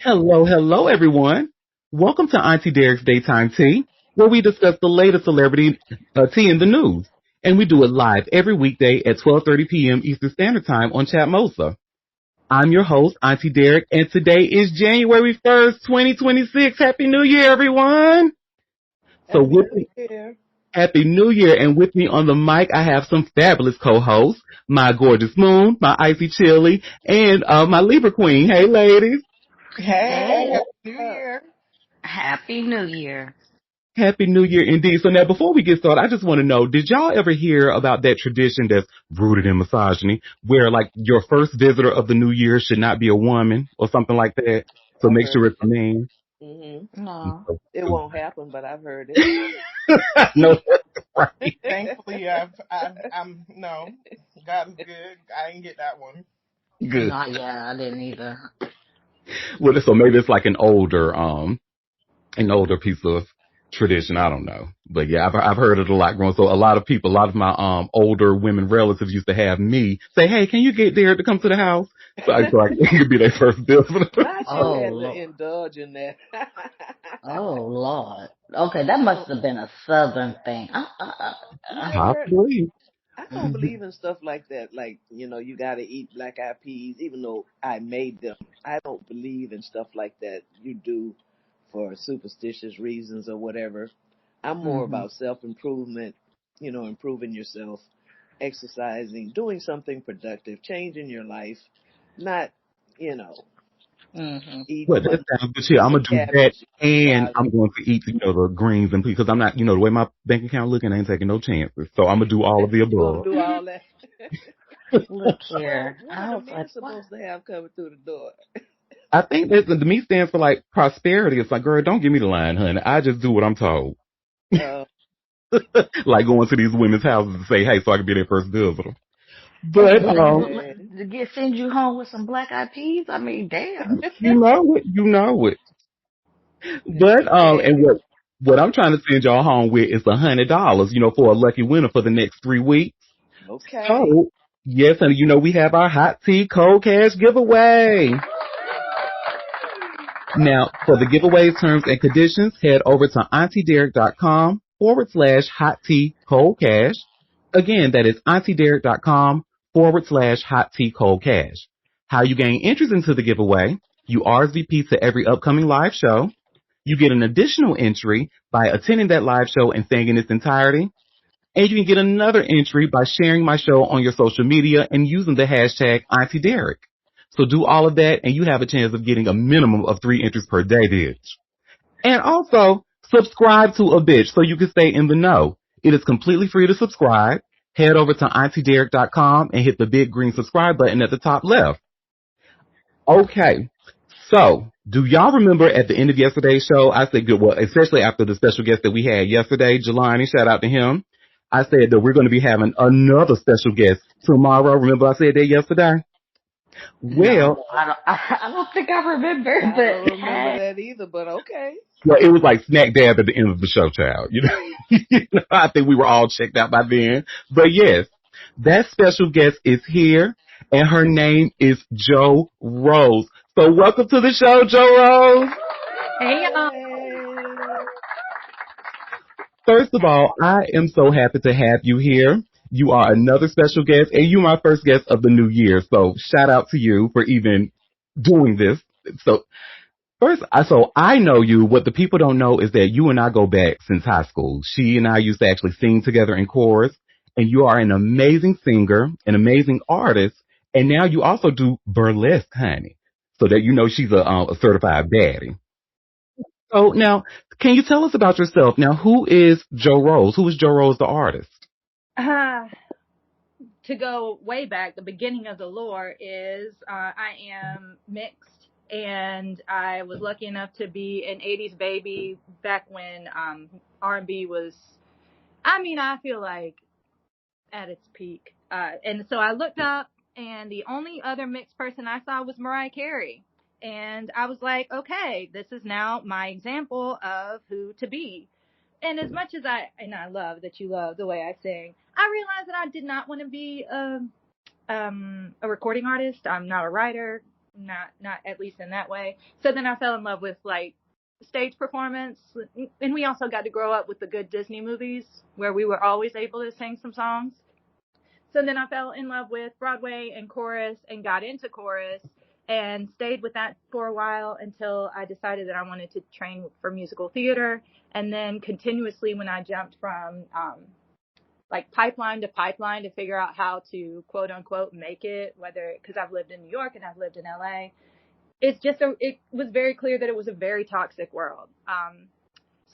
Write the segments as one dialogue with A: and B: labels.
A: Hello, hello, everyone. Welcome to Auntie Derek's Daytime Tea, where we discuss the latest celebrity tea in the news. And we do it live every weekday at 12:30 p.m. Eastern Standard Time on Chatmosa. I'm your host, Auntie Derek, and today is January 1st, 2026. Happy New Year, everyone. So
B: Happy
A: with
B: New
A: me,
B: Year.
A: Happy New Year, and with me on the mic, I have some fabulous co-hosts, my gorgeous Moon, my Icy Chili, and my Libra Queen. Hey, ladies.
B: Hey,
C: Hey,
B: Happy New
C: up.
B: Year.
C: Happy New Year.
A: Happy New Year indeed. So now before we get started, I just want to know, did y'all ever hear about that tradition that's rooted in misogyny where like your first visitor of the new year should not be a woman or something like that? So
B: I've
A: make
B: heard
A: sure it's a
B: it.
A: man.
B: hmm
C: No.
B: It won't happen, but I've heard it.
A: No, that's right.
D: Thankfully, I'm no. God is good. I didn't get that one.
A: Good.
C: Not yet. I didn't either.
A: Well, so maybe it's like an older piece of tradition. I don't know, but yeah, I've heard it a lot growing. So a lot of people, a lot of my older women relatives used to have me say, "Hey, can you get there to come to the house?" So I could be their first visitor.
B: Not you
C: Oh
B: had to
C: Lord.
B: indulge in that.
C: Oh Lord. Okay, that must have been a Southern thing.
B: You never heard?
A: Possibly.
B: I don't
C: Mm-hmm.
B: believe in stuff like that. Like, you got to eat black eyed peas, even though I made them. I don't believe in stuff like that you do for superstitious reasons or whatever. I'm more
C: Mm-hmm.
B: about self improvement, improving yourself, exercising, doing something productive, changing your life, not, you know,
C: Mm-hmm.
A: Well,
B: eating
A: that
B: mon-
A: sounds good. Shit, I'm
B: eating
A: gonna do that,
B: cabbage
A: and
B: while
A: I'm going to eat, the greens and because I'm not, the way my bank account looking, I ain't taking no chances. So I'm gonna do all of the
B: you gonna
A: above.
B: do all that.
C: Look
B: Well,
C: here.
B: what are
C: I
B: the
C: was like,
B: men
C: what?
B: supposed to have coming through the door?
A: I think that the me stands for like prosperity. It's like, girl, don't give me the line, honey. I just do what I'm told.
B: Uh,
A: Like going to these women's houses to say, hey, so I can be their first visitor.
C: And
A: But
C: then
B: man.
C: to get send you home with some black eyed peas. I mean, damn.
A: you know it, you know it. But and
B: Cabbage.
A: what I'm trying to send y'all home with is $100, for a lucky winner for the next 3 weeks.
B: Okay.
A: So yes, and we have our hot tea cold cash giveaway. Now, for the giveaway terms and conditions, head over to auntiederik.com/hot tea cold cash. Again, that is auntiederik.com/hot tea cold cash. How you gain interest into the giveaway: you RSVP to every upcoming live show. You get an additional entry by attending that live show and staying in its entirety. And you can get another entry by sharing my show on your social media and using the hashtag Auntie Derek. So do all of that and you have a chance of getting a minimum of 3 entries per day, bitch. And also, subscribe to a bitch so you can stay in the know. It is completely free to subscribe. Head over to auntiederik.com and hit the big green subscribe button at the top left. Okay. So, do y'all remember at the end of yesterday's show, I said, good, well, especially after the special guest that we had yesterday, Jelani, shout out to him. I said that we're going to be having another special guest tomorrow. Remember I said that yesterday?
C: No,
A: Well,
C: I don't. I don't think I remember.
B: I don't
C: But
B: remember
C: hey,
B: that either, but okay.
A: well, it was like snack dab at the end of the show, child. I think we were all checked out by then. But yes, that special guest is here, and her name is Joe Rose. So welcome to the show, Joe Rose.
E: Hey y'all.
B: Hey.
A: First of all, I am so happy to have you here. You are another special guest, and you my first guest of the new year. So shout out to you for even doing this. So so I know you. What the people don't know is that you and I go back since high school. She and I used to actually sing together in chorus, and you are an amazing singer, an amazing artist, and now you also do burlesque, honey. So that she's a certified baddie. So now, can you tell us about yourself? Now, who is Joe Rose? Who is Joe Rose, the artist?
E: Uh, to go way back, the beginning of the lore is I am mixed, and I was lucky enough to be an '80s baby back when R&B was. I mean, I feel like at its peak, and so I looked up, and the only other mixed person I saw was Mariah Carey. And I was like, okay, this is now my example of who to be. And as much as I love that you love the way I sing, I realized that I did not want to be a recording artist. I'm not a writer. not at least in that way. So then I fell in love with like stage performance, and we also got to grow up with the good Disney movies where we were always able to sing some songs. So then I fell in love with Broadway and chorus and got into chorus and stayed with that for a while until I decided that I wanted to train for musical theater. And then continuously when I jumped from like pipeline to pipeline to figure out how to quote unquote make it, whether because I've lived in New York and I've lived in LA, it was very clear that it was a very toxic world.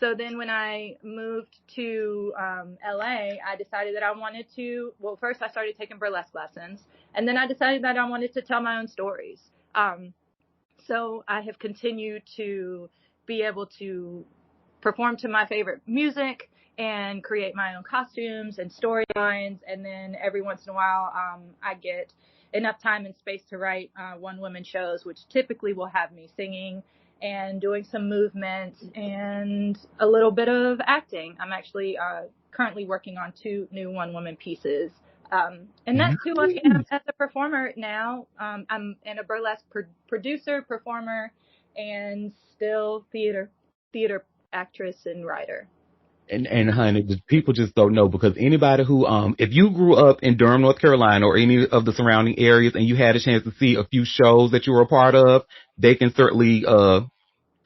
E: So then when I moved to LA, I decided that I wanted to, well, first I started taking burlesque lessons, and then I decided that I wanted to tell my own stories. So I have continued to be able to perform to my favorite music and create my own costumes and storylines. And then every once in a while, I get enough time and space to write one-woman shows, which typically will have me singing and doing some movement and a little bit of acting. I'm actually currently working on 2 new one-woman pieces. And that's who I am as a performer now. I'm a burlesque producer, performer, and still theater actress and writer.
A: And honey, the people just don't know because anybody who, if you grew up in Durham, North Carolina or any of the surrounding areas and you had a chance to see a few shows that you were a part of, they can certainly,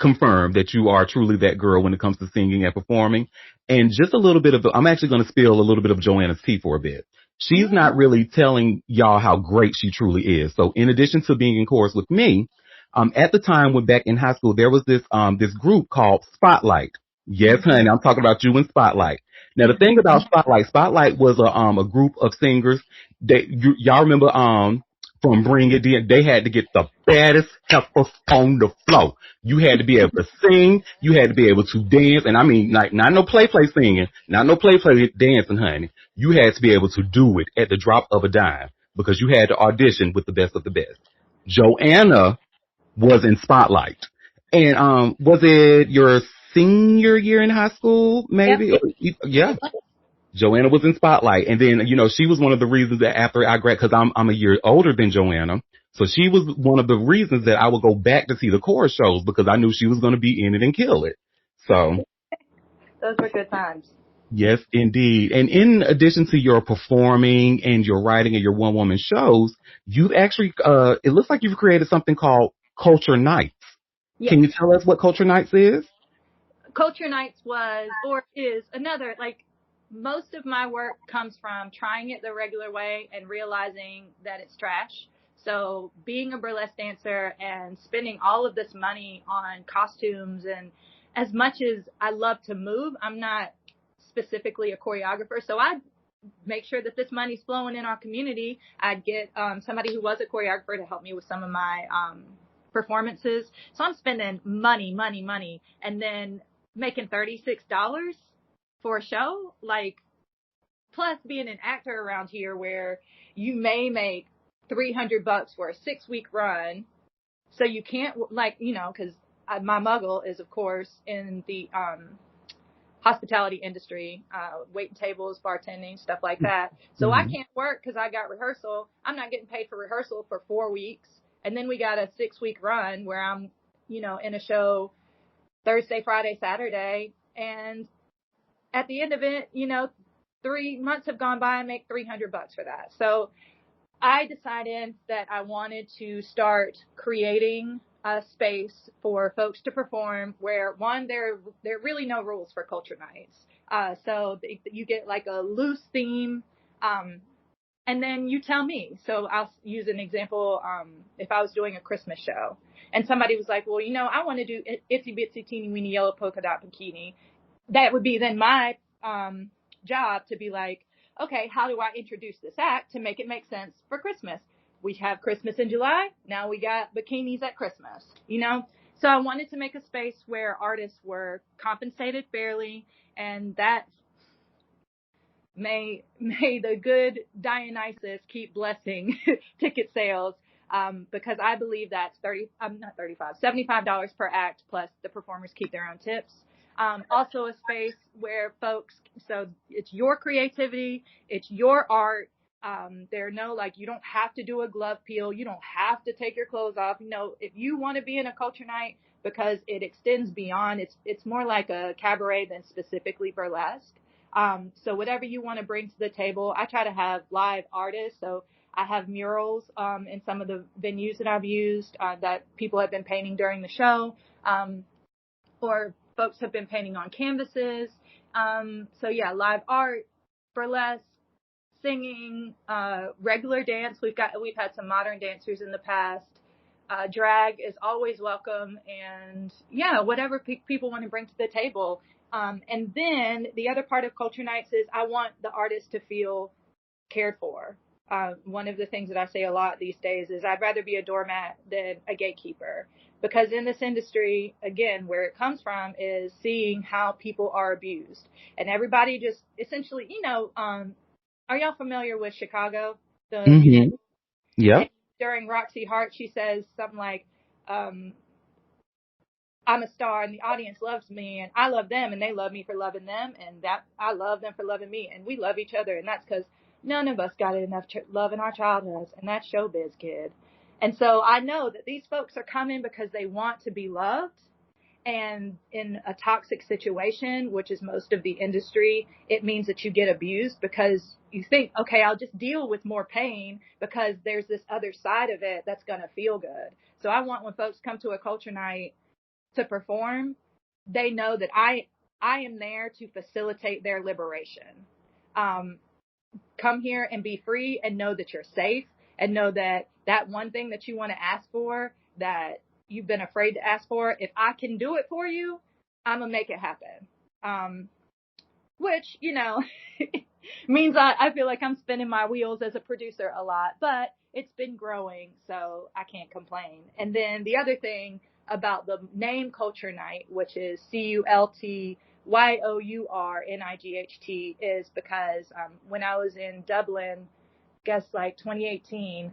A: confirm that you are truly that girl when it comes to singing and performing. And just a little bit of I'm actually going to spill a little bit of Joanna's tea for a bit. She's not really telling y'all how great she truly is. So in addition to being in chorus with me, at the time when back in high school, there was this group called Spotlight. Yes, honey, I'm talking about you in Spotlight. Now the thing about Spotlight was a group of singers that y'all remember, from Bring It In, they had to get the baddest heifers on the floor. You had to be able to sing. You had to be able to dance. And I mean, like, not no play singing, not no play dancing, honey. You had to be able to do it at the drop of a dime because you had to audition with the best of the best. Joanna was in Spotlight. And, was it your senior year in high school, maybe?
E: Yep.
A: Yeah. Joanna was in Spotlight. And then, she was one of the reasons that after I graduated, cause I'm a year older than Joanna. So she was one of the reasons that I would go back to see the chorus shows because I knew she was going to be in it and kill it. So
E: Those were good times.
A: yes, indeed. And in addition to your performing and your writing and your one woman shows, you've actually, it looks like you've created something called Culture Nights.
E: Yes.
A: Can you tell us what Culture Nights is?
E: Culture Nights was, or is, another, like, most of my work comes from trying it the regular way and realizing that it's trash. So being a burlesque dancer and spending all of this money on costumes, and as much as I love to move, I'm not specifically a choreographer. So I make sure that this money's flowing in our community. I'd get somebody who was a choreographer to help me with some of my performances. So I'm spending money, and then making $36 for a show, like, plus being an actor around here where you may make $300 for a 6-week run. So you can't, like, cause my muggle is of course in the, hospitality industry, waiting tables, bartending, stuff like that. So I can't work cause I got rehearsal. I'm not getting paid for rehearsal for 4 weeks. And then we got a 6-week run where I'm, in a show Thursday, Friday, Saturday. And at the end of it, 3 months have gone by and make $300 for that. So I decided that I wanted to start creating a space for folks to perform where, one, there are really no rules for Culture Nights. So you get like a loose theme, and then you tell me. So I'll use an example. If I was doing a Christmas show and somebody was like, well, I want to do Itsy Bitsy Teeny Weeny Yellow Polka Dot Bikini. That would be then my job to be like, okay, how do I introduce this act to make it make sense for Christmas? We have Christmas in July. Now we got bikinis at Christmas, So I wanted to make a space where artists were compensated fairly, and that may the good Dionysus keep blessing ticket sales, because I believe that's $75 per act, plus the performers keep their own tips. Also a space where folks, so it's your creativity, it's your art, There are no, like, you don't have to do a glove peel. You don't have to take your clothes off. You know, if you want to be in a culture night, because it extends beyond, it's more like a cabaret than specifically burlesque. So whatever you want to bring to the table, I try to have live artists. So I have murals in some of the venues that I've used that people have been painting during the show, or folks have been painting on canvases. So yeah, live art, burlesque, singing, regular dance. We've had some modern dancers in the past. Drag is always welcome, and yeah, whatever people want to bring to the table. And then the other part of culture nights is I want the artist to feel cared for. One of the things that I say a lot these days is I'd rather be a doormat than a gatekeeper, because in this industry, again, where it comes from is seeing how people are abused, and everybody just essentially, are y'all familiar with Chicago? The
A: Mm-hmm. Yep.
E: during Roxy Hart, she says something like, I'm a star and the audience loves me and I love them and they love me for loving them, and that I love them for loving me, and we love each other, and that's because none of us got enough love in our childhoods, and that's showbiz, kid. And so I know that these folks are coming because they want to be loved, and in a toxic situation, which is most of the industry, it means that you get abused because you think, okay, I'll just deal with more pain because there's this other side of it that's going to feel good. So I want when folks come to a culture night to perform, they know that I am there to facilitate their liberation. Come here and be free and know that you're safe, and know that that one thing that you want to ask for that you've been afraid to ask for, if I can do it for you, I'm going to make it happen. Which, means I feel like I'm spinning my wheels as a producer a lot, but it's been growing, so I can't complain. And then the other thing about the name Culture Night, which is CULTYOURNIGHT, is because when I was in Dublin, guess like 2018,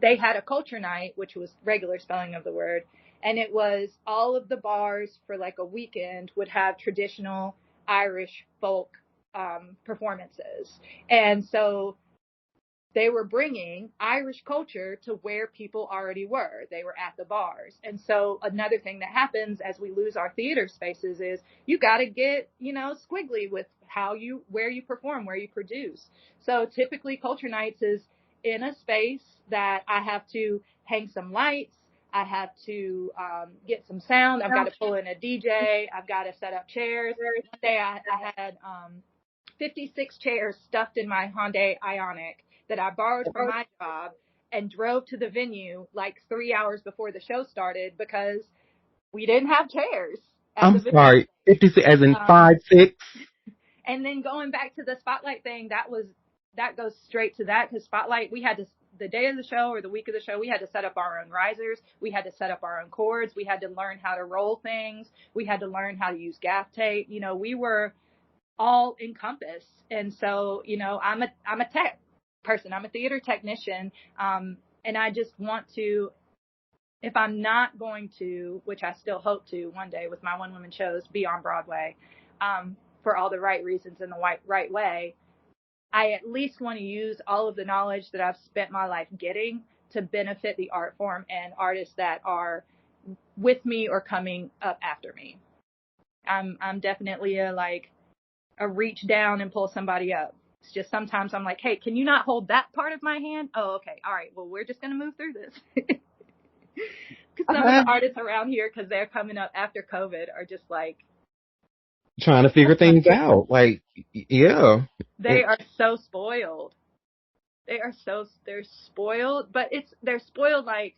E: they had a culture night, which was regular spelling of the word, and it was all of the bars for like a weekend would have traditional Irish folk performances. And so they were bringing Irish culture to where people already were. They were at the bars. And so another thing that happens as we lose our theater spaces is you got to get, squiggly with where you perform, where you produce. So typically culture nights is in a space that I have to hang some lights. I have to get some sound. I've got to pull in a DJ. I've got to set up chairs. One day I had 56 chairs stuffed in my Hyundai Ioniq that I borrowed from my job and drove to the venue like 3 hours before the show started because we didn't have chairs at the
A: I'm
E: venue.
A: sorry. 56 as in 5'6"?
E: And then going back to the Spotlight thing, that goes straight to that, because Spotlight, we had to, the day of the show or the week of the show, we had to set up our own risers. We had to set up our own cords. We had to learn how to roll things. We had to learn how to use gaff tape. We were all encompassed. And so, I'm a tech person. I'm a theater technician. And I just want to, if I'm not going to, which I still hope to one day with my one woman shows, be on Broadway, for all the right reasons in the right way, I at least want to use all of the knowledge that I've spent my life getting to benefit the art form and artists that are with me or coming up after me. I'm definitely a reach down and pull somebody up. It's just sometimes I'm like, hey, can you not hold that part of my hand? Oh, okay. All right. Well, we're just going to move through this. Because some of the artists around here, because they're coming up after COVID, are just like
A: trying to figure things out. Like, yeah.
E: They are so spoiled. They're spoiled, but they're spoiled like,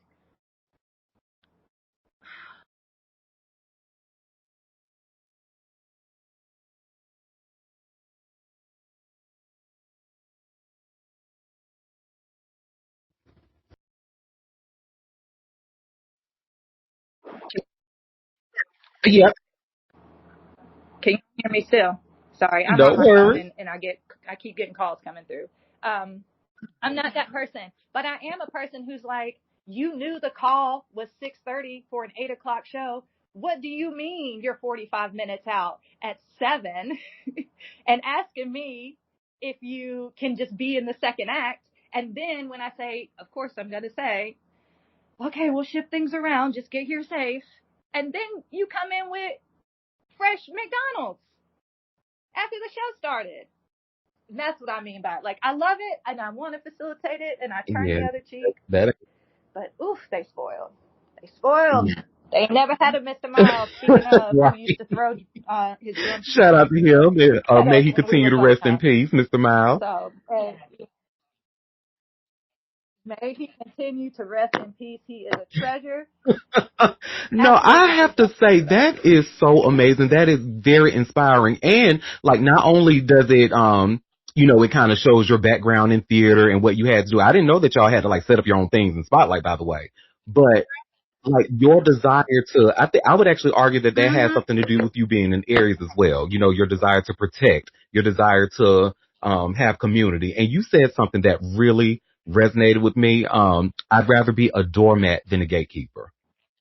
A: Yep.
E: can you hear me still? Sorry, I'm on
A: Don't
E: my phone
A: worry.
E: and I keep getting calls coming through. I'm not that person, but I am a person who's like, you knew the call was 6:30 for an 8:00 show. What do you mean you're 45 minutes out at 7 and asking me if you can just be in the second act. And then when I say, of course, I'm going to say, okay, we'll shift things around. Just get here safe. And then you come in with fresh McDonald's after the show started. And that's what I mean by it. Like, I love it and I want to facilitate it and I turn the other cheek. But oof, they spoiled. They spoiled. Yeah. They never had a Mr. Miles. Speaking of, right. Who used to throw his drums.
A: Shout out to him. May he continue to rest in peace, Mr. Miles.
E: So, may he continue to rest in peace. He is a treasure.
A: No, I have to say that is so amazing. That is very inspiring. And like, not only does it, it kind of shows your background in theater and what you had to do. I didn't know that y'all had to like set up your own things in Spotlight, by the way. But like your desire to, I would actually argue that has something to do with you being in Aries as well. You know, your desire to protect, your desire to have community. And you said something that really resonated with me. I'd rather be a doormat than a gatekeeper.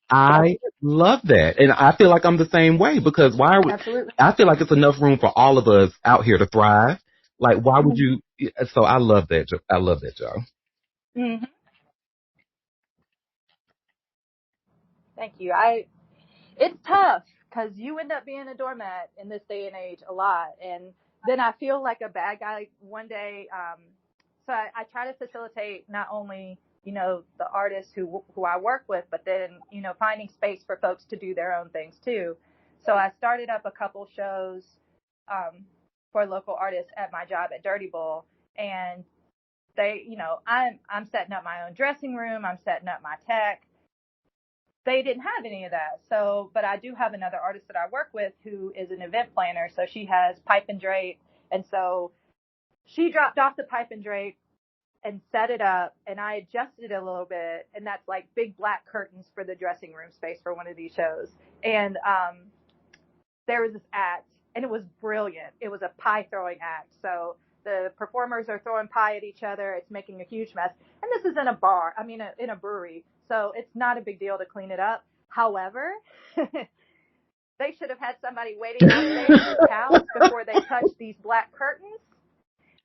A: I love that. And I feel like I'm the same way because I feel like it's enough room for all of us out here to thrive. Like, why would you? So I love that. I love that, y'all.
E: Mm-hmm. Thank you. It's tough because you end up being a doormat in this day and age a lot. And then I feel like a bad guy one day. So I try to facilitate not only, the artists who I work with, but then, finding space for folks to do their own things too. So I started up a couple shows for local artists at my job at Dirty Bull. And they, I'm setting up my own dressing room. I'm setting up my tech. They didn't have any of that. So, but I do have another artist that I work with who is an event planner. So she has pipe and drape. And so she dropped off the pipe and drape and set it up, and I adjusted it a little bit, and that's like big black curtains for the dressing room space for one of these shows. And there was this act, and it was brilliant. It was a pie throwing act. So the performers are throwing pie at each other. It's making a huge mess. And this is in a bar, in a brewery. So it's not a big deal to clean it up. However, they should have had somebody waiting out there with towels before they touched these black curtains.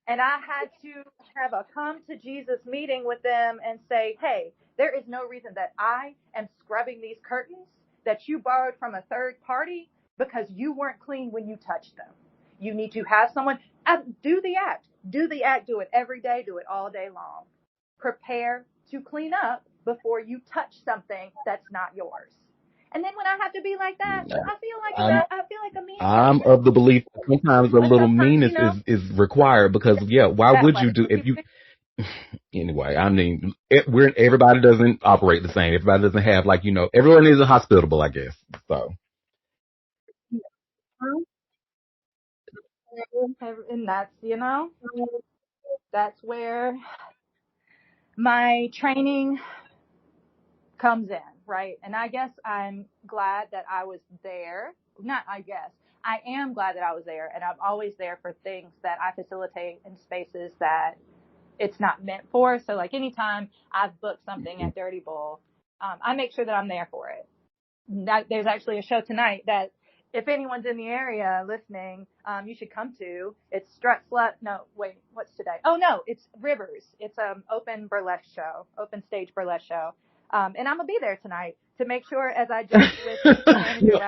E: And I had to have a come to Jesus meeting with them and say, hey, there is no reason that I am scrubbing these curtains that you borrowed from a third party because you weren't clean when you touched them. You need to have someone do the act. Do the act. Do it every day. Do it all day long. Prepare to clean up before you touch something that's not yours. And then when I have to be like that, I feel like a mean.
A: I'm of the belief that sometimes a little meanness is required because why would you do if you? Anyway, I mean, everybody doesn't operate the same. Everybody doesn't have everyone isn't hospitable, I guess. So.
E: And that's where my training comes in, right? And I guess I'm glad that I was there. I am glad that I was there, and I'm always there for things that I facilitate in spaces that it's not meant for. So like anytime I've booked something at Dirty Bull, I make sure that I'm there for it. There's actually a show tonight that if anyone's in the area listening, you should come to. It's what's today? Oh no, it's Rivers. It's open stage burlesque show. And I'm gonna be there tonight to make sure as I judge with.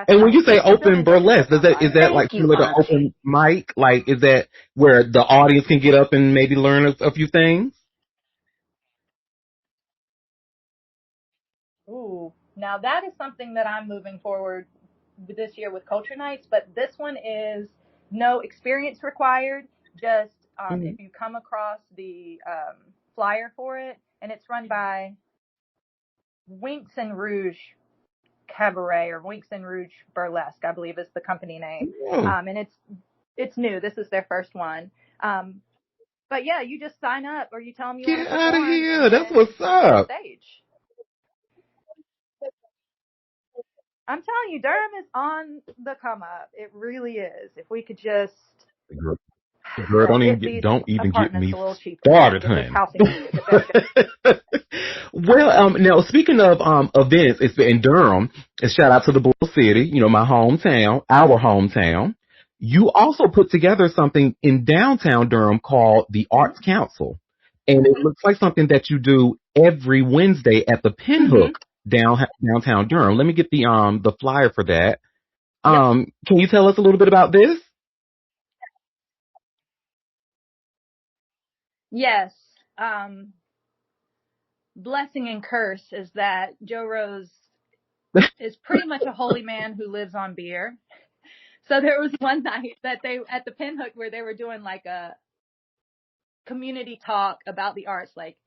A: And when you say open burlesque, is that like an open mic? Like, is that where the audience can get up and maybe learn a few things?
E: Ooh, now that is something that I'm moving forward with this year with Culture Nights, but this one is no experience required. Just if you come across the flyer for it, and it's run by Winks and Rouge Cabaret or Winks and Rouge Burlesque, I believe is the company name. And it's new. This is their first one. But yeah, you just sign up or you tell them you want to
A: get out of here. That's what's up.
E: Stage. I'm telling you, Durham is on the come up. It really is. If we could just.
A: Girl, don't even get me started, honey. Well, now speaking of events, it's in Durham. And shout out to the Bull City, my hometown, our hometown. You also put together something in downtown Durham called the Arts Council. And it looks like something that you do every Wednesday at the
E: Mm-hmm.
A: Pinhook downtown Durham. Let me get the flyer for that.
E: Yep.
A: Can you tell us a little bit about this?
E: Yes. Um, Blessing and curse is that Joe Rose is pretty much a holy man who lives on beer. So there was one night that they at the Pinhook where they were doing like a community talk about the arts. Like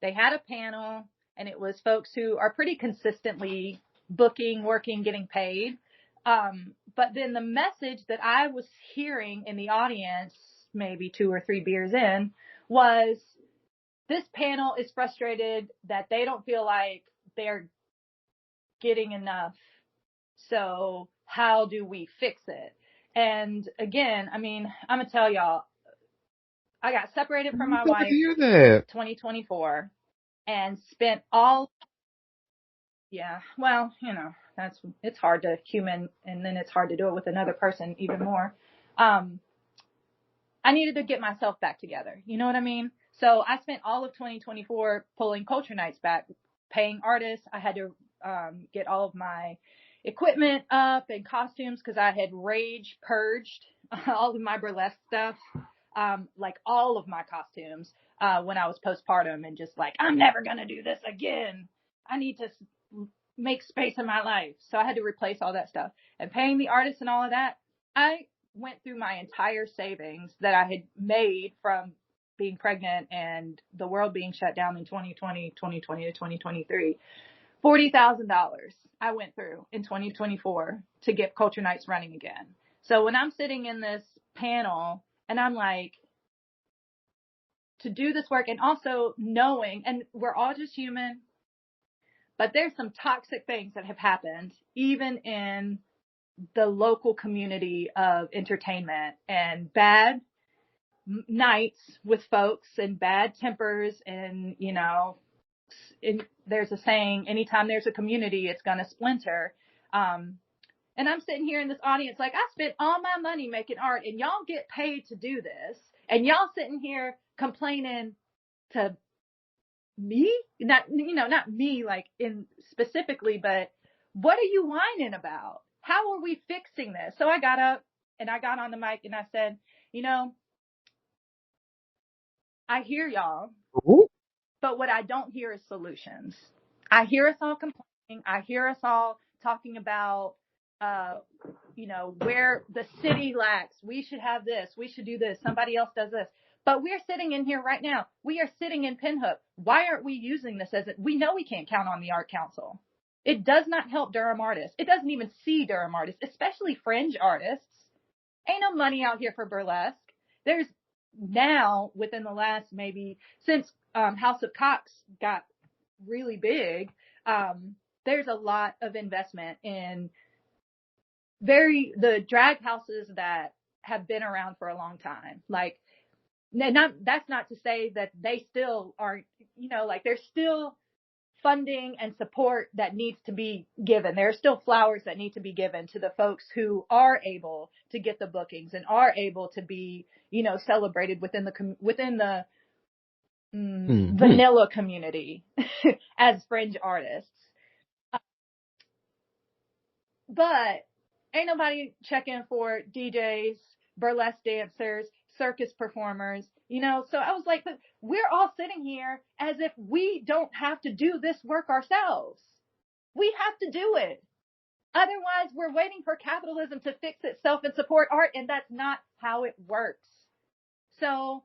E: they had a panel and it was folks who are pretty consistently booking, working, getting paid. But then the message that I was hearing in the audience, maybe 2 or 3 beers in, was this panel is frustrated that they don't feel like they're getting enough. So how do we fix it? And again, I mean, I'm going to tell y'all, I got separated from
A: I'm
E: my
A: glad to
E: wife
A: hear that.
E: 2024 and spent all, yeah, well, it's hard to human and then it's hard to do it with another person even more. Um, I needed to get myself back together. You know what I mean? So I spent all of 2024 pulling culture nights back, paying artists. I had to get all of my equipment up and costumes because I had rage purged all of my burlesque stuff, like all of my costumes when I was postpartum and just like, I'm never going to do this again. I need to make space in my life. So I had to replace all that stuff and paying the artists and all of that. I went through my entire savings that I had made from being pregnant and the world being shut down in 2020 to 2023. $40,000 I went through in 2024 to get Culture Nights running again. So when I'm sitting in this panel and I'm like, to do this work and also knowing, and we're all just human, but there's some toxic things that have happened even in the local community of entertainment and bad nights with folks and bad tempers and there's a saying, anytime there's a community it's going to splinter. And I'm sitting here in this audience like I spent all my money making art and y'all get paid to do this and y'all sitting here complaining to me, not me like in specifically, but what are you whining about? How are we fixing this? So I got up and I got on the mic and I said, you know, I hear y'all,
A: Ooh.
E: but what I don't hear is solutions. I hear us all complaining. I hear us all talking about, uh, where the city lacks. We should have this. We should do this. Somebody else does this. But we're sitting in here right now. We are sitting in Pinhook. Why aren't we using this as we know we can't count on the Art Council. It does not help Durham artists. It doesn't even see Durham artists, especially fringe artists. Ain't no money out here for burlesque. There's now within the last maybe since House of Cox got really big, there's a lot of investment in the drag houses that have been around for a long time. Like, that's not to say that they still aren't, like there's still funding and support that needs to be given. There are still flowers that need to be given to the folks who are able to get the bookings and are able to be, celebrated within the
A: Mm-hmm.
E: vanilla community as fringe artists. But ain't nobody checking for DJs, burlesque dancers, circus performers, So I was like, but we're all sitting here as if we don't have to do this work ourselves. We have to do it. Otherwise, we're waiting for capitalism to fix itself and support art, and that's not how it works. So,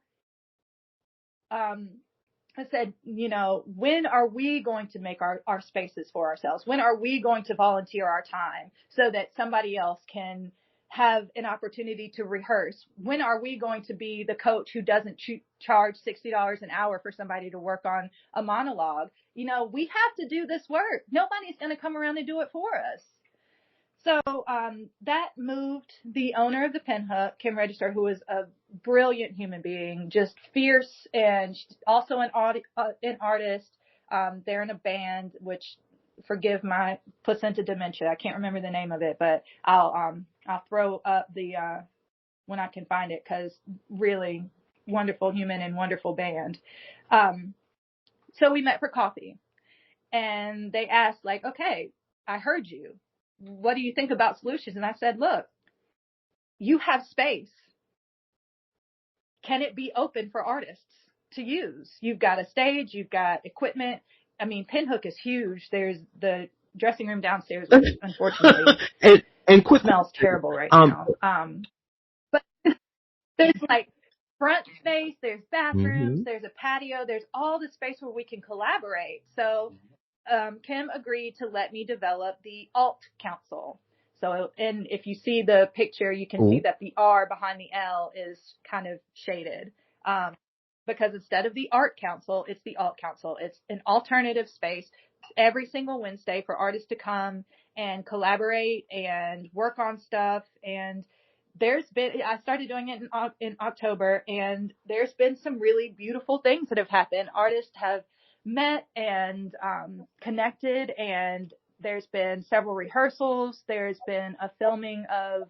E: I said, when are we going to make our spaces for ourselves? When are we going to volunteer our time so that somebody else can have an opportunity to rehearse? When are we going to be the coach who doesn't charge $60 an hour for somebody to work on a monologue? We have to do this work. Nobody's going to come around and do it for us. So that moved the owner of the Pinhook, Kim Register, who is a brilliant human being, just fierce and also an artist. They're in a band, which forgive my placenta dementia. I can't remember the name of it, but I'll throw up when I can find it, because really wonderful human and wonderful band. So we met for coffee, and they asked, like, okay, I heard you. What do you think about solutions? And I said, look, you have space. Can it be open for artists to use? You've got a stage, you've got equipment. I mean, Pinhook is huge. There's the dressing room downstairs, which unfortunately
A: and quick,
E: smells terrible right now. But there's like front space, there's bathrooms, there's a patio, there's all the space where we can collaborate. So Kim agreed to let me develop the alt council. So, and if you see the picture, you can see that the R behind the L is kind of shaded. Because instead of the art council, it's the alt council. It's an alternative space every single Wednesday for artists to come and collaborate and work on stuff. And I started doing it in October, and there's been some really beautiful things that have happened. Artists have met and connected, and there's been several rehearsals. There's been a filming of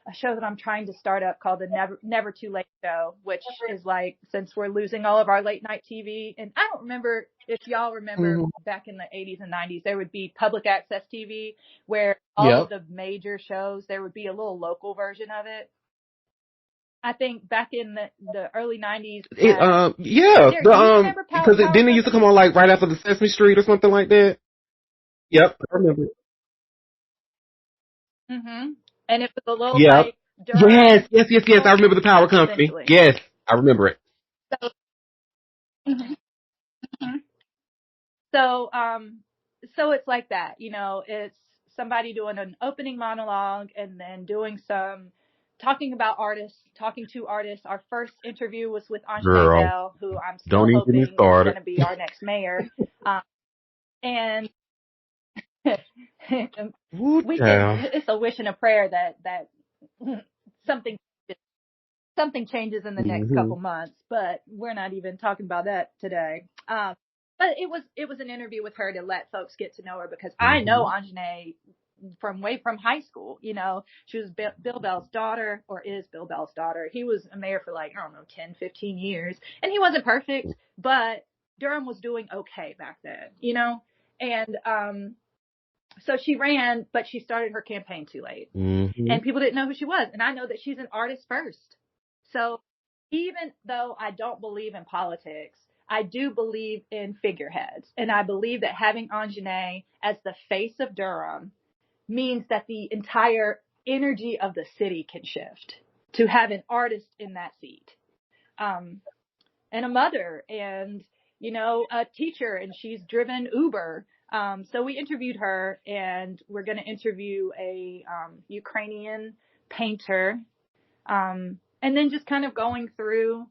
E: a show that I'm trying to start up called the Never Too Late Show, which is like, since we're losing all of our late night TV, and I don't remember if y'all remember back in the 80s and 90s, there would be public access TV where all of the major shows, there would be a little local version of it. I think back in the early 90s.
A: Because didn't it used to come on like right after the Sesame Street or something like that? Yep, I remember.
E: And it was a little like
A: Durham. Yes. I remember the Power Company. Yes, I remember it.
E: So it's like that, you know, it's somebody doing an opening monologue and then doing talking to artists. Our first interview was with Auntie, who I'm still hoping is going to be our next mayor. And it's a wish and a prayer that something changes in the next couple months, but we're not even talking about that today. But it was an interview with her to let folks get to know her, because I know Anjanae from high school. You know, she was Bill Bell's daughter, or is Bill Bell's daughter. He was a mayor for like, I don't know, 10, 15 years, and he wasn't perfect, but Durham was doing okay back then, you know? And, so she ran, but she started her campaign too late, and people didn't know who she was. And I know that she's an artist first. So even though I don't believe in politics, I do believe in figureheads. And I believe that having Anjanae as the face of Durham means that the entire energy of the city can shift to have an artist in that seat. And a mother, and, you know, a teacher, and she's driven Uber. So we interviewed her, and we're going to interview a Ukrainian painter. And then just kind of going through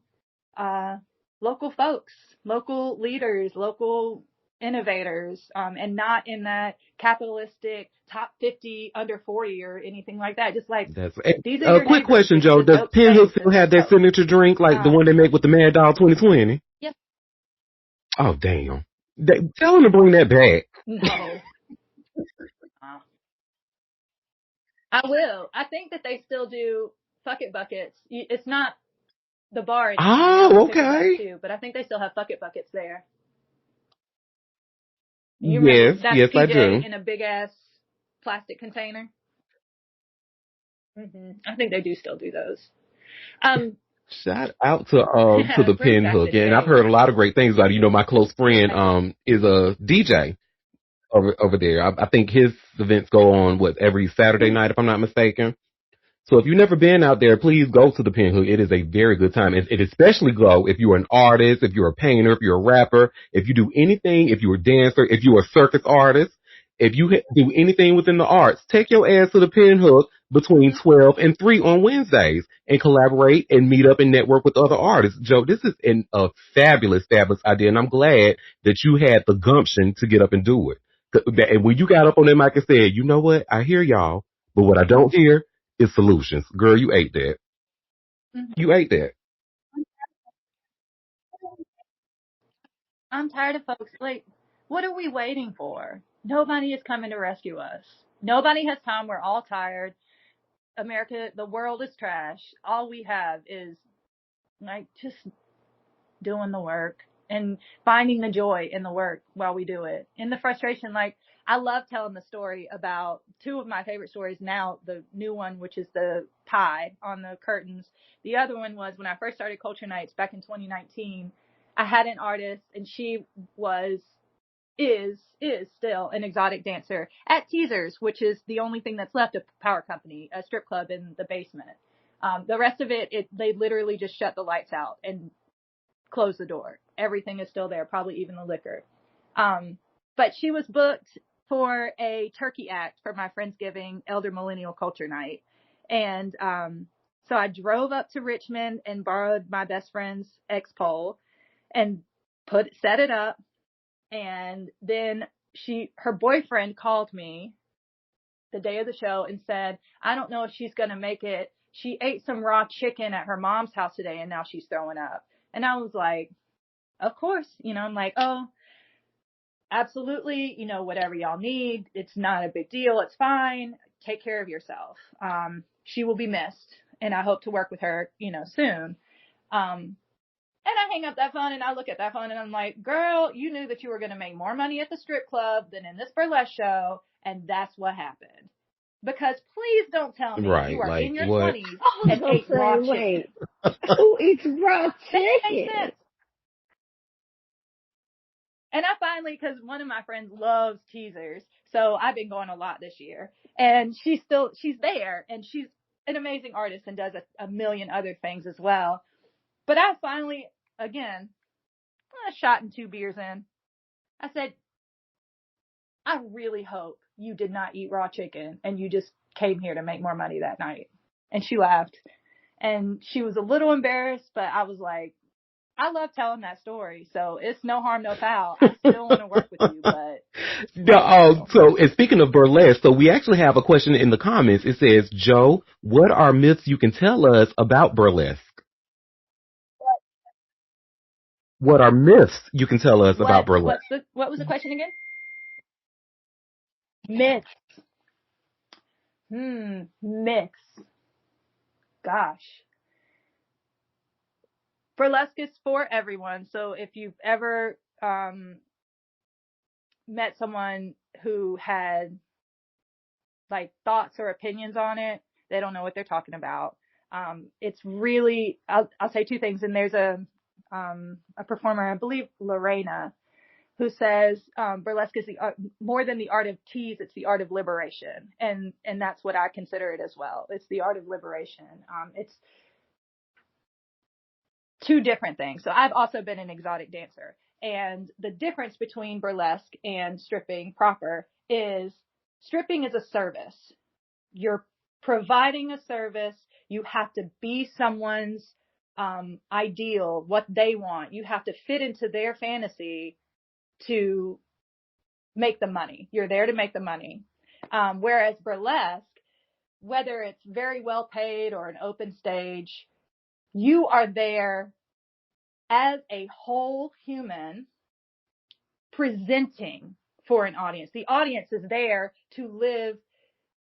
E: local folks, local leaders, local innovators, and not in that capitalistic top 50 under 40 or anything like that. Just like, these are your
A: quick question, Joe. Does Pinhook still have their signature drink, like the one they make with the Mad Dog 2020?
E: Yes.
A: Oh, damn. Tell them to bring that back.
E: No. I will. I think that they still do Fucket Buckets. It's not the bar anymore.
A: Oh, okay.
E: Too, but I think they still have Fucket Buckets there.
A: Yes,
E: PJ
A: I do.
E: In a big ass plastic container. I think they do still do those.
A: Shout out to the Pinhook, and I've heard a lot of great things about it. You know, my close friend is a DJ over there. I think his events go on every Saturday night, if I'm not mistaken. So if you've never been out there, please go to the Pinhook. It is a very good time. It especially go if you're an artist, if you're a painter, if you're a rapper, if you do anything, if you're a dancer, if you're a circus artist, if you do anything within the arts, take your ass to the Pinhook between 12 and 3 on Wednesdays and collaborate and meet up and network with other artists. Joe, this is a fabulous idea, and I'm glad that you had the gumption to get up and do it. And when you got up on that mic and said, you know what, I hear y'all, but what I don't hear is solutions. Girl, you ate that. You ate that.
E: I'm tired of folks. Like, what are we waiting for? Nobody is coming to rescue us. Nobody has time. We're all tired. America, the world is trash. All we have is like just doing the work and finding the joy in the work while we do it. And the frustration, like I love telling the story about two of my favorite stories now. The new one, which is the pie on the curtains. The other one was when I first started Culture Nights back in 2019. I had an artist and she was is still an exotic dancer at Teasers, which is the only thing that's left of Power Company, a strip club in the basement. The rest of it, they literally just shut the lights out and close the door. Everything is still there, probably even the liquor. But she was booked for a turkey act for my Friendsgiving Elder Millennial Culture Night. And so I drove up to Richmond and borrowed my best friend's X-Pole and set it up. And then her boyfriend called me the day of the show and said, I don't know if she's going to make it. She ate some raw chicken at her mom's house today and now she's throwing up. And I was like, of course, I'm like, oh, absolutely. Whatever y'all need. It's not a big deal. It's fine. Take care of yourself. She will be missed and I hope to work with her, soon. And I hang up that phone and I look at that phone and I'm like, girl, you knew that you were going to make more money at the strip club than in this burlesque show. And that's what happened. Because please don't tell me
F: Right,
E: you are
F: like
E: in your
F: what?
E: 20s
C: I was
E: and
C: gonna
E: ate raw
C: say,
E: chicken.
C: wait, who eats raw
E: That makes
C: chicken?
E: sense. And I finally, because one of my friends loves teasers, so I've been going a lot this year. And she's there, and she's an amazing artist and does a million other things as well. But I finally, again, a shot and 2 beers in, I said, I really hope you did not eat raw chicken and you just came here to make more money that night. And she laughed. And she was a little embarrassed, but I was like, I love telling that story, so it's no harm, no foul. I still want to work with you, but
F: No, so, and speaking of burlesque, so we actually have a question in the comments. It says, Joe, what are myths you can tell us about burlesque? What are myths you can tell us about burlesque?
E: what was the question again? Myths. Myths. Gosh. Burlesque is for everyone. So if you've ever met someone who had like thoughts or opinions on it, they don't know what they're talking about. It's really, I'll say two things. And there's a performer, I believe Lorena, who says burlesque is more than the art of tease, it's the art of liberation. And that's what I consider it as well. It's the art of liberation. It's two different things. So I've also been an exotic dancer. And the difference between burlesque and stripping proper is stripping is a service. You're providing a service. You have to be someone's ideal, what they want. You have to fit into their fantasy to make the money. You're there to make the money. Whereas burlesque, whether it's very well paid or an open stage, you are there as a whole human presenting for an audience. The audience is there to live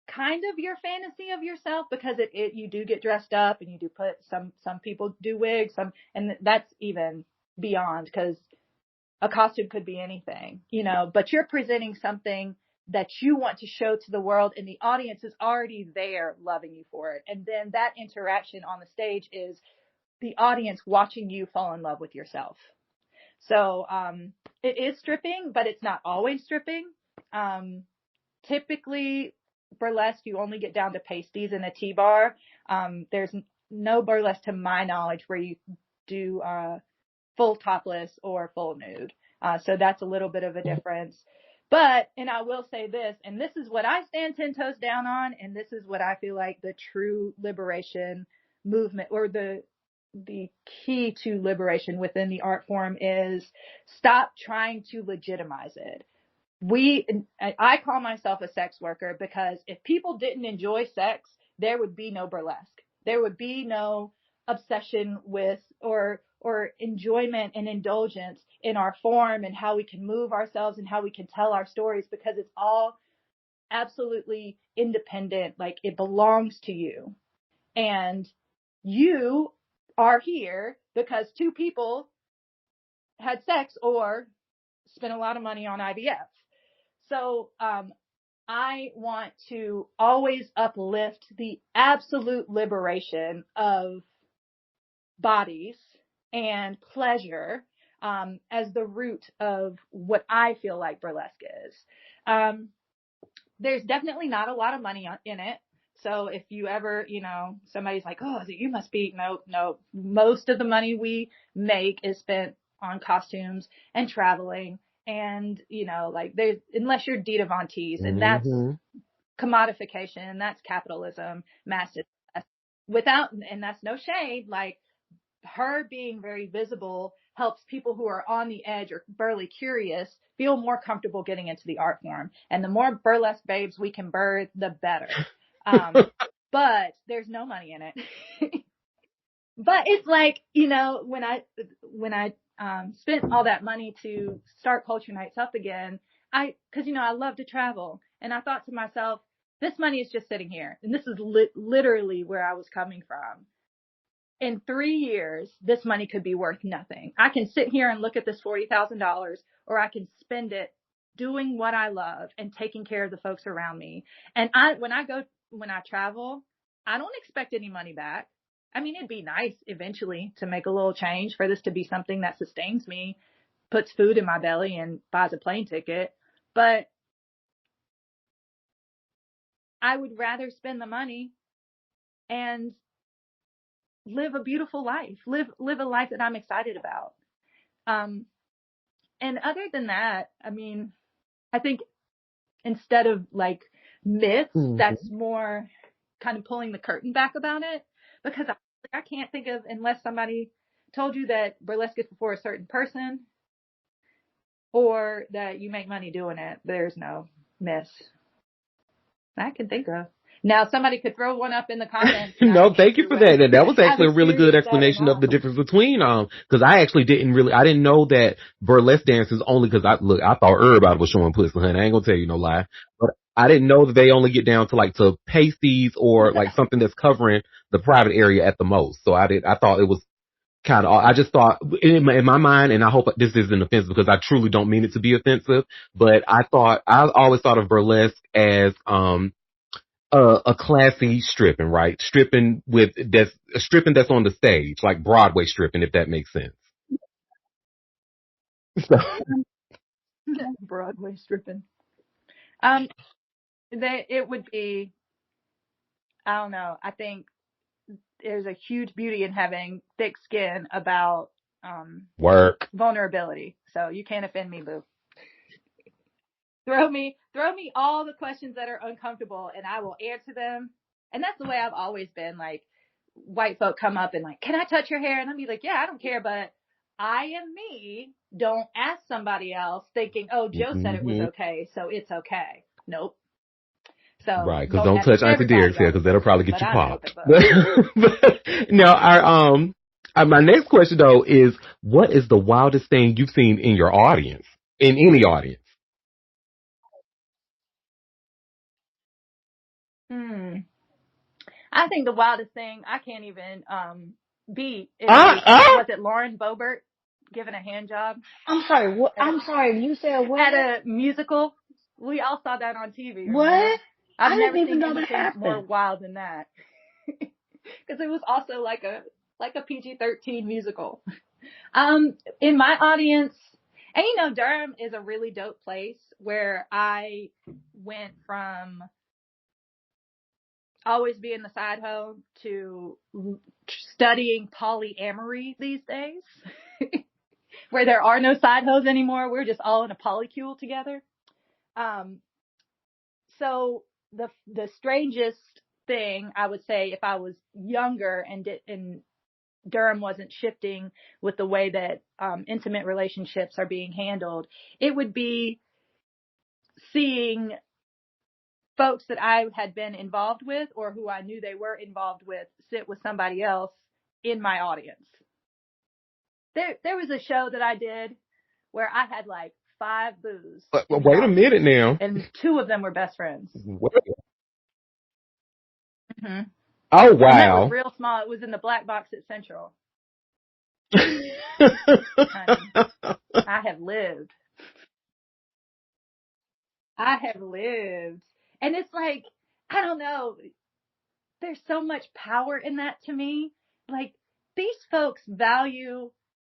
E: kind of your fantasy of yourself because you do get dressed up and you do put some people do wigs, and that's even beyond because a costume could be anything, but you're presenting something that you want to show to the world and the audience is already there loving you for it. And then that interaction on the stage is the audience watching you fall in love with yourself. So, it is stripping, but it's not always stripping. Typically burlesque, you only get down to pasties in a T-bar. There's no burlesque to my knowledge where you do, full topless or full nude. So that's a little bit of a difference. But, and I will say this, and this is what I stand 10 toes down on, and this is what I feel like the true liberation movement or the key to liberation within the art form is stop trying to legitimize it. I call myself a sex worker because if people didn't enjoy sex, there would be no burlesque. There would be no obsession with or enjoyment and indulgence in our form and how we can move ourselves and how we can tell our stories because it's all absolutely independent, like it belongs to you. And you are here because two people had sex or spent a lot of money on IVF. So, I want to always uplift the absolute liberation of bodies and pleasure, as the root of what I feel like burlesque is. There's definitely not a lot of money in it. So if you ever, somebody's like, oh, you must be, no, most of the money we make is spent on costumes and traveling. And, like unless you're Dita Von Teese, and that's commodification, and that's capitalism, mass success. And that's no shade, like her being very visible helps people who are on the edge or burly curious feel more comfortable getting into the art form. And the more burlesque babes we can birth, the better. But there's no money in it. But it's like, when I spent all that money to start Culture Nights up again, cause I love to travel, and I thought to myself, this money is just sitting here. And this is literally where I was coming from. In 3 years, this money could be worth nothing. I can sit here and look at this $40,000, or I can spend it doing what I love and taking care of the folks around me. And when I travel, I don't expect any money back. I mean, it'd be nice eventually to make a little change for this to be something that sustains me, puts food in my belly, and buys a plane ticket. But I would rather spend the money and live a beautiful life, live a life that I'm excited about. And other than that, I mean, I think instead of like myths, that's more kind of pulling the curtain back about it, because I can't think of, unless somebody told you that burlesque is for a certain person or that you make money doing it, there's no myths I can think of. Now, somebody could throw one up in the comments.
F: No, thank you for that. And that was actually a really good explanation of the difference between, cause I actually I didn't know that burlesque dances only, cause I thought everybody was showing pussy, honey. I ain't gonna tell you no lie. But I didn't know that they only get down to like to pasties or like something that's covering the private area at the most. So I thought it was I just thought in my mind, and I hope this isn't offensive because I truly don't mean it to be offensive, but I always thought of burlesque as, a classy stripping, right? Stripping that's on the stage, like Broadway stripping, if that makes sense. So.
E: Broadway stripping. It would be, I don't know. I think there's a huge beauty in having thick skin about
F: Work
E: vulnerability. So you can't offend me, boo. Throw me all the questions that are uncomfortable, and I will answer them. And that's the way I've always been. Like, white folk come up and like, can I touch your hair? And I'll be like, yeah, I don't care, but I am me. Don't ask somebody else thinking, oh, Joe said it was okay, so it's okay. Nope. So
F: right, because don't touch Auntie Derek's hair, because that'll probably get you popped. Now, my next question though is, what is the wildest thing you've seen in your audience, in any audience?
E: I think the wildest thing I can't even beat is was it Lauren Boebert giving a hand job?
C: I'm sorry. What? I'm sorry. You said what?
E: At a musical. We all saw that on TV.
C: What?
E: Remember?
C: I didn't even know that
E: happened. More
C: happened.
E: wild than that, because it was also like a PG-13 musical. In my audience, and Durham is a really dope place where I went from always being the side hoe to studying polyamory these days, where there are no side hoes anymore. We're just all in a polycule together. So the strangest thing I would say, if I was younger and Durham wasn't shifting with the way that intimate relationships are being handled, it would be seeing folks that I had been involved with or who I knew they were involved with sit with somebody else in my audience. There was a show that I did where I had like 5 boos in
F: Wait a
E: college,
F: minute now.
E: and 2 of them were best friends.
F: What?
E: Hmm.
F: Oh,
E: And that was
F: wow.
E: real small. It was in the black box at Central. Honey, I have lived. I have lived. And it's like, I don't know, there's so much power in that to me. Like, these folks value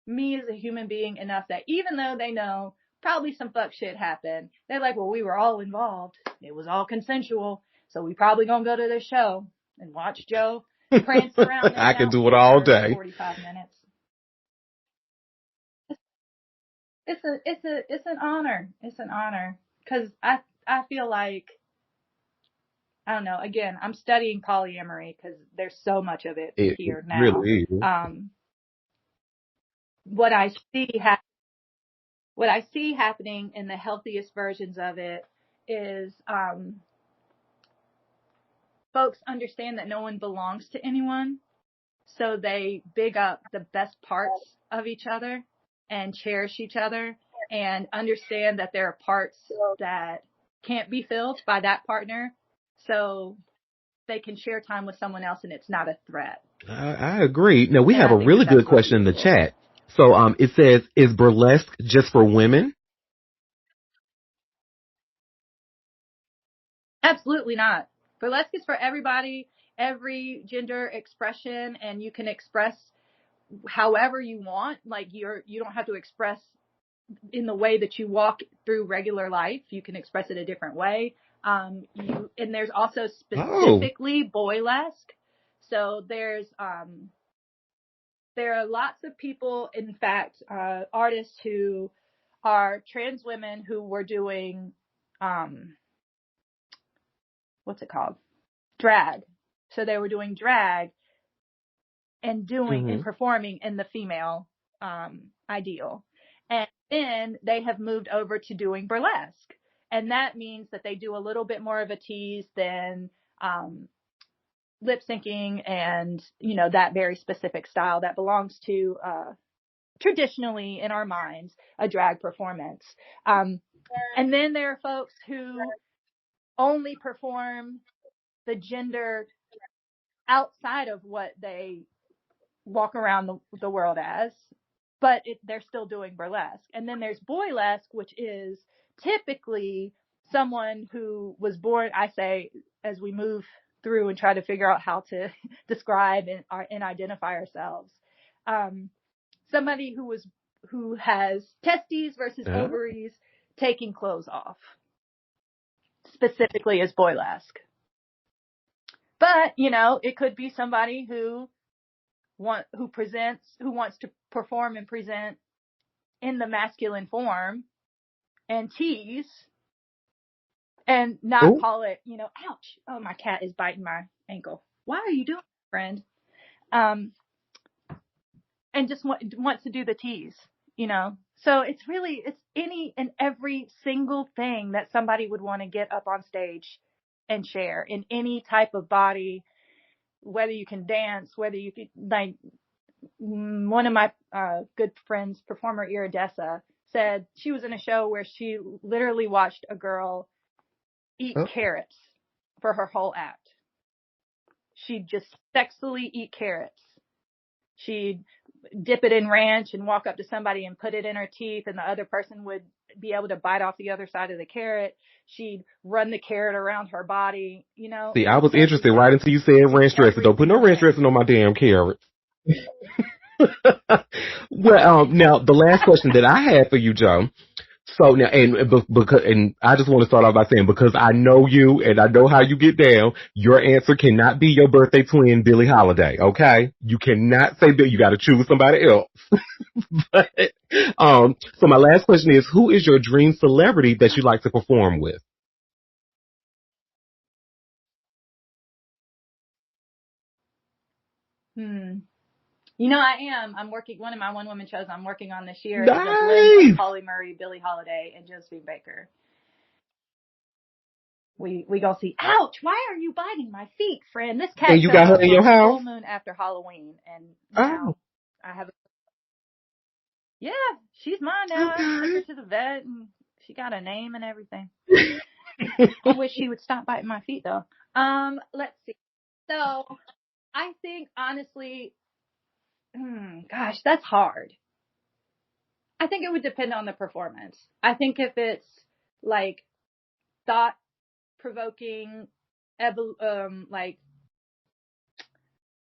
E: me as a human being enough that even though they know probably some fuck shit happened, they're like, well, we were all involved. It was all consensual. So we probably gonna go to the show and watch Joe prance around in
F: I
E: an
F: can do it
E: outfit
F: all
E: for
F: day.
E: 45 minutes. It's an honor. It's an honor. Cause I feel like, I don't know. Again, I'm studying polyamory because there's so much of it
F: It
E: here now.
F: really is.
E: What I see what I see happening in the healthiest versions of it is folks understand that no one belongs to anyone, so they big up the best parts of each other and cherish each other and understand that there are parts that can't be filled by that partner. So they can share time with someone else and it's not a threat.
F: I agree. Now, we
E: And
F: have
E: I
F: a
E: think that
F: really
E: that's
F: good
E: real
F: question in the
E: beautiful.
F: chat. So it says, is burlesque just for women?
E: Absolutely not. Burlesque is for everybody, every gender expression, and you can express however you want. Like, you don't have to express in the way that you walk through regular life. You can express it a different way. And there's also
F: Oh.
E: specifically boylesque. So there are lots of people, in fact, artists who are trans women who were doing, what's it called? Drag. So they were doing drag and
F: Mm-hmm.
E: performing in the female ideal. And then they have moved over to doing burlesque. And that means that they do a little bit more of a tease than lip syncing and, that very specific style that belongs to traditionally in our minds a drag performance. And then there are folks who only perform the gender outside of what they walk around the world as, but they're still doing burlesque. And then there's boylesque, which is typically someone who was born, I say, as we move through and try to figure out how to describe and identify ourselves. Somebody who has testes versus ovaries taking clothes off, specifically as boylesque. But, it could be somebody who wants to perform and present in the masculine form and tease and not
F: Oh.
E: call it, ouch. Oh, my cat is biting my ankle. Why are you doing that, friend? And just wants to do the tease, So it's any and every single thing that somebody would want to get up on stage and share in any type of body, whether you can dance, whether you could, like, one of my good friends, performer Iridessa, said she was in a show where she literally watched a girl eat carrots for her whole act. She'd just sexually eat carrots. She'd dip it in ranch and walk up to somebody and put it in her teeth, and the other person would be able to bite off the other side of the carrot. She'd run the carrot around her body,
F: See, I was interested right until you said ranch dressing. Don't put no ranch dressing on my damn carrots. Well, now the last question that I had for you, Joe. So now, and I just want to start off by saying, because I know you and I know how you get down, your answer cannot be your birthday twin, Billie Holiday. Okay, you cannot say Bill. You got to choose somebody else. But, so my last question is, who is your dream celebrity that you like to perform with?
E: I'm working, one of my one woman shows I'm working on this year is a blend
F: Nice.
E: of Holly Murray, Billie Holiday, and Josephine Baker. We go see. Ouch! Why are you biting my feet, friend? This cat
F: And you
E: showed
F: got her
E: up
F: in
E: on
F: your
E: the
F: house?
E: full moon after Halloween, and
F: Oh.
E: now I have Yeah, she's mine now. I took her
A: Okay.
E: to the vet and she got a name and everything. I wish she would stop biting my feet though. Let's see. So I think honestly, gosh, that's hard. I think it would depend on the performance. I think if it's like thought provoking, like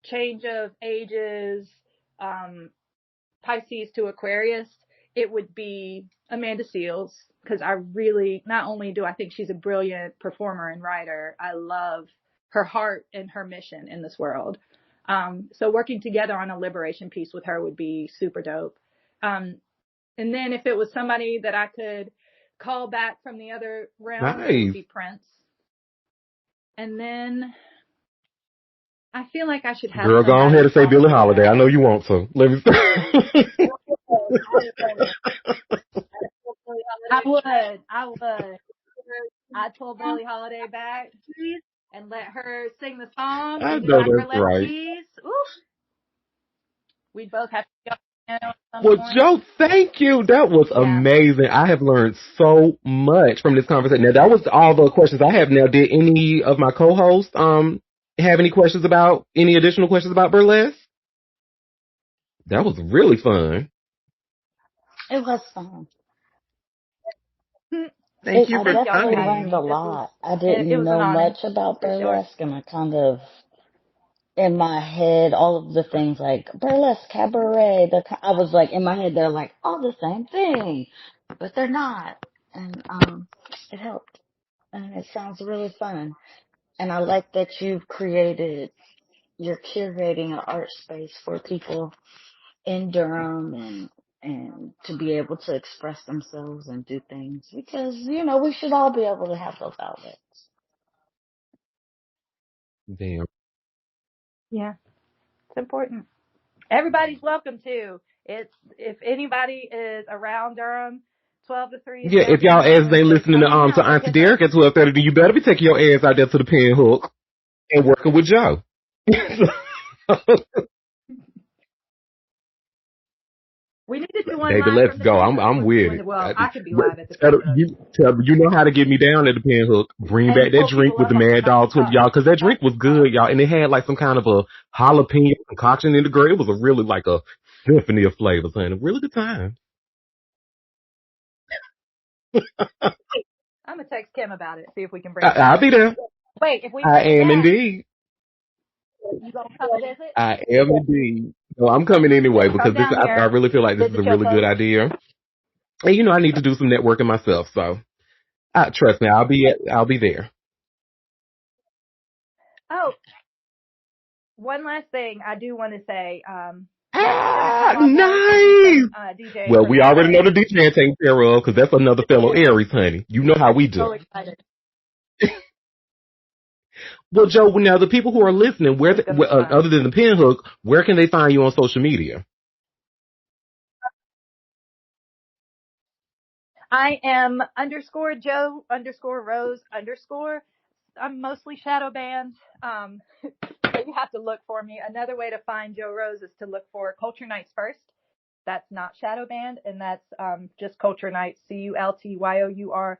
E: change of ages, Pisces to Aquarius, it would be Amanda Seales, because I really, not only do I think she's a brilliant performer and writer, I love her heart and her mission in this world. So working together on a liberation piece with her would be super dope. And then if it was somebody that I could call back from the other realm, it would
F: Nice.
E: be Prince. And then I feel like I should have
F: Girl, go on
E: somebody
F: ahead and say Billie
E: probably
F: Holiday. I know you want to. Let me
E: I would. I'd pull Billie Holiday back and let her sing the song
F: I
E: and do
F: know
E: my
F: that's
E: burlesque
F: right.
E: piece. Oof. We'd both have to go at some
F: Well,
E: point.
F: Joe, thank you. That was
E: Yeah.
F: amazing. I have learned so much from this conversation. Now, that was all the questions I have. Now, did any of my co-hosts have any questions about any additional questions about burlesque? That was really fun.
C: It was fun.
D: Thank you
C: I
D: for
E: Thank y'all for
C: definitely
E: having
D: coming.
C: learned a
E: me.
C: lot. I
E: It
C: didn't
E: was an
C: know
E: honor
C: much about
E: for sure.
C: burlesque, and I kind of, in my head, all of the things like burlesque, cabaret, I was like, in my head, they're like all the same thing, but they're not. And, it helped. And it sounds really fun. And I like that you're curating an art space for people in Durham and to be able to express themselves and do things because, we should all be able to have those outlets.
F: Damn.
E: Yeah, it's important. Everybody's welcome to. It's if anybody is around Durham, 12 to 3 is
F: Yeah, if
E: open
F: y'all as they
E: Wednesdays.
F: listening
E: Come hang
F: to
E: out. Come
F: Auntie
E: kick it.
F: Derek at 12:30, then you better be taking your ass out there to the Pin Hook and working with Joe.
E: We need to do one
F: Baby,
E: live
F: let's
E: from the
F: go.
E: Pin
F: I'm
E: Hook
F: I'm with it.
E: well, I could be live at the Pin Hook
F: You know how to get me down at the Pin Hook. Bring
E: and
F: back that
E: pull
F: drink
E: people
F: with
E: up
F: the
E: on
F: Mad
E: the
F: Dog 20, y'all, because that
E: mountaintop.
F: drink was good, y'all, and it had like some kind of a jalapeno concoction in the girl. It was a really like a symphony of flavors, honey. Really good time.
E: I'm gonna text Kim about it. See if we can bring
F: I'll
E: somebody.
F: be there.
E: Wait, if we
F: I
E: bring
F: am
E: Kat,
F: indeed.
E: you gonna come visit?
F: I am indeed. No, I'm coming anyway because
E: Come down
F: I
E: here,
F: really feel like this is a
E: visit your
F: really good
E: folks.
F: idea. And I need to do some networking myself. So trust me, I'll be there.
E: Oh, one last thing I do want to say. Next Thursday also will be
F: Nice.
E: some DJing
F: Well,
E: from
F: we already know
E: LA.
F: the DJ taking care of because that's another fellow Aries, honey. You know how we do.
E: So excited.
F: Well, Joe, now the people who are listening,
E: It's gonna be fun.
F: other than the Pin Hook, where can they find you on social media?
E: I am _Joe_Rose_. I'm mostly shadow banned. So you have to look for me. Another way to find Joe Rose is to look for Culture Nights First. That's not shadow banned, and that's just Culture Nights, CULTYOURNIGHT.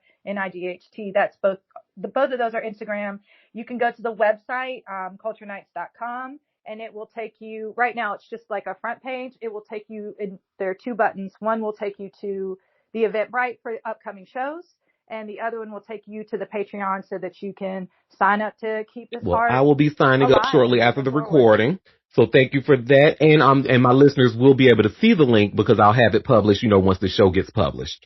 E: That's both of those are Instagram. You can go to the website, culturenights.com, and it will take you, right now it's just like a front page. It will take you, there are two buttons. One will take you to the Eventbrite for upcoming shows, and the other one will take you to the Patreon so that you can sign up to keep this
F: Well, I
E: art
F: will be signing up
E: alive and
F: shortly after
E: moving
F: the
E: forward.
F: recording. So thank you for that. And my listeners will be able to see the link because I'll have it published, once the show gets published.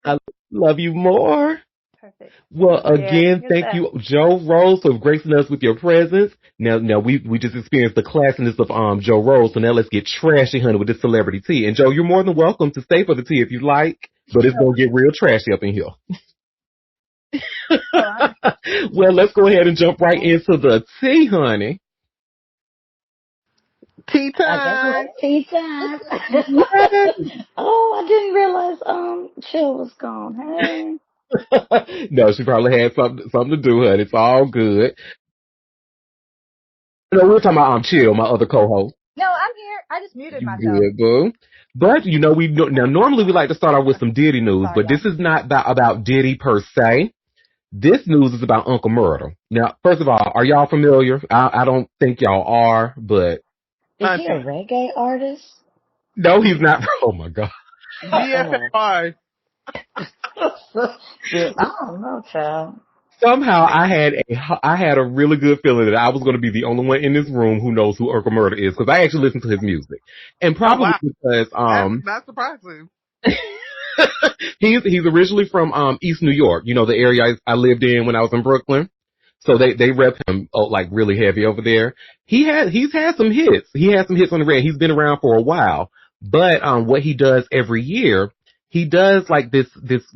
F: I love you more.
E: Perfect.
F: Well,
E: Yeah,
F: again,
E: you're the
F: thank
E: best.
F: you, Joe Rose, for gracing us with your presence. Now we just experienced the classiness of Joe Rose, so now let's get trashy, honey, with this celebrity tea. And Joe, you're more than welcome to stay for the tea if you like, but it's gonna get real trashy up in here. Well, let's go ahead and jump right into the tea, honey.
D: Tea
C: I guess
D: time.
C: it's tea time.
F: Yes.
C: Oh, I didn't realize Chill was gone. Hey.
F: No, she probably had something to do, honey. It's all good. No, we were talking about Chill, my other co-host.
E: No, I'm here. I just muted
F: You
E: myself.
F: good, boo. But you know, now normally we like to start off with some Diddy news,
E: Sorry,
F: but
E: y'all.
F: this is not about Diddy per se. This news is about Uncle Murder. Now, first of all, are y'all familiar? I don't think y'all are, but
C: Is he a
D: Auntie.
C: reggae artist?
F: no, he's not. Oh my god.
C: Oh.
D: BFFR.
C: Dude, I don't know, child.
F: Somehow I had a really good feeling that I was going to be the only one in this room who knows who Uncle Murder is because I actually listen to his music, and
D: Oh
F: probably
D: wow.
F: because
D: That's not surprising.
F: he's originally from East New York, you know, the area I lived in when I was in Brooklyn. So they rep him like really heavy over there. He's had some hits. He has some hits on the radio. He's been around for a while. But what he does every year, he does like this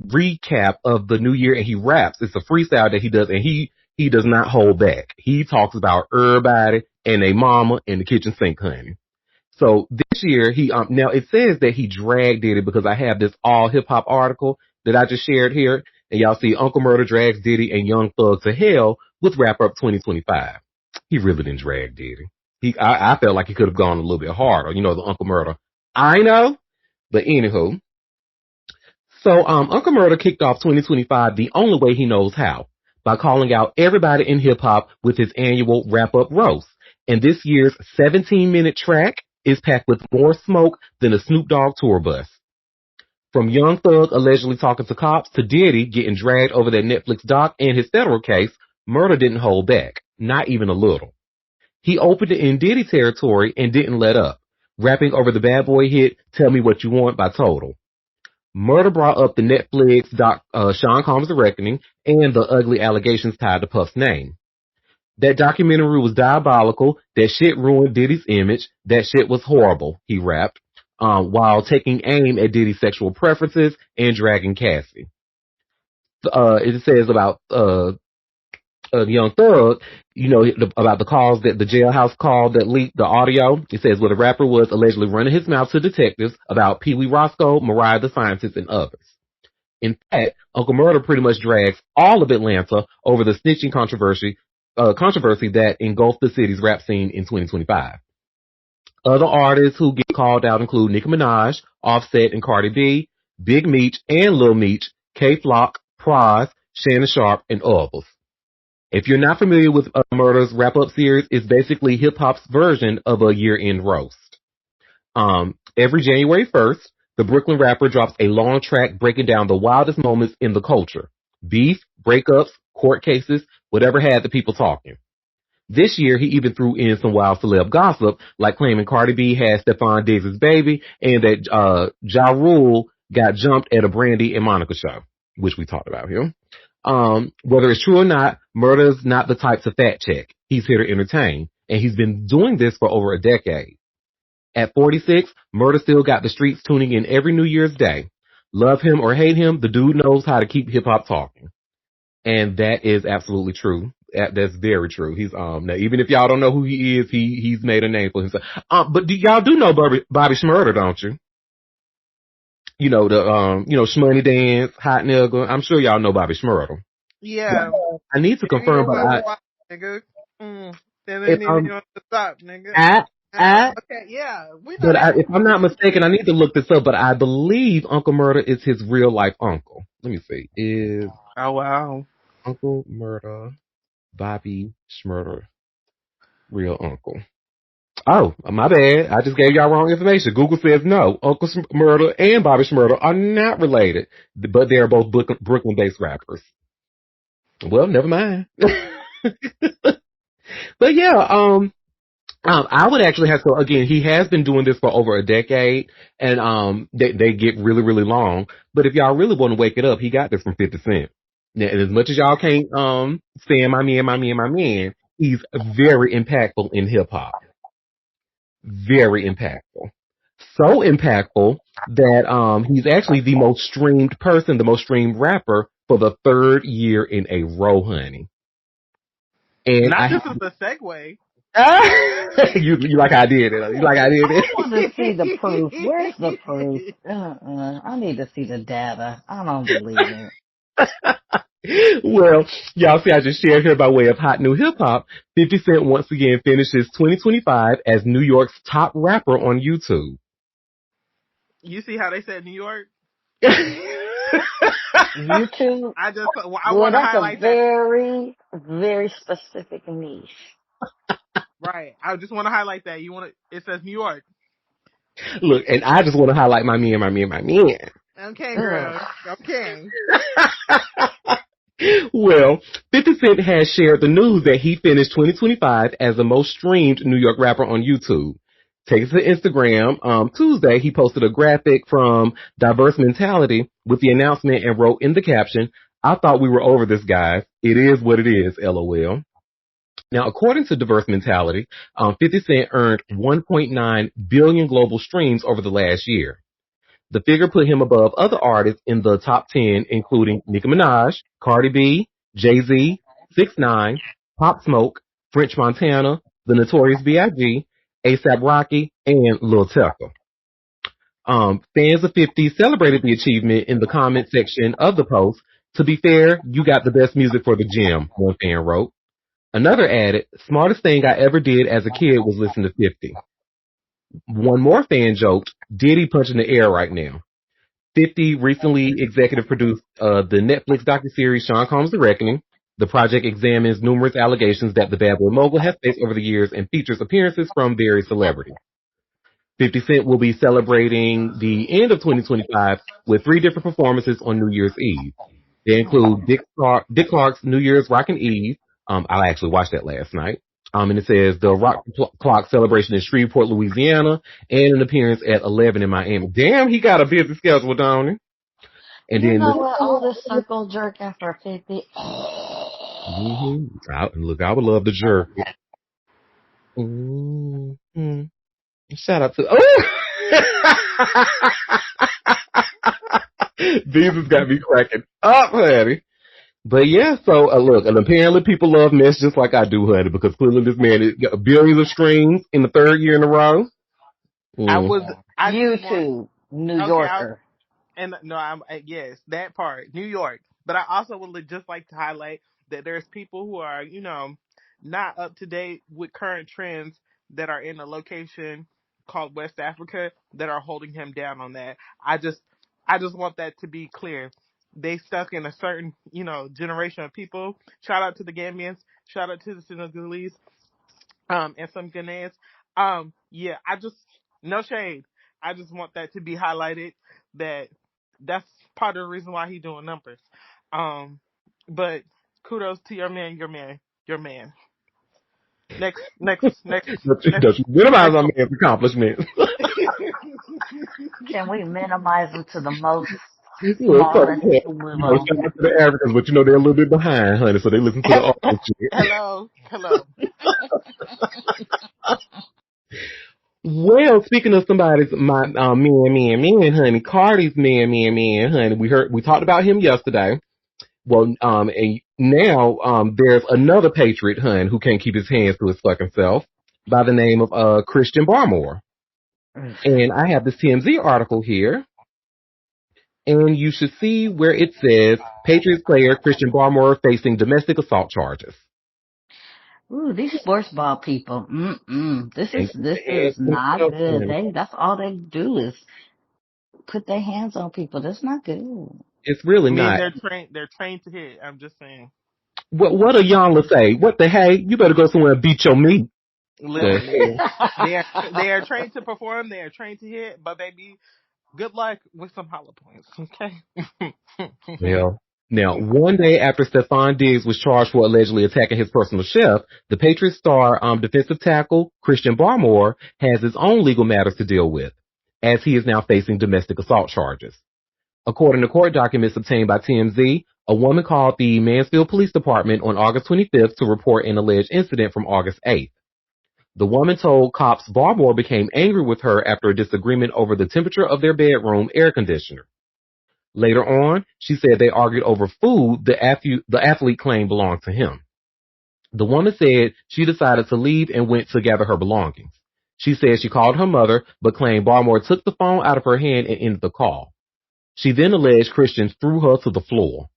F: recap of the new year and he raps. It's a freestyle that he does and he does not hold back. He talks about everybody and a mama in the kitchen sink, honey. So this year he now it says that he dragged Diddy because I have this all hip hop article that I just shared here, and y'all see Uncle Murder drags Diddy and Young Thug to hell with Wrap Up 2025. He really didn't drag Diddy. I felt like he could have gone a little bit harder, you know, the Uncle Murder. I know, but anywho, so Uncle Murder kicked off 2025 the only way he knows how, by calling out everybody in hip hop with his annual wrap up roast. And this year's 17-minute track is packed with more smoke than a Snoop Dogg tour bus. From Young Thug allegedly talking to cops to Diddy getting dragged over that Netflix doc and his federal case, Murder didn't hold back, not even a little. He opened it in Diddy territory and didn't let up, rapping over the bad boy hit Tell Me What You Want by Total. Murder brought up the Netflix doc Sean Combs The Reckoning and the ugly allegations tied to Puff's name. That documentary was diabolical. That shit ruined Diddy's image. That shit was horrible, he rapped, while taking aim at Diddy's sexual preferences and dragging Cassie. It says about Young Thug, you know, about the calls that the jailhouse call that leaked the audio. It says where the rapper was allegedly running his mouth to detectives about Pee Wee Roscoe, Mariah the Scientist, and others. In fact, Uncle Murder pretty much drags all of Atlanta over the snitching controversy that engulfed the city's rap scene in 2025. Other artists who get called out include Nicki Minaj, Offset and Cardi B, Big Meech and Lil Meech, K Flock, Pras, Shannon Sharp, and others. If you're not familiar with Murder's wrap-up series, it's basically hip-hop's version of a year-end roast. Every January 1st, the Brooklyn rapper drops a long track breaking down the wildest moments in the culture. Beef, breakups, court cases, whatever had the people talking. This year, he even threw in some wild celeb gossip, like claiming Cardi B had Stephon Diggs' baby and that Ja Rule got jumped at a Brandy and Monica show, which we talked about here. Whether it's true or not, Murder's not the type to fact check. He's here to entertain, and he's been doing this for over a decade. At 46, Murder still got the streets tuning in every New Year's Day. Love him or hate him, the dude knows how to keep hip hop talking. And that is absolutely true. That's very true. He's now even if y'all don't know who he is, he's made a name for himself. But y'all do know Bobby Shmurda, don't you? You know the Shmoney Dance, Hot Nigga. I'm sure y'all know Bobby Shmurda.
D: Yeah.
F: I need to confirm, but
D: Nigga. They
F: if
D: didn't even want to stop, nigga.
F: I, I
D: Okay, yeah. We know
F: but
D: that.
F: if I'm not mistaken, I need to look this up. But I believe Uncle Murder is his real life uncle. Let me see. Is
D: Oh, wow.
F: Uncle Murder Bobby Shmurda real uncle? Oh, my bad. I just gave y'all wrong information. Google says no. Uncle Murder and Bobby Shmurda are not related, but they are both Brooklyn-based rappers. Well, never mind. But yeah, I would actually have to, again, he has been doing this for over a decade, and they get really, really long. But if y'all really want to wake it up, he got this from 50 Cent. Now, and as much as y'all can't stand my man, he's very impactful in hip hop. Very impactful. So impactful that he's actually the most streamed person, the most streamed rapper for the third year in a row, honey. And
D: Not just as a segue.
F: you like I did it. You like I did
C: I
F: it.
C: want to see the proof. Where's the proof? I need to see the data. I don't believe it.
F: Well, y'all see, I just shared here by way of hot new hip hop. 50 Cent once again finishes 2025 as New York's top rapper on YouTube.
D: You see how they said New York?
C: YouTube.
D: I
C: Well,
D: want to
C: that's a
D: highlight that.
C: very, very specific niche.
D: Right. I just want to highlight that. You want to? It says New York.
F: Look, and I just want to highlight my man, my man, my man.
D: Okay,
C: Ugh.
D: girl. Okay.
F: Well, 50 Cent has shared the news that he finished 2025 as the most streamed New York rapper on YouTube. Take it to Instagram. Tuesday, he posted a graphic from Diverse Mentality with the announcement and wrote in the caption, "I thought we were over this, guys. It is what it is, LOL." Now, according to Diverse Mentality, 50 Cent earned 1.9 billion global streams over the last year. The figure put him above other artists in the top 10, including Nicki Minaj, Cardi B, Jay-Z, 6ix9ine, Pop Smoke, French Montana, The Notorious B.I.G., A$AP Rocky, and Lil Tecca. Fans of 50 celebrated the achievement in the comment section of the post. "To be fair, you got the best music for the gym," one fan wrote. Another added, "Smartest thing I ever did as a kid was listen to 50. One more fan joked, "Diddy punching the air right now." 50 recently executive produced the Netflix docuseries Sean Combs The Reckoning. The project examines numerous allegations that the bad boy mogul has faced over the years and features appearances from various celebrities. 50 Cent will be celebrating the end of 2025 with 3 different performances on New Year's Eve. They include Dick Clark's New Year's Rockin' Eve. I actually watched that last night. And it says the Rock Clock celebration in Shreveport, Louisiana, and an appearance at 11 in Miami. Damn, he got a busy schedule, don't he? And
C: You
F: then
C: know what? All this circle jerking for 50.
F: look, I would love the jerk. Mm-hmm. Shout out to these has got me cracking up, honey. But yeah, so look, and apparently people love mess just like I do, honey, because clearly this man has got billions of streams in the 3rd year in a row.
D: I
F: Mm.
D: was. I just want.
C: YouTube, New
D: Okay.
C: Yorker.
D: And no, yes, that part, New York. But I also would just like to highlight that there's people who are, not up to date with current trends that are in a location called West Africa that are holding him down on that. I just want that to be clear. They stuck in a certain, generation of people. Shout out to the Gambians. Shout out to the Senegalese. And some Ghanaians. Yeah, no shade. I just want that to be highlighted that that's part of the reason why he's doing numbers. Um, but kudos to your man, your man, your man. Next, next, next, next,
F: Don't you minimize
D: next
F: my
D: one.
F: man's accomplishments.
C: Can we minimize them to the most
F: Look, so,
C: smallest
F: yeah,
C: little?
F: shout out to the Africans, but they're a little bit behind, honey, so they listen to the old shit.
D: Hello, hello.
F: Well, speaking of somebody's man, honey, Cardi's man, honey. We talked about him yesterday. Well, and now there's another patriot, hun, who can't keep his hands to his fucking self by the name of Christian Barmore. And I have this TMZ article here, and you should see where it says Patriots player Christian Barmore facing domestic assault charges.
C: Ooh, these sports ball people. This
F: And
C: is not good. That's all they do is put their hands on people. That's not good.
F: it's really
D: I mean,
F: not.
D: they're trained to hit. I'm just saying.
F: What do Yonla say? What the hey? You better go somewhere and beat your meat.
D: Literally, they are trained to perform. They are trained to hit. But baby, good luck with some hollow points. Okay.
F: Yeah. Now, one day after Stephon Diggs was charged for allegedly attacking his personal chef, the Patriots star defensive tackle Christian Barmore has his own legal matters to deal with, as he is now facing domestic assault charges. According to court documents obtained by TMZ, a woman called the Mansfield Police Department on August 25th to report an alleged incident from August 8th. The woman told cops Barmore became angry with her after a disagreement over the temperature of their bedroom air conditioner. Later on, she said they argued over food the athlete claimed belonged to him. The woman said she decided to leave and went to gather her belongings. She said she called her mother, but claimed Barmore took the phone out of her hand and ended the call. She then alleged Christian threw her to the floor.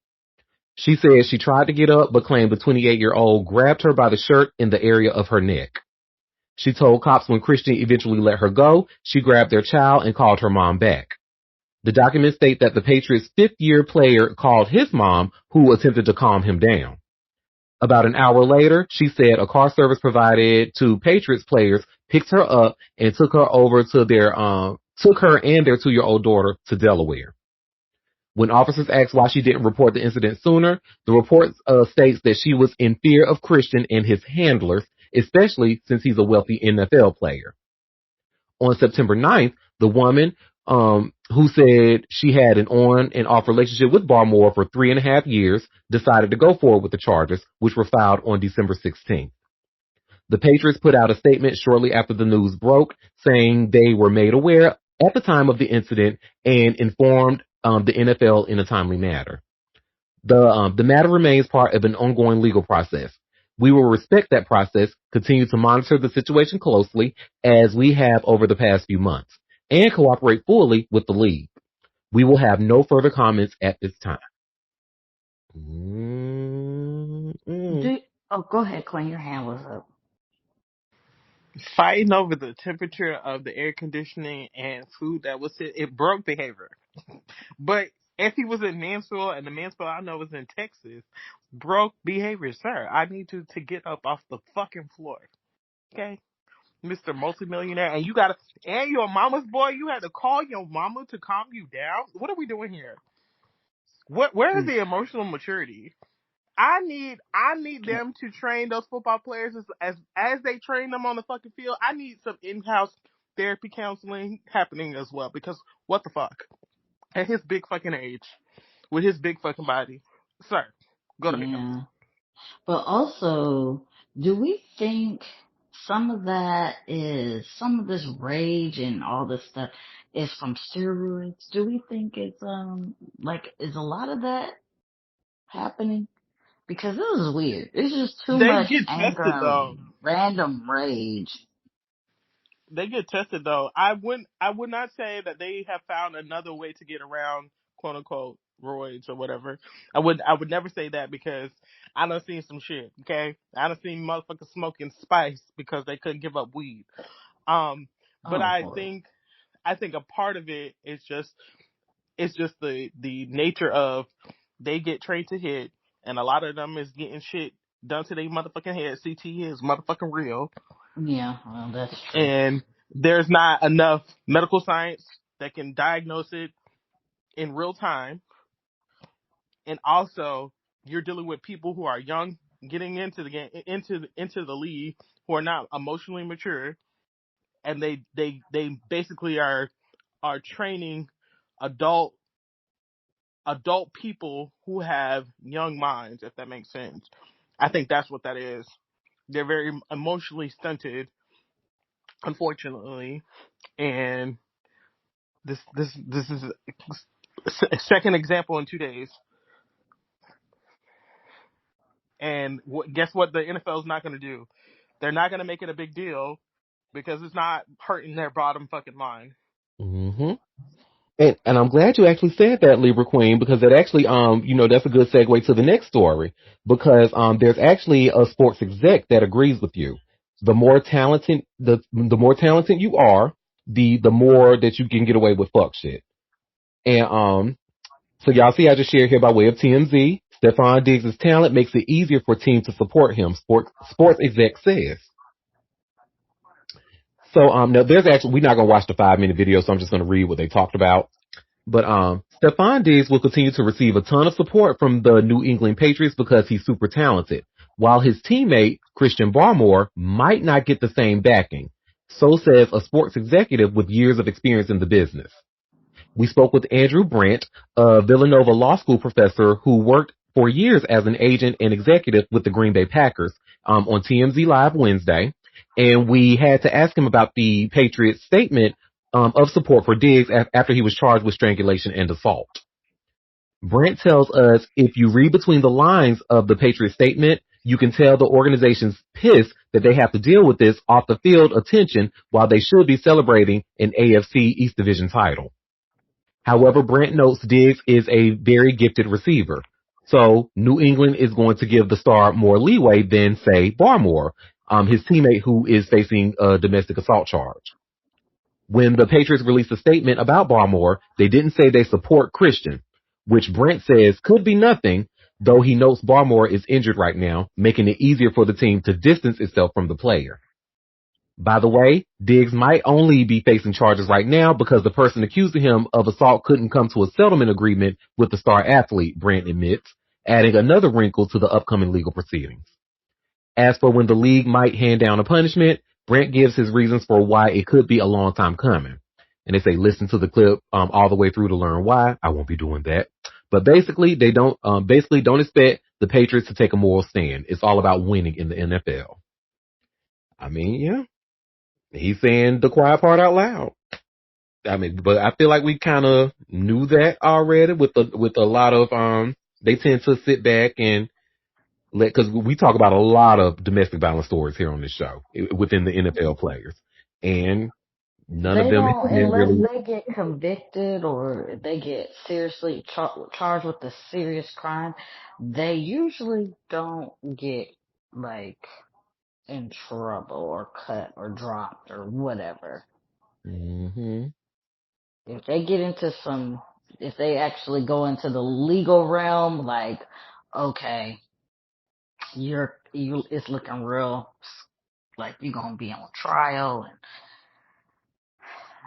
F: She said she tried to get up, but claimed the 28-year-old grabbed her by the shirt in the area of her neck. She told cops when Christian eventually let her go, she grabbed their child and called her mom back. The documents state that the Patriots' fifth-year player called his mom, who attempted to calm him down. About an hour later, she said a car service provided to Patriots players picked her up and took her over to took her and their 2-year-old daughter to Delaware. When officers asked why she didn't report the incident sooner, the report states that she was in fear of Christian and his handlers, especially since he's a wealthy NFL player. On September 9th, the woman who said she had an on and off relationship with Barmore for 3.5 years decided to go forward with the charges, which were filed on December 16th. The Patriots put out a statement shortly after the news broke, saying they were made aware at the time of the incident and informed the NFL in a timely manner. The matter remains part of an ongoing legal process. We will respect that process, continue to monitor the situation closely as we have over the past few months, and cooperate fully with the league. We will have no further comments at this time.
C: Go ahead, Quinn. Your hand was up.
D: Fighting over the temperature of the air conditioning and food that was it broke behavior. But if he was in Mansfield, and the Mansfield I know was in Texas, broke behavior, sir. I need you to get up off the fucking floor. Okay? Mr. Multimillionaire, and and your mama's boy, you had to call your mama to calm you down? What are we doing here? Where is the emotional maturity? I need them to train those football players as they train them on the fucking field. I need some in-house therapy counseling happening as well, because what the fuck? At his big fucking age, with his big fucking body. Sir, go to him.
C: Yeah. But also, do we think some of this rage and all this stuff is from steroids? Do we think it's is a lot of that happening? Because this is weird. It's just too
D: They
C: much
D: get
C: anger
D: tested though.
C: and random rage.
D: They get tested though. I would not say that they have found another way to get around quote unquote roids or whatever. I would never say that, because I done seen some shit, okay? I done seen motherfuckers smoking spice because they couldn't give up weed. But I think a part of it is just the nature of they get trained to hit, and a lot of them is getting shit done to their motherfucking head. CTE is motherfucking real.
C: Yeah, well, that's true.
D: And there's not enough medical science that can diagnose it in real time. And also, you're dealing with people who are young, getting into the game, into the league, who are not emotionally mature, and they basically are training adult people who have young minds, if that makes sense. I think that's what that is. They're very emotionally stunted, unfortunately, and this is a second example in 2 days. And guess what? The NFL is not going to do. They're not going to make it a big deal, because it's not hurting their bottom fucking line.
F: Mm-hmm. And I'm glad you actually said that, Libra Queen, because it actually, that's a good segue to the next story, because there's actually a sports exec that agrees with you. The more talented, the more talented you are, the more that you can get away with fuck shit. And so y'all see, I just shared here by way of TMZ. Stephon Diggs' talent makes it easier for teams to support him. Sports exec says. So now there's actually, we're not gonna watch the 5-minute video, so I'm just gonna read what they talked about. But Stephon Diggs will continue to receive a ton of support from the New England Patriots because he's super talented, while his teammate Christian Barmore might not get the same backing. So says a sports executive with years of experience in the business. We spoke with Andrew Brandt, a Villanova Law School professor who worked for years as an agent and executive with the Green Bay Packers, on TMZ Live Wednesday. And we had to ask him about the Patriots' statement of support for Diggs after he was charged with strangulation and assault. Brandt tells us if you read between the lines of the Patriots statement, you can tell the organization's pissed that they have to deal with this off the field attention while they should be celebrating an AFC East Division title. However, Brandt notes Diggs is a very gifted receiver. So New England is going to give the Star more leeway than, say, Barmore, his teammate who is facing a domestic assault charge. When the Patriots released a statement about Barmore, they didn't say they support Christian, which Brent says could be nothing, though he notes Barmore is injured right now, making it easier for the team to distance itself from the player. By the way, Diggs might only be facing charges right now because the person accusing him of assault couldn't come to a settlement agreement with the star athlete, Brent admits, adding another wrinkle to the upcoming legal proceedings. As for when the league might hand down a punishment, Brent gives his reasons for why it could be a long time coming. And they say listen to the clip all the way through to learn why. I won't be doing that. But basically, they don't expect the Patriots to take a moral stand. It's all about winning in the NFL. I mean, yeah, he's saying the quiet part out loud. I mean, but I feel like we kind of knew that already with a lot of they tend to sit back and because we talk about a lot of domestic violence stories here on this show within the NFL players, and none of
C: They
F: them
C: don't,
F: have been
C: unless
F: really.
C: they get convicted or they get seriously charged with a serious crime, they usually don't get, like, in trouble or cut or dropped or whatever.
F: Hmm.
C: If they get into if they actually go into the legal realm, like, okay, it's looking real, like you're gonna be on trial,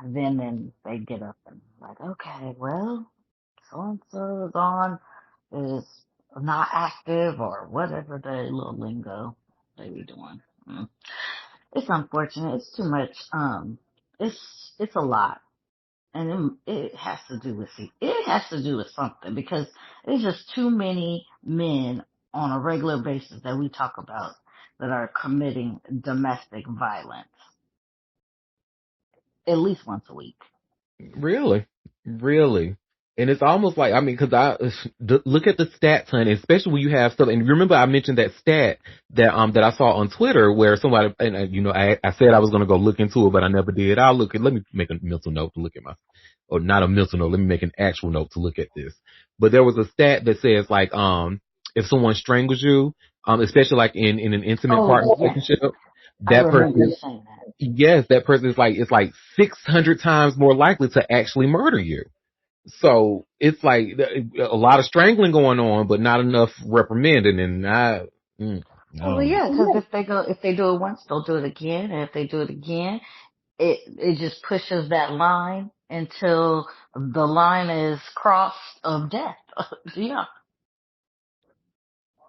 C: and then they get up and like, okay, well, so and so is not active or whatever the little lingo they be doing. Mm. It's unfortunate. It's too much. It's a lot. And it has to do with something because there's just too many men on a regular basis that we talk about that are committing domestic violence at least once a week.
F: Really, really. And it's almost like, I mean, because look at the stats, honey, especially when you have stuff. And remember, I mentioned that stat that I saw on Twitter where somebody, and I said I was going to go look into it, but I never did. Let me make a mental note to look at or not a mental note. Let me make an actual note to look at this. But there was a stat that says like, if someone strangles you, especially like in an intimate partner
C: Oh yes,
F: relationship,
C: I
F: that
C: remember
F: person
C: you saying that.
F: yes, that person is like, it's like 600 times more likely to actually murder you. So it's like a lot of strangling going on, but not enough reprimanding. And I
C: Well,
F: don't know.
C: yeah, because if they do it once, they'll do it again, and if they do it again, it just pushes that line until the line is crossed of death. Yeah.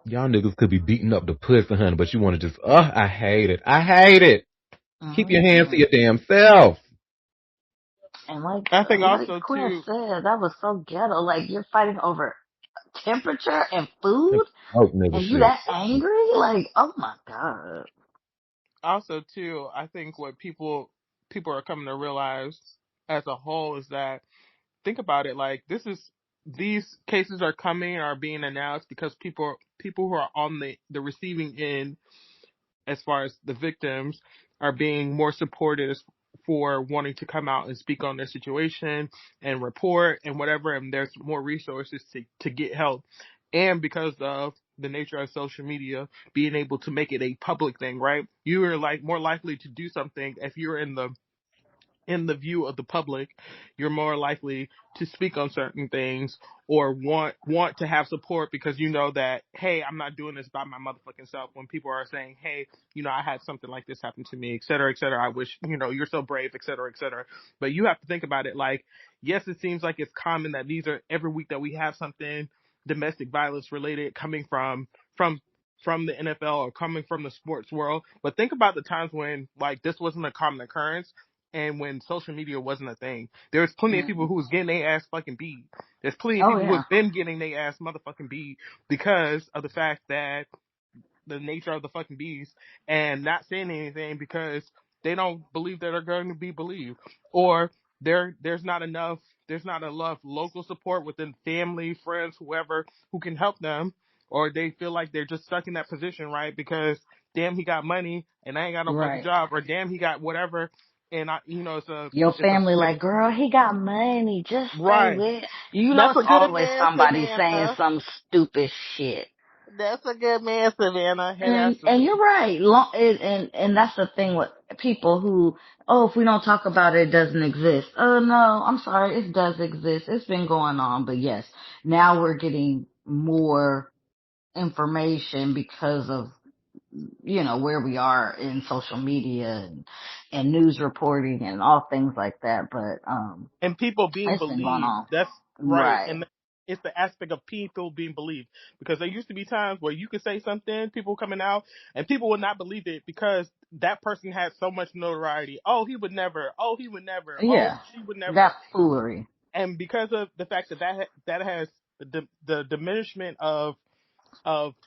F: Y'all niggas could be beating up the pussy, honey, but you want to just, I hate it. I hate it. Keep your hands to
C: Hmm.
F: your damn self.
C: And like
D: I think
C: what
D: also
C: Quinn
D: too,
C: said, that was so ghetto. Like you're fighting over temperature and food,
F: Oh, nigga
C: and you
F: shit.
C: that angry? Like, oh my god.
D: I think what people are coming to realize as a whole is that think about it, like these cases are coming, are being announced because people who are on the receiving end as far as the victims are being more supportive for wanting to come out and speak on their situation and report and whatever, and there's more resources to get help. And because of the nature of social media being able to make it a public thing, right? You are like more likely to do something if you're in the view of the public, you're more likely to speak on certain things or want to have support because you know that, hey, I'm not doing this by my motherfucking self. When people are saying, hey, I had something like this happen to me, et cetera, et cetera. I wish, you're so brave, et cetera, et cetera. But you have to think about it like, yes, it seems like it's common that these are every week that we have something domestic violence related coming from from the NFL or coming from the sports world. But think about the times when like this wasn't a common occurrence and when social media wasn't a thing. There's plenty of people
C: Hmm.
D: who was getting their ass fucking beat. There's plenty of
C: Oh
D: people who
C: yeah.
D: have been getting their ass motherfucking beat because of the fact that the nature of the fucking beast and not saying anything because they don't believe that they're going to be believed, or there's not enough local support within family, friends, whoever who can help them, or they feel like they're just stuck in that position, right? Because damn, he got money and I ain't got no fucking
C: Right.
D: job, or damn, he got whatever. and
C: Your
D: it's a
C: family like, girl, he got money. Just stay
D: right.
C: with. You know,
D: That's
C: it's
D: a good
C: always
D: man,
C: somebody saying
D: Samantha.
C: some stupid shit.
D: That's a good man, Savannah. Head ass
C: And you're right. And that's the thing with people who, oh, if we don't talk about it, it doesn't exist. Oh no, I'm sorry, it does exist. It's been going on, but yes, now we're getting more information because of where we are in social media and news reporting and all things like that. But
D: and people being
C: it's been going
D: believed.
C: on.
D: That's right.
C: Right.
D: And it's the aspect of people being believed. Because there used to be times where you could say something, people coming out, and people would not believe it because that person had so much notoriety. Oh, he would never. Oh, he would never. Oh,
C: Yeah.
D: she would never.
C: That's foolery.
D: And because of the fact that has the diminishment of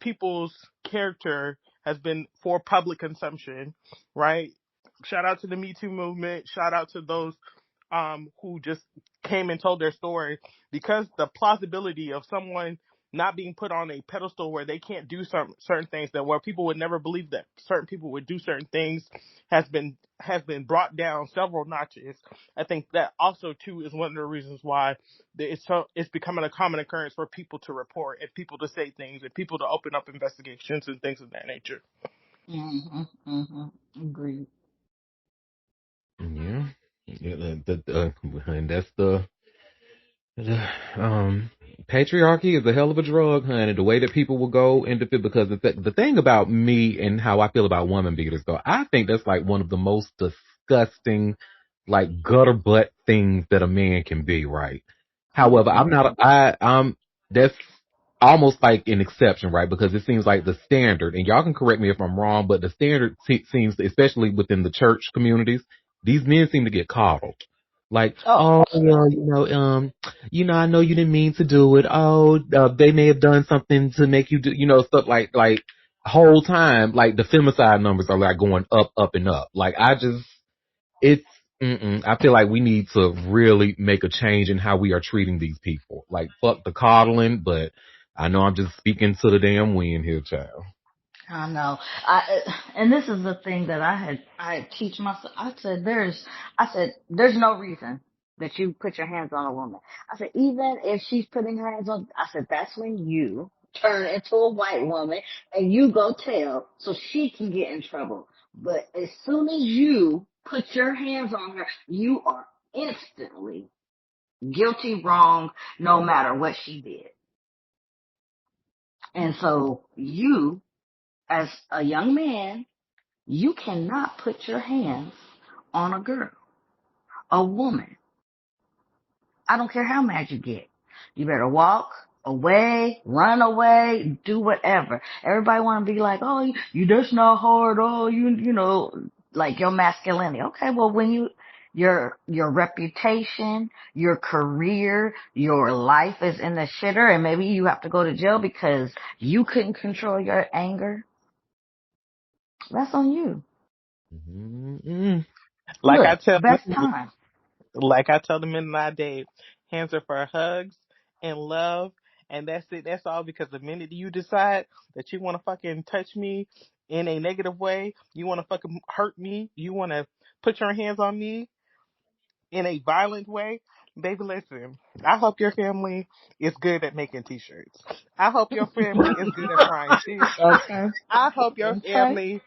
D: people's character has been for public consumption, right? Shout out to the Me Too movement. Shout out to those who just came and told their story, because the plausibility of someone not being put on a pedestal where they can't do certain things, that where people would never believe that certain people would do certain things, has been brought down several notches. I think that also too is one of the reasons why it's becoming a common occurrence for people to report and people to say things and people to open up investigations and things of that nature.
C: Mhm. Mhm. Agreed.
F: Yeah. Yeah, and that's the patriarchy is a hell of a drug, honey. The way that people will go into it, because the thing about me and how I feel about woman beaters, though, I think that's like one of the most disgusting, like gutter butt things that a man can be, right? However,
C: Mhm.
F: I'm not, that's almost like an exception, right? Because it seems like the standard, and y'all can correct me if I'm wrong, but the standard seems, especially within the church communities, these men seem to get coddled. Like,
C: Oh,
F: oh, well, I know you didn't mean to do it. Oh, they may have done something to make you do, stuff like whole time, like the femicide numbers are like going up, up and up. Like it's, I feel like we need to really make a change in how we are treating these people. Like, fuck the coddling, but I know I'm just speaking to the damn wind here, child.
C: I know. And this is the thing that I teach myself. I said, there's no reason that you put your hands on a woman. I said, even if she's putting her hands on, I said, that's when you turn into a white woman and you go tell so she can get in trouble. But as soon as you put your hands on her, you are instantly guilty, wrong, no matter what she did. And so you, as a young man, you cannot put your hands on a girl, a woman. I don't care how mad you get. You better walk away, run away, do whatever. Everybody want to be like, oh, you that's not hard. Oh, like your masculinity. Okay, well, when your reputation, your career, your life is in the shitter, and maybe you have to go to jail because you couldn't control your anger. That's on you.
F: Mm-mm.
D: Like I
C: Look,
D: tell
C: best time.
D: Like I tell the men that I date, hands are for hugs and love, and that's it. That's all. Because the minute you decide that you want to fucking touch me in a negative way, you want to fucking hurt me, you want to put your hands on me in a violent way, baby, listen. I hope your family is good at making t-shirts. I hope your family is good at frying fish.
C: Okay.
D: I hope your
C: Okay.
D: family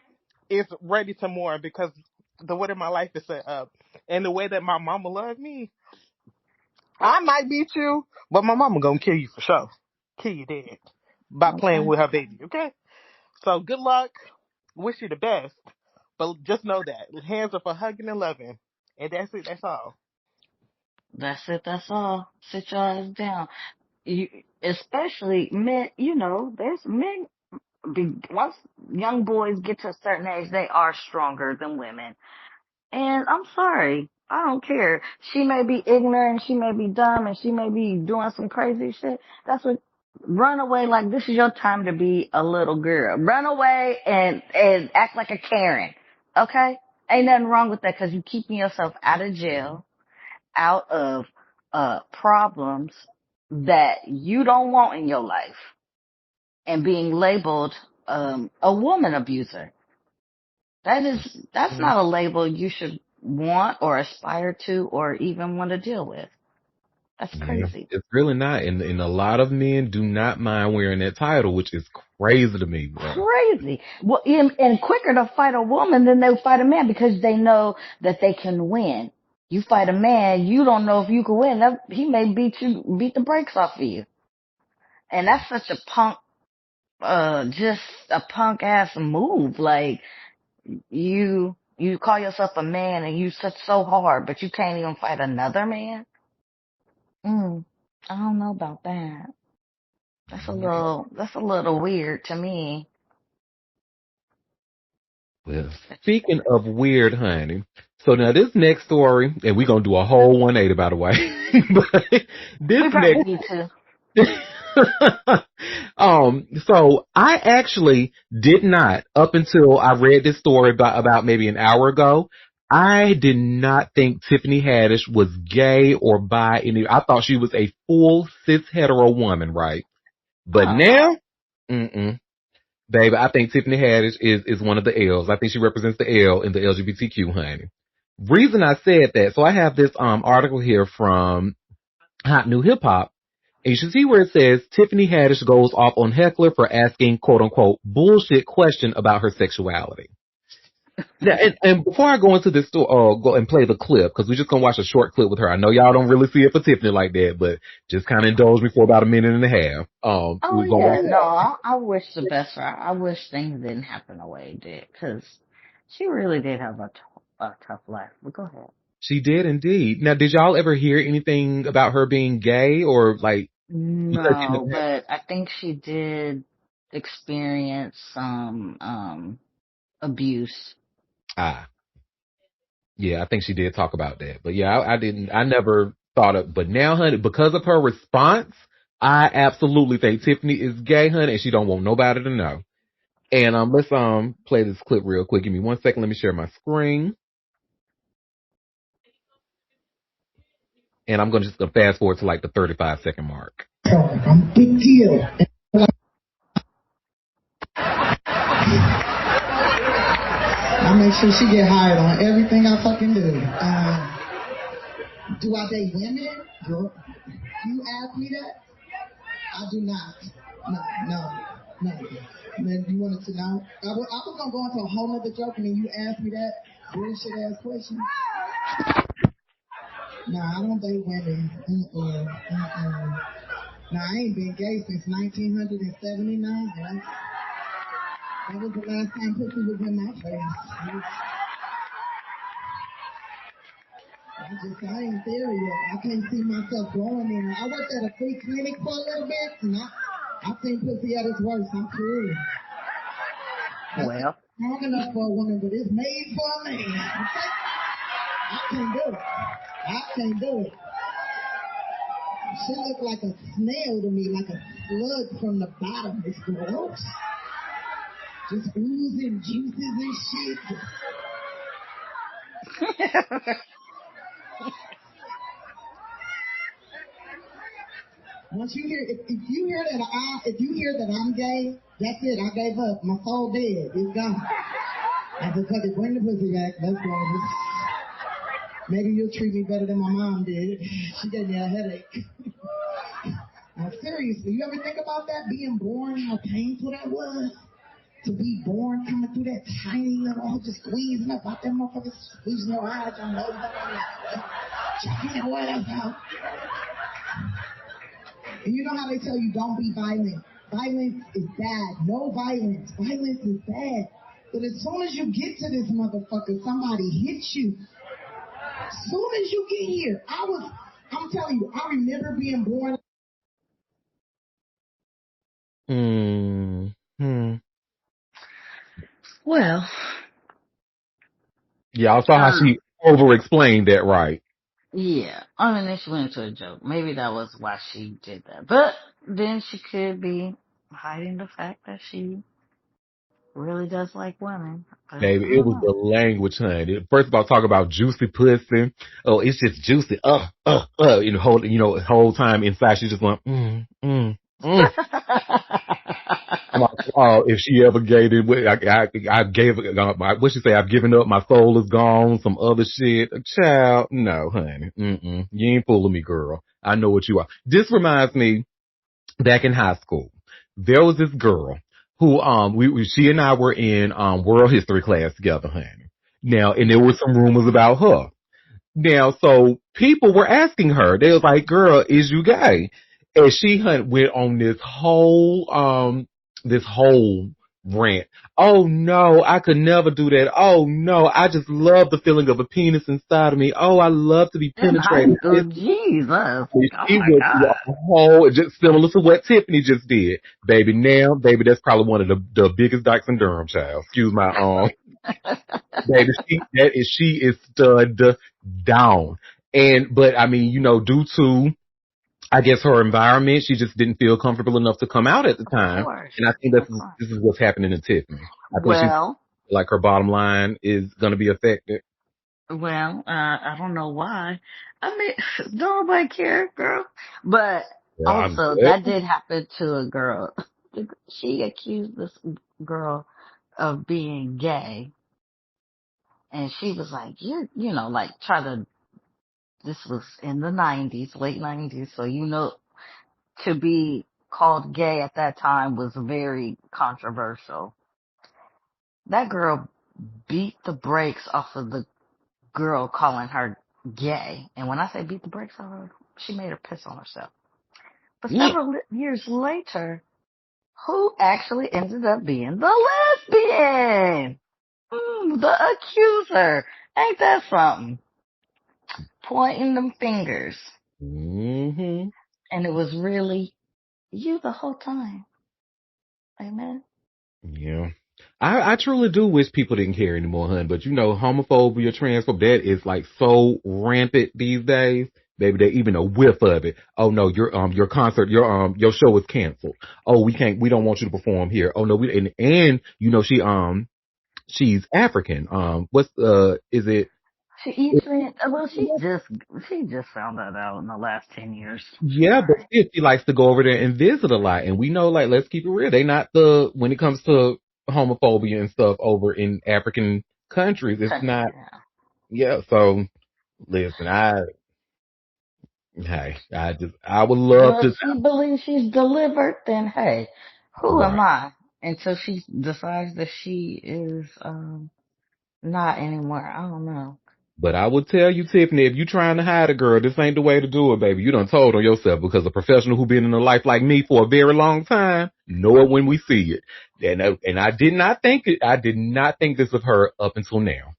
D: is ready to mourn, because the way that my life is set up and the way that my mama loved me, I might beat you, but my mama gonna kill you for sure. Kill you dead by playing
C: Okay.
D: with her baby, okay? So good luck. Wish you the best. But just know that hands are for hugging and loving. And that's it, that's all.
C: That's it. That's all. Sit your ass down. You, especially men, there's men, once young boys get to a certain age, they are stronger than women. And I'm sorry. I don't care. She may be ignorant, she may be dumb, and she may be doing some crazy shit. That's what, run away like this is your time to be a little girl. Run away and act like a Karen. Okay? Ain't nothing wrong with that because you keeping yourself out of jail, out of problems that you don't want in your life, and being labeled a woman abuser. That's not a label you should want or aspire to or even want to deal with. That's
F: Yeah,
C: crazy.
F: it's really not. And a lot of men do not mind wearing that title, which is crazy to me, bro.
C: Crazy. Well, and quicker to fight a woman than they fight a man because they know that they can win. You fight a man, you don't know if you can win. He may beat the brakes off of you. And that's such a just a punk ass move. Like, you call yourself a man and you such so hard, but you can't even fight another man? I don't know about that. That's a little weird to me.
F: Well, speaking of weird, honey. So now this next story, and we're gonna do a whole 180, by the way. But this
C: We probably
F: next
C: need to.
F: so I actually did not, up until I read this story about maybe an hour ago, I did not think Tiffany Haddish was gay or bi any. I thought she was a full cis hetero woman, right? But
C: Oh no.
F: now, baby, I think Tiffany Haddish is one of the L's. I think she represents the L in the LGBTQ, honey. Reason I said that, so I have this article here from Hot New Hip Hop. And you should see where it says Tiffany Haddish goes off on Heckler for asking quote unquote bullshit question about her sexuality. Now, and before I go into this story, go and play the clip, because we're just gonna watch a short clip with her. I know y'all don't really see it for Tiffany like that, but just kind of indulge me for about a minute and a half.
C: Oh
F: We're gonna
C: yeah,
F: watch.
C: no, I wish the best for her. I wish things didn't happen the way it did, because she really did have a tough life. But go ahead.
F: She did indeed. Now, did y'all ever hear anything about her being gay or like? Because you
C: No,
F: know,
C: but I think she did experience some abuse.
F: ah, yeah, I think she did talk about that. But yeah, I didn't. I never thought of. But now, honey, because of her response, I absolutely think Tiffany is gay, honey, and she don't want nobody to know. And let's play this clip real quick. Give me 1 second. Let me share my screen. And I'm gonna just fast forward to like the 35-second mark.
G: I'm a big deal. I make sure she get hired on everything I fucking do. Do I date women? Girl, you ask me that? I do not. No. Man, you wanted to know? I was gonna go into a whole other joke and then you asked me that bullshit ass question. Nah, I don't date women. Nah, I ain't been gay since 1979. That was the last time pussy was in my face. I ain't there yet. I can't see myself going there. I worked at a free clinic for a little bit, and I think pussy at its worst. I'm cool.
C: Well,
G: Strong enough for a woman, but it's made for a man. I can't do it. She looked like a snail to me, like a slug from the bottom. It's gross. Just oozing juices and shit. Once you hear, if you hear that I'm gay, that's it. I gave up. My soul dead. It's gone. I just had to bring the pussy back. Let's go. Maybe you'll treat me better than my mom did. She gave me a headache. Now seriously, you ever think about that? Being born, how painful that was? To be born coming through that tiny little, just squeezing up out that motherfucker, squeezing your eyes, your nose, checking your ass out. And you know how they tell you don't be violent. Violence is bad. No violence. Violence is bad. But as soon as you get to this motherfucker, somebody hits you. As soon as you get here, I'm telling you, I remember being born.
C: well,
F: Y'all saw how she over-explained that, right?
C: yeah. I mean, then she went into a joke. Maybe that was why she did that. But then she could be hiding the fact that she really does like women. But
F: Baby,
C: I
F: it
C: don't
F: was
C: know.
F: the language, honey. First of all, talk about juicy pussy. Oh, it's just juicy. Whole time inside she's just going, I'm like, oh, if she ever gave it, I gave it, what she say, I've given up, my soul is gone, some other shit. Child, no, honey. You ain't fooling me, girl. I know what you are. This reminds me, back in high school, there was this girl who, she and I were in, world history class together, honey. Now, and there were some rumors about her. Now, so people were asking her, they was like, girl, is you gay? And she went on this whole rant. Oh no, I could never do that. Oh no, I just love the feeling of a penis inside of me. Oh, I love to be
C: In high
F: penetrated.
C: school, Jesus. Oh
F: She
C: my
F: went through
C: God.
F: a whole, just similar to what Tiffany just did. Baby, now, baby, that's probably one of the biggest dykes in Durham, child. Excuse my, baby, she is stud down. But I mean, due to, I guess, her environment, she just didn't feel comfortable enough to come out at the
C: Of
F: time.
C: course.
F: And I think
C: Of course.
F: this is what's happening to Tiffany. I think she's
C: Well,
F: like her bottom line is going to be affected.
C: I don't know why. I mean, don't nobody care, girl. But
F: Yeah, I'm
C: also,
F: good.
C: that did happen to a girl. She accused this girl of being gay, and she was like, like try to. This was in the '90s, late '90s, so to be called gay at that time was very controversial. That girl beat the brakes off of the girl calling her gay. And when I say beat the brakes off her, she made her piss on herself. But
F: Mm.
C: several years later, who actually ended up being the lesbian? The accuser. Ain't that something? Pointing them fingers.
F: Hmm.
C: And it was really you the whole time. Amen.
F: Yeah. I truly do wish people didn't care anymore, hun. But homophobia, transphobia, that is like so rampant these days. Baby, they even a whiff of it. Oh no, your concert, your show is canceled. Oh, we don't want you to perform here. Oh no, and she's African. Is it?
C: She eats it. Well, she just found that out in the last 10 years.
F: Yeah, but
C: Sorry.
F: still, she likes to go over there and visit a lot. And we know, like, let's keep it real. They not when it comes to homophobia and stuff over in African countries, it's
C: Country,
F: not,
C: yeah.
F: yeah. So, listen, I would love
C: Well, if
F: to,
C: she believes she's delivered, then hey, who am
F: right.
C: I? Until she decides that she is not anymore. I don't know.
F: But I would tell you, Tiffany, if you trying to hide a girl, this ain't the way to do it, baby. You done told on yourself because a professional who been in a life like me for a very long time know it when we see it. And I did not think it. I did not think this of her up until now.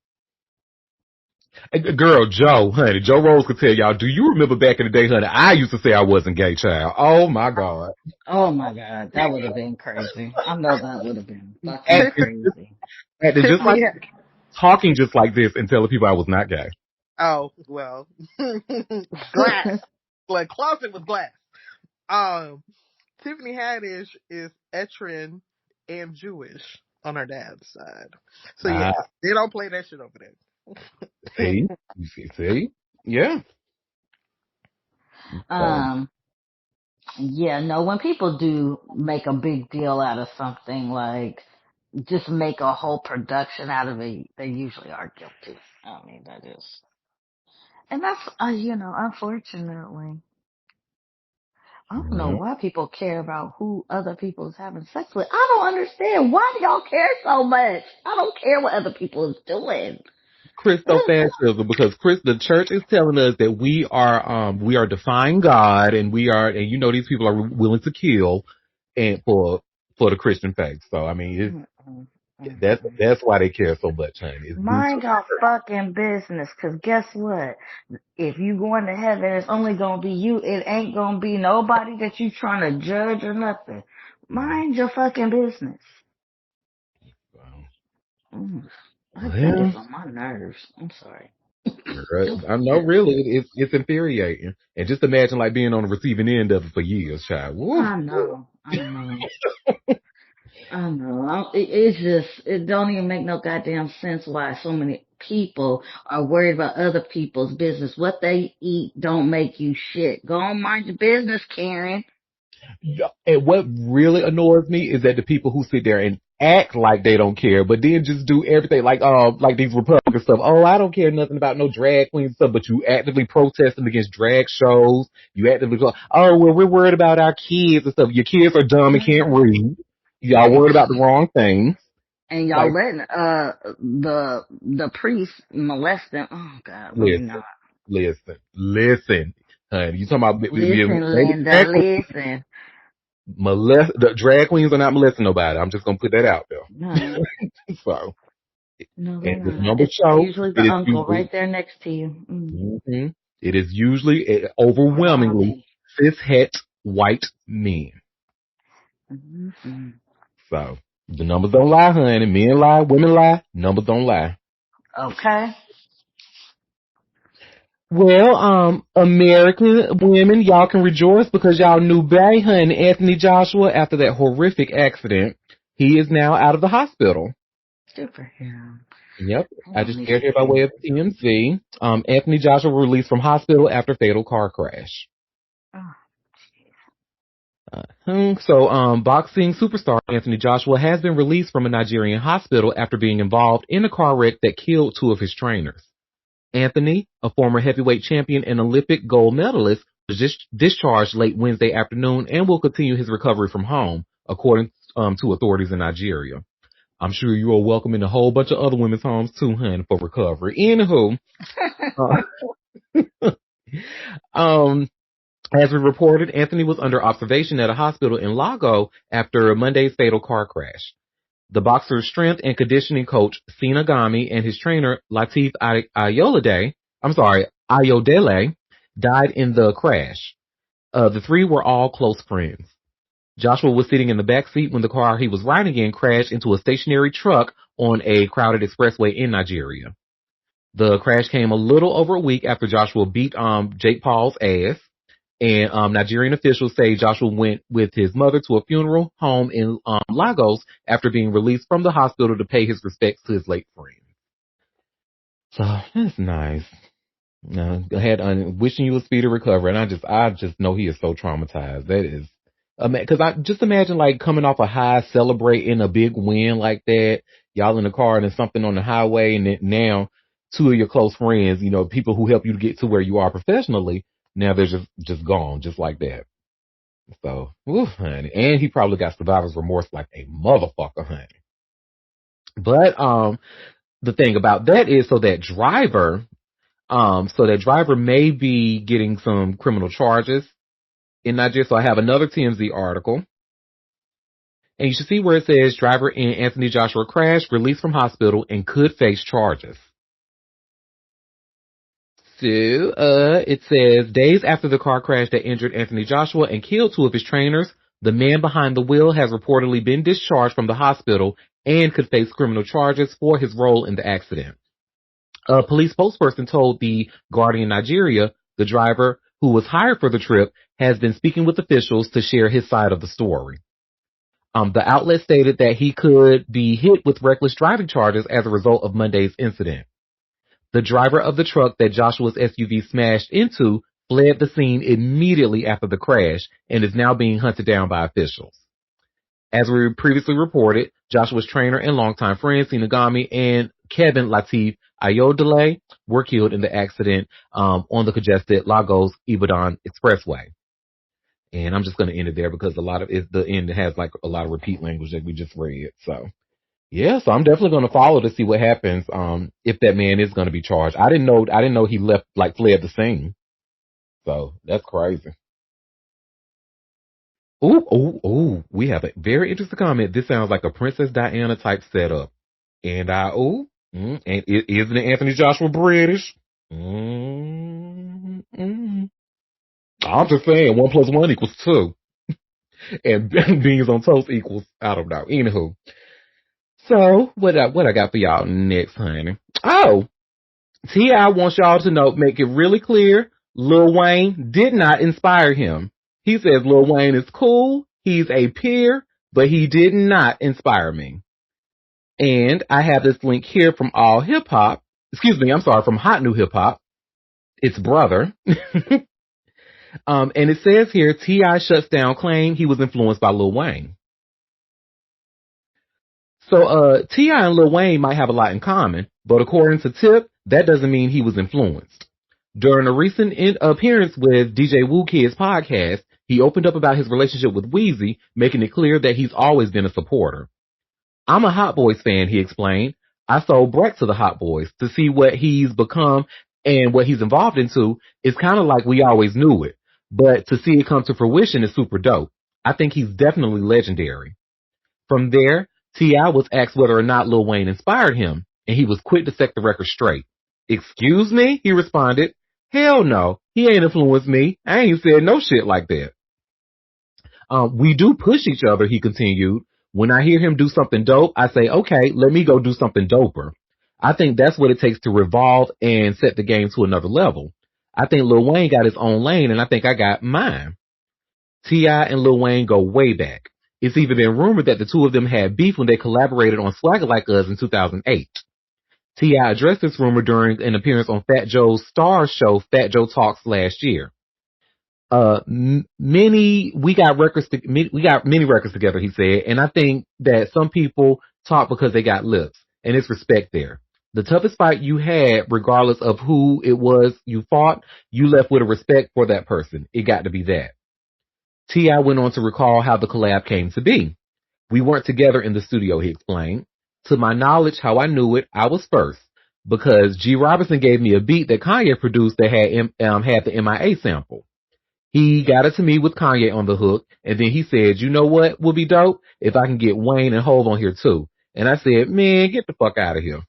F: Girl, Joe, honey, Joe Rose could tell y'all, do you remember back in the day, honey, I used to say I wasn't gay, child. Oh my God.
C: Oh my God, that would have been crazy. I know that would have been fucking
F: Acting,
C: crazy.
F: acting just like,
D: Tiffany.
F: talking just like this and telling people I was not gay.
D: Oh well, glass. Like closet with glass. Um, Tiffany Haddish is Eritrean and Jewish on her dad's side. So
F: I
D: yes, they don't play that shit over there.
F: see, see, yeah. So,
C: um, yeah, no, when people do make a big deal out of something, like just make a whole production out of it, they usually are guilty. I mean, that is, and that's, unfortunately. I don't know
F: yeah.
C: why people care about who other people is having sex with. I don't understand. Why do y'all care so much? I don't care what other people is doing.
F: Christofascism, because the church is telling us that we are defying God, and these people are willing to kill and for the Christian faith. So I mean,
C: Mm, mm, mm, mm.
F: that's why they care so much, honey. It's due to
C: Mind your fucking business, cause guess what? If you going to heaven, it's only gonna be you. It ain't gonna be nobody that you trying to judge or nothing. Mind your fucking business. Mm, that
F: well,
C: gets on my nerves. I'm sorry.
F: right. I know, really, it's infuriating. And just imagine like being on the receiving end of it for years, child. Woo.
C: I know. I know. I know. It don't even make no goddamn sense why so many people are worried about other people's business. What they eat don't make you shit. Go on, mind your business, Karen.
F: And what really annoys me is that the people who sit there and act like they don't care, but then just do everything like these Republican stuff. Oh, I don't care nothing about no drag queen stuff, but you actively protesting against drag shows. You actively go, oh, well, we're worried about our kids and stuff. Your kids are dumb and can't read. Y'all worried about the wrong things.
C: And y'all
F: Like,
C: letting the priest molest them. Oh God, let me
F: listen,
C: not.
F: listen, honey. You talking about
C: Listen,
F: maybe
C: Linda,
F: drag queens
C: listen.
F: the drag queens are not molesting nobody. I'm just gonna put that out there.
C: No,
F: So,
C: no, they're
F: and the
C: not.
F: numbers
C: It's
F: show
C: usually
F: it
C: the
F: is
C: uncle
F: usually
C: right there next to you.
F: hmm it is usually
C: Or the
F: overwhelmingly
C: auntie.
F: cis het white men.
C: Mm-hmm.
F: So the numbers don't lie, honey. Men lie, women lie, numbers don't lie.
C: Okay.
F: Well, American women, y'all can rejoice because y'all knew Bay, honey, Anthony Joshua, after that horrific accident, he is now out of the hospital.
C: Good for him.
F: Yep.
C: I
F: I
C: don't
F: just
C: need
F: shared
C: to
F: here by way
C: see.
F: of TMZ. Anthony Joshua released from hospital after fatal car crash.
C: Oh,
F: Boxing superstar Anthony Joshua has been released from a Nigerian hospital after being involved in a car wreck that killed two of his trainers. Anthony, a former heavyweight champion and Olympic gold medalist, was discharged late Wednesday afternoon and will continue his recovery from home, according to authorities in Nigeria. I'm sure you are welcome in a whole bunch of other women's homes too, honey, for recovery. Anywho, uh, um, as we reported, Anthony was under observation at a hospital in Lago after Monday's fatal car crash. The boxer's strength and conditioning coach, Sina Gami, and his trainer, Latif Ayodele, died in the crash. The three were all close friends. Joshua was sitting in the back seat when the car he was riding in crashed into a stationary truck on a crowded expressway in Nigeria. The crash came a little over a week after Joshua beat Jake Paul's ass. And Nigerian officials say Joshua went with his mother to a funeral home in Lagos after being released from the hospital to pay his respects to his late friend. So that's nice. Wishing you a speedy recovery, and I just know he is so traumatized. That is, because I just imagine like coming off a high, celebrating a big win like that. Y'all in the car and there's something on the highway, and then now two of your close friends, people who help you to get to where you are professionally, now they're just gone, just like that. So, oof, honey, and he probably got survivor's remorse like a motherfucker, honey. But the thing about that is, so that driver may be getting some criminal charges in Nigeria. So I have another TMZ article. And you should see where it says driver in Anthony Joshua crash, released from hospital, and could face charges. So, it says days after the car crash that injured Anthony Joshua and killed two of his trainers, the man behind the wheel has reportedly been discharged from the hospital and could face criminal charges for his role in the accident. A police spokesperson told the Guardian Nigeria the driver, who was hired for the trip, has been speaking with officials to share his side of the story. The outlet stated that he could be hit with reckless driving charges as a result of Monday's incident. The driver of the truck that Joshua's SUV smashed into fled the scene immediately after the crash and is now being hunted down by officials. As we previously reported, Joshua's trainer and longtime friend Sinagami and Kevin Latif Ayodele were killed in the accident on the congested Lagos-Ibadan Expressway. And I'm just going to end it there because the end has like a lot of repeat language that we just read. So yeah, so I'm definitely going to follow to see what happens if that man is going to be charged. I didn't know he fled the scene. So that's crazy. Ooh, we have a very interesting comment. This sounds like a Princess Diana type setup. And isn't Anthony Joshua British? I'm just saying, 1+1 =2. And beans on toast equals, I don't know. Anywho. So, what I got for y'all next, honey? Oh, T.I. wants y'all to know, make it really clear, Lil Wayne did not inspire him. He says Lil Wayne is cool, he's a peer, but he did not inspire me. And I have this link here from from Hot New Hip Hop, its brother. And it says here, T.I. shuts down claim he was influenced by Lil Wayne. So, T.I. and Lil Wayne might have a lot in common, but according to Tip, that doesn't mean he was influenced. During a recent appearance with DJ Woo Kid's podcast, he opened up about his relationship with Weezy, making it clear that he's always been a supporter. I'm a Hot Boys fan, he explained. I sold Brett to the Hot Boys to see what he's become and what he's involved into. It's kind of like we always knew it, but to see it come to fruition is super dope. I think he's definitely legendary. From there, T.I. was asked whether or not Lil Wayne inspired him, and he was quick to set the record straight. Excuse me? He responded. Hell no. He ain't influenced me. I ain't said no shit like that. We do push each other, he continued. When I hear him do something dope, I say, okay, let me go do something doper. I think that's what it takes to revolve and set the game to another level. I think Lil Wayne got his own lane, and I think I got mine. T.I. and Lil Wayne go way back. It's even been rumored that the two of them had beef when they collaborated on Swagger Like Us in 2008. T.I. addressed this rumor during an appearance on Fat Joe's Star show, Fat Joe Talks, last year. We got many records together, he said, and I think that some people talk because they got lips, and it's respect there. The toughest fight you had, regardless of who it was you fought, you left with a respect for that person. It got to be that. T.I. went on to recall how the collab came to be. We weren't together in the studio, he explained. To my knowledge, how I knew it, I was first, because G. Robinson gave me a beat that Kanye produced that had the MIA sample. He got it to me with Kanye on the hook, and then he said, you know what would be dope? If I can get Wayne and Hov on here too. And I said, man, get the fuck out of here.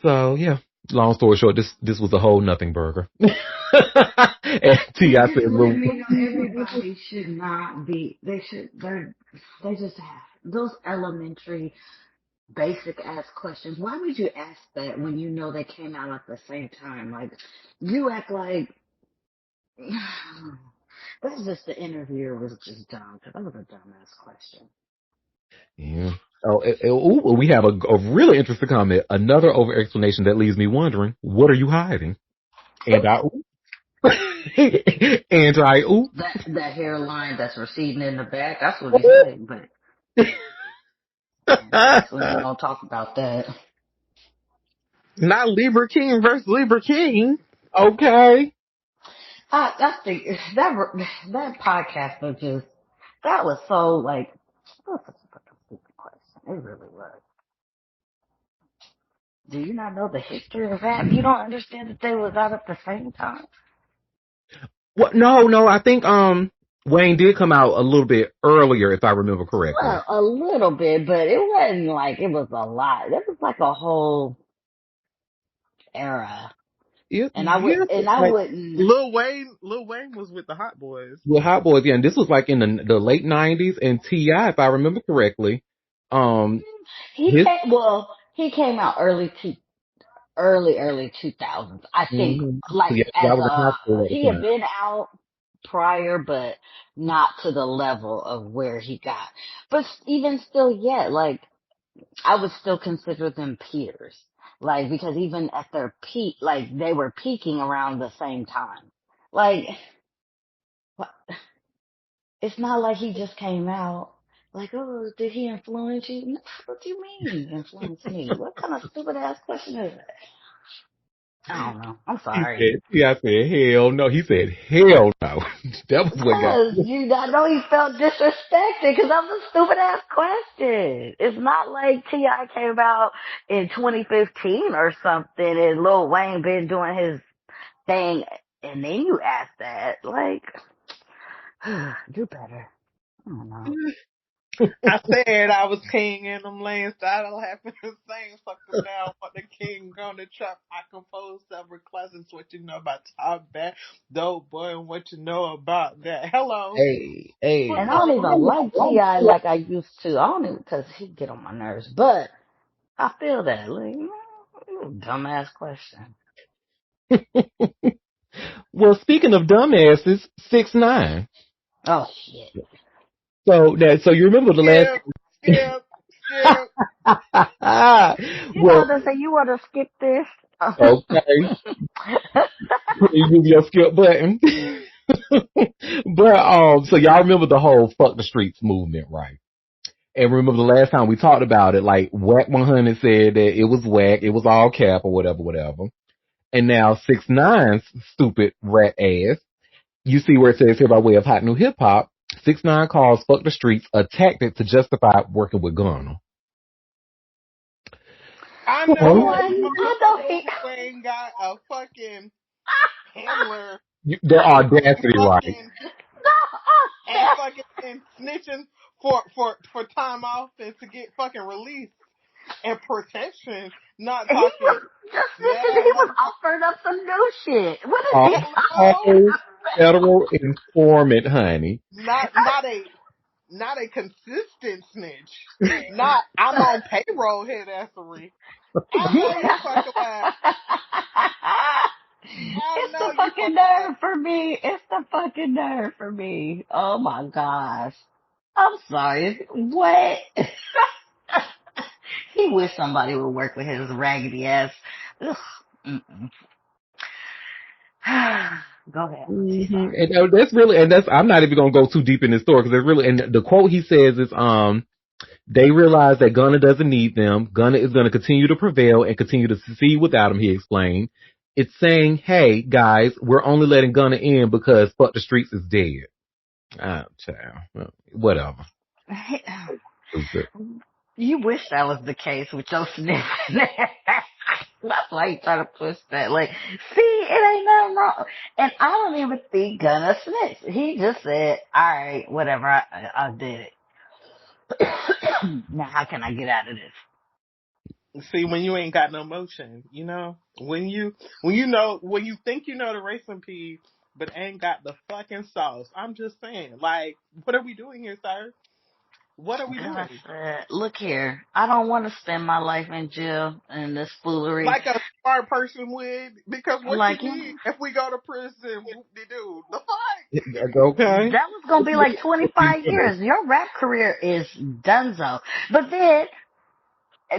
F: So, yeah, long story short, this was a whole nothing burger. And T.I.
C: Just
F: said,
C: let
F: well,
C: me know everybody should not be, they just have those elementary, basic ass questions. Why would you ask that when you know they came out at the same time? Like, you act like, that's just the interviewer was just dumb, because that was a dumbass question.
F: yeah. Oh, we have a really interesting comment. Another over explanation that leaves me wondering, what are you hiding? And I, and I, ooh.
C: That hairline that's receding in the back, that's what he said, but I guess we ain't gonna talk about that.
D: Not Libra King versus Libra King.
F: Okay.
C: I think that podcast was just, that was so like, that was such a fucking stupid question. It really was. Do you not know the history of that? You don't understand that they was out at the same time?
F: What? No. I think Wayne did come out a little bit earlier, if I remember correctly.
C: Well, a little bit, but it wasn't like it was a lot. It was like a whole era.
F: Yeah,
C: And I would,
F: yeah.
C: and I
F: Like
C: wouldn't,
D: Lil Wayne was with the Hot Boys.
F: with Hot Boys, yeah. And this was like in the late '90s, and T.I., if I remember correctly, um, his.
C: he came out early 2000s. I think,
F: Mhm.
C: like,
F: Yeah, I was in high school at
C: he
F: the
C: had
F: time.
C: been out prior, but not to the level of where he got. But even still yet, like, I would still consider them peers. Like, because even at their peak, like, they were peaking around the same time. Like, what? It's not like he just came out. Like, oh, did he influence you? No, what do you mean influence me? What kind of stupid ass question is that? I don't know. I'm sorry.
F: T.I. said, hell no. He said, hell no. That was what got.
C: Because I know he felt disrespected because that was a stupid ass question. It's not like T.I. came out in 2015 or something and Lil Wayne been doing his thing and then you ask that. Like, do better. I don't know.
D: I said I was king in them lanes. Started laughing and saying, "Fuck them down, what the king gonna trap." I composed several classics. What you know about Top Back, Dope Boy, and what you know about that. Hello.
F: Hey.
C: And I don't even like T.I. like I used to. I don't even, because he get on my nerves. But I feel that. Like, dumbass question.
F: Well, speaking of dumbasses, 6ix9ine.
C: Oh, shit.
F: So you remember the last.
D: Skip, skip, skip.
C: You know
F: Well,
C: what they say? You want to skip this?
F: okay. You give your skip button. But so y'all remember the whole fuck the streets movement, right? And remember the last time we talked about it, like Whack 100 said that it was whack, it was all cap or whatever, whatever. And now 6ix9ine's stupid rat ass, you see where it says here by way of hot new hip hop, 6ix9ine calls fuck the streets a tactic to justify working with Gunna.
D: I
C: Oh
D: know
F: Well,
C: my
D: a
C: God, no,
D: motherfucker
C: he.
D: who ain't got a fucking handler
F: the
D: and
F: audacity, right?
D: fucking and
C: No,
D: fucking and snitching for time off and to get fucking release and protection. Not
C: he
D: talking,
C: was just
D: yeah,
C: listening. He was
D: motherfucker.
C: offering up some new shit. What is he
D: Hello,
C: talking
F: Whole
C: about?
F: federal informant, honey.
D: not a consistent snitch. Not I'm on payroll head assery. I know you fucking lying. I
C: It's
D: know
C: the
D: you
C: fucking
D: fucking lying.
C: nerve for me. It's the fucking nerve for me. Oh my gosh. I'm sorry. What? He wish somebody would work with his raggedy ass. Ugh. Mm-mm. Go ahead, Auntie.
F: hmm
C: Sorry.
F: And that's really, and that's, I'm not even gonna go too deep in this story because it's really, and the quote he says is, they realize that Gunna doesn't need them. Gunna is going to continue to prevail and continue to succeed without him, he explained. It's saying, hey, guys, we're only letting Gunna in because Fuck the Streets is dead. Ah, child. Well, whatever. Stupid.
C: You wish that was the case with your sniffing. That's why you try to push that. Like, see, it ain't nothing wrong. And I don't even think Gunna snitched. He just said, all right, whatever, I did it. Now how can I get out of this?
D: See, when you ain't got no motion, when you think you know the recipe, but ain't got the fucking sauce. I'm just saying, like, what are we doing here, sir? What are we
C: Gunna
D: doing?
C: said, look here, I don't want to spend my life in jail and this foolery.
D: Like a smart person would, because what you
C: Like, you
D: mean if we go to prison, whoop de doo, the fuck?
F: Okay.
C: that was gonna be like 25 years. Your rap career is donezo. But then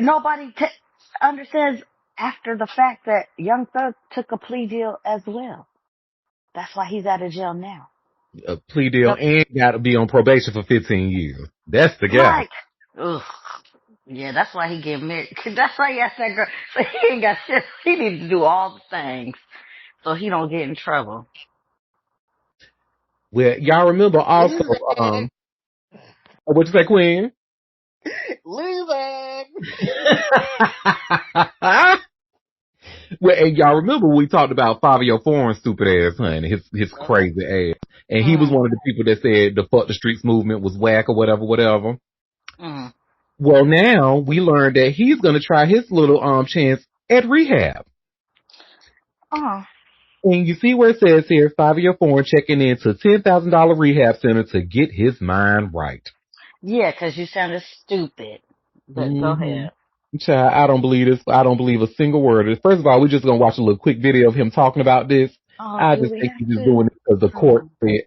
C: nobody understands after the fact that Young Thug took a plea deal as well. That's why he's out of jail now.
F: A plea deal
C: So,
F: and got to be on probation for 15 years. That's the guy.
C: like, ugh. Yeah, that's why he get married. That's why he asked that girl. So he ain't got shit. He needs to do all the things so he don't get in trouble.
F: Well, y'all remember also,
D: Losing,
F: what'd you say, Queen?
D: losing.
F: Well, and y'all remember we talked about Fabio Foreign's stupid ass, honey, his crazy ass. And he was
C: Mm,
F: one of the people that said the fuck the streets movement was whack or whatever, whatever.
C: mm.
F: Well, now we learned that he's gonna try his little chance at rehab.
C: Oh,
F: And you see where it says here, Fabio Foreign checking into $10,000 rehab center to get his mind right.
C: yeah, 'cause you sounded stupid. But go
F: Mm-hmm.
C: ahead.
F: Child, I don't believe this. I don't believe a single word of this. First of all, we're just gonna watch a little quick video of him talking about this.
C: Oh,
F: I
C: do
F: just
C: we
F: think
C: have
F: he's just doing
C: to?
F: it because the court
C: Oh,
F: said.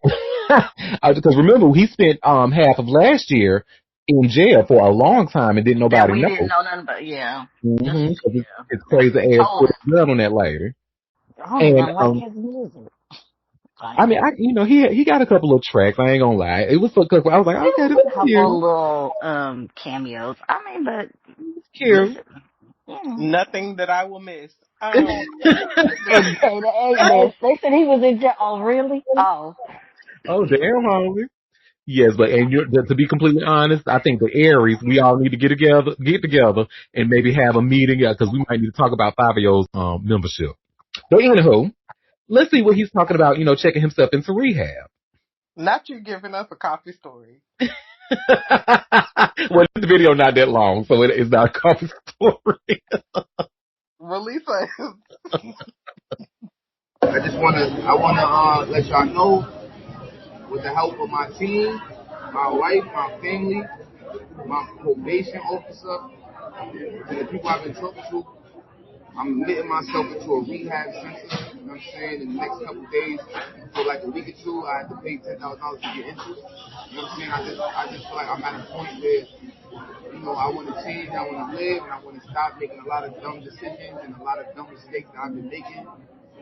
F: Because remember, he spent half of last year in jail for a long time and didn't
C: that
F: nobody
C: we didn't
F: know.
C: know nothing but, yeah. Just,
F: Mm-hmm. Because
C: yeah.
F: his
C: Just
F: crazy ass
C: told
F: put
C: us.
F: a gun on that lady.
C: I don't
F: And
C: even like his music. Like,
F: I mean, he got a couple of tracks. I ain't gonna lie. It was so good. I was like,
C: it
F: okay, this
C: was
F: is
C: a couple
F: cute.
C: little cameos. I mean, but
F: It's cute.
C: listen, yeah.
D: Nothing that I will miss.
C: They said he was in jail. Oh, really? Oh,
F: Oh damn, homie. Yes, but and to be completely honest, I think the Aries, we all need to get together, and maybe have a meeting because we might need to talk about Fabio's membership. So anywho, let's see what he's talking about. Checking himself into rehab.
D: Not you giving us a coffee story.
F: Well, the video not that long, so it's not a coffee story.
D: Release us.
G: I wanna let y'all know, with the help of my team, my wife, my family, my probation officer, and the people I've been talking to, I'm admitting myself into a rehab center. You know what I'm saying? In the next couple of days, for like a week or two, I have to pay $10,000 to get into it. You know what I'm saying? I just feel like I'm at a point where, I want to change, I want to live, and I want to stop making a lot of dumb decisions and a lot of dumb mistakes that I've been making.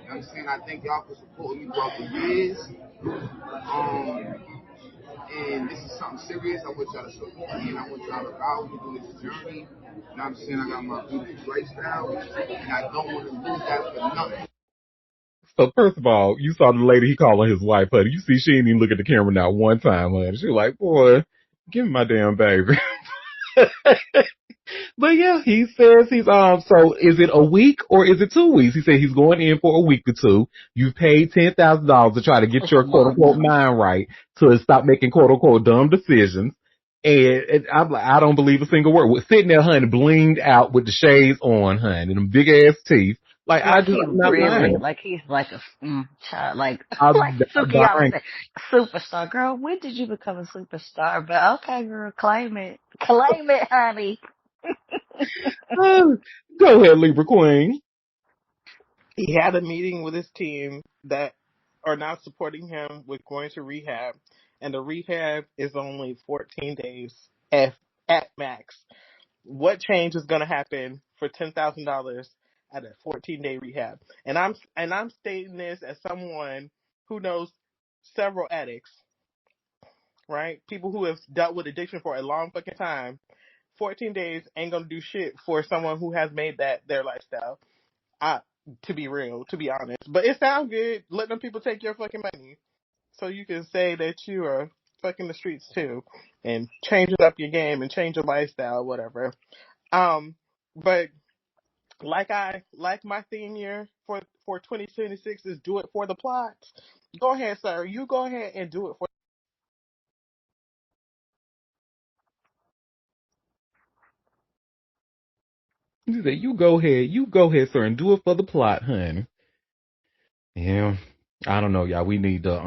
H: You understand? I thank y'all for supporting me throughout the years. And this is something serious. I want y'all to support me, and I want y'all to follow me through this journey. You know what I'm saying? I got my beautiful lifestyle, and I don't want to lose that for nothing.
F: So first of all, you saw the lady he calling his wife, honey. You see, she didn't even look at the camera not one time, honey. She was like, boy, give me my damn baby. But yeah, he says he's so is it a week or is it 2 weeks? He said he's going in for a week or two. You've paid $10,000 to try to get
C: It's a
F: your quote
C: month.
F: unquote mind right to stop making quote unquote dumb decisions. And I'm like, I don't believe a single word. We're sitting there, honey, blinged out with the shades on, honey, and them big ass teeth. Like
C: Like he
F: I'm not
C: really,
F: lying.
C: like he's like a child, like like
F: I'm
C: Suki always
F: dying.
C: say, superstar. Girl, when did you become a superstar? But okay, girl, claim it, honey.
F: Go ahead, Libra Queen.
D: He had a meeting with his team that are not supporting him with going to rehab, and the rehab is only 14 days at max. What change is going to happen for $10,000 at a 14-day rehab? And I'm stating this as someone who knows several addicts, right? People who have dealt with addiction for a long fucking time. 14 days ain't gonna do shit for someone who has made that their lifestyle. I, to be real, to be honest. But it sounds good. Let them people take your fucking money so you can say that you are fucking the streets too and change up your game and change your lifestyle, whatever. But like my theme year for 2026 is do it for the plot. Go ahead, sir. You go ahead and do it for.
F: He said, you go ahead, sir, and do it for the plot, honey. Yeah. I don't know, y'all. We need to,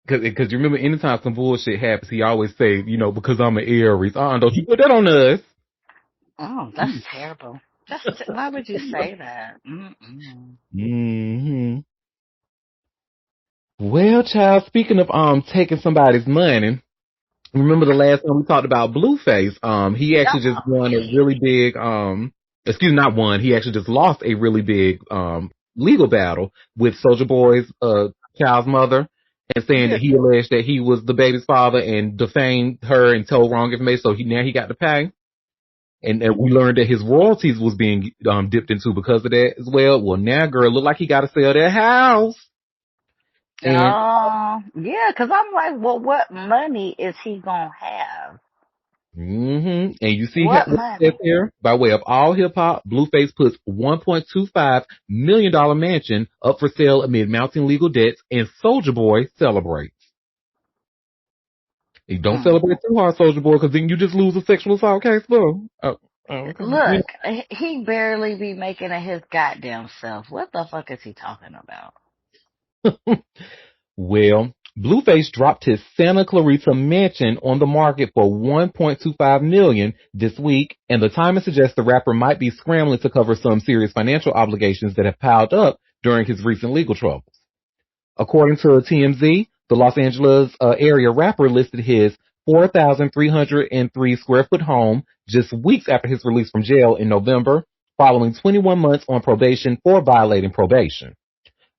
F: cause you remember anytime some bullshit happens, he always say, because I'm an Aries. Don't you put that on us.
C: Oh, that's terrible. Why would you say that? Mm-mm.
F: Hmm. Well, child, speaking of, taking somebody's money, remember the last time we talked about Blueface? He actually just won a really big, not won, he actually just lost a really big, legal battle with Soldier Boy's, child's mother and saying
D: Yeah.
F: that he alleged that he was the baby's father and defamed her and told wrong information. So now he got to pay. And we learned that his royalties was being, dipped into because of that as well. Well, now, girl, look like he got to sell that house. And
C: Oh, yeah, because I'm like, well, what money is he gonna have?
F: and you see
C: What
F: what it says
C: money?
F: here by way of all hip hop, Blueface puts $1.25 million mansion up for sale amid mounting legal debts, and Soldier Boy celebrates. You don't
C: Mm.
F: celebrate too hard, Soldier Boy, because then you just lose a sexual assault case, bro. Oh, okay.
C: Look, he barely be making it his goddamn self. What the fuck is he talking about?
F: Well, Blueface dropped his Santa Clarita mansion on the market for $1.25 million this week, and the timing suggests the rapper might be scrambling to cover some serious financial obligations that have piled up during his recent legal troubles. According to TMZ, the Los Angeles area rapper listed his 4,303 square foot home just weeks after his release from jail in November, following 21 months on probation for violating probation.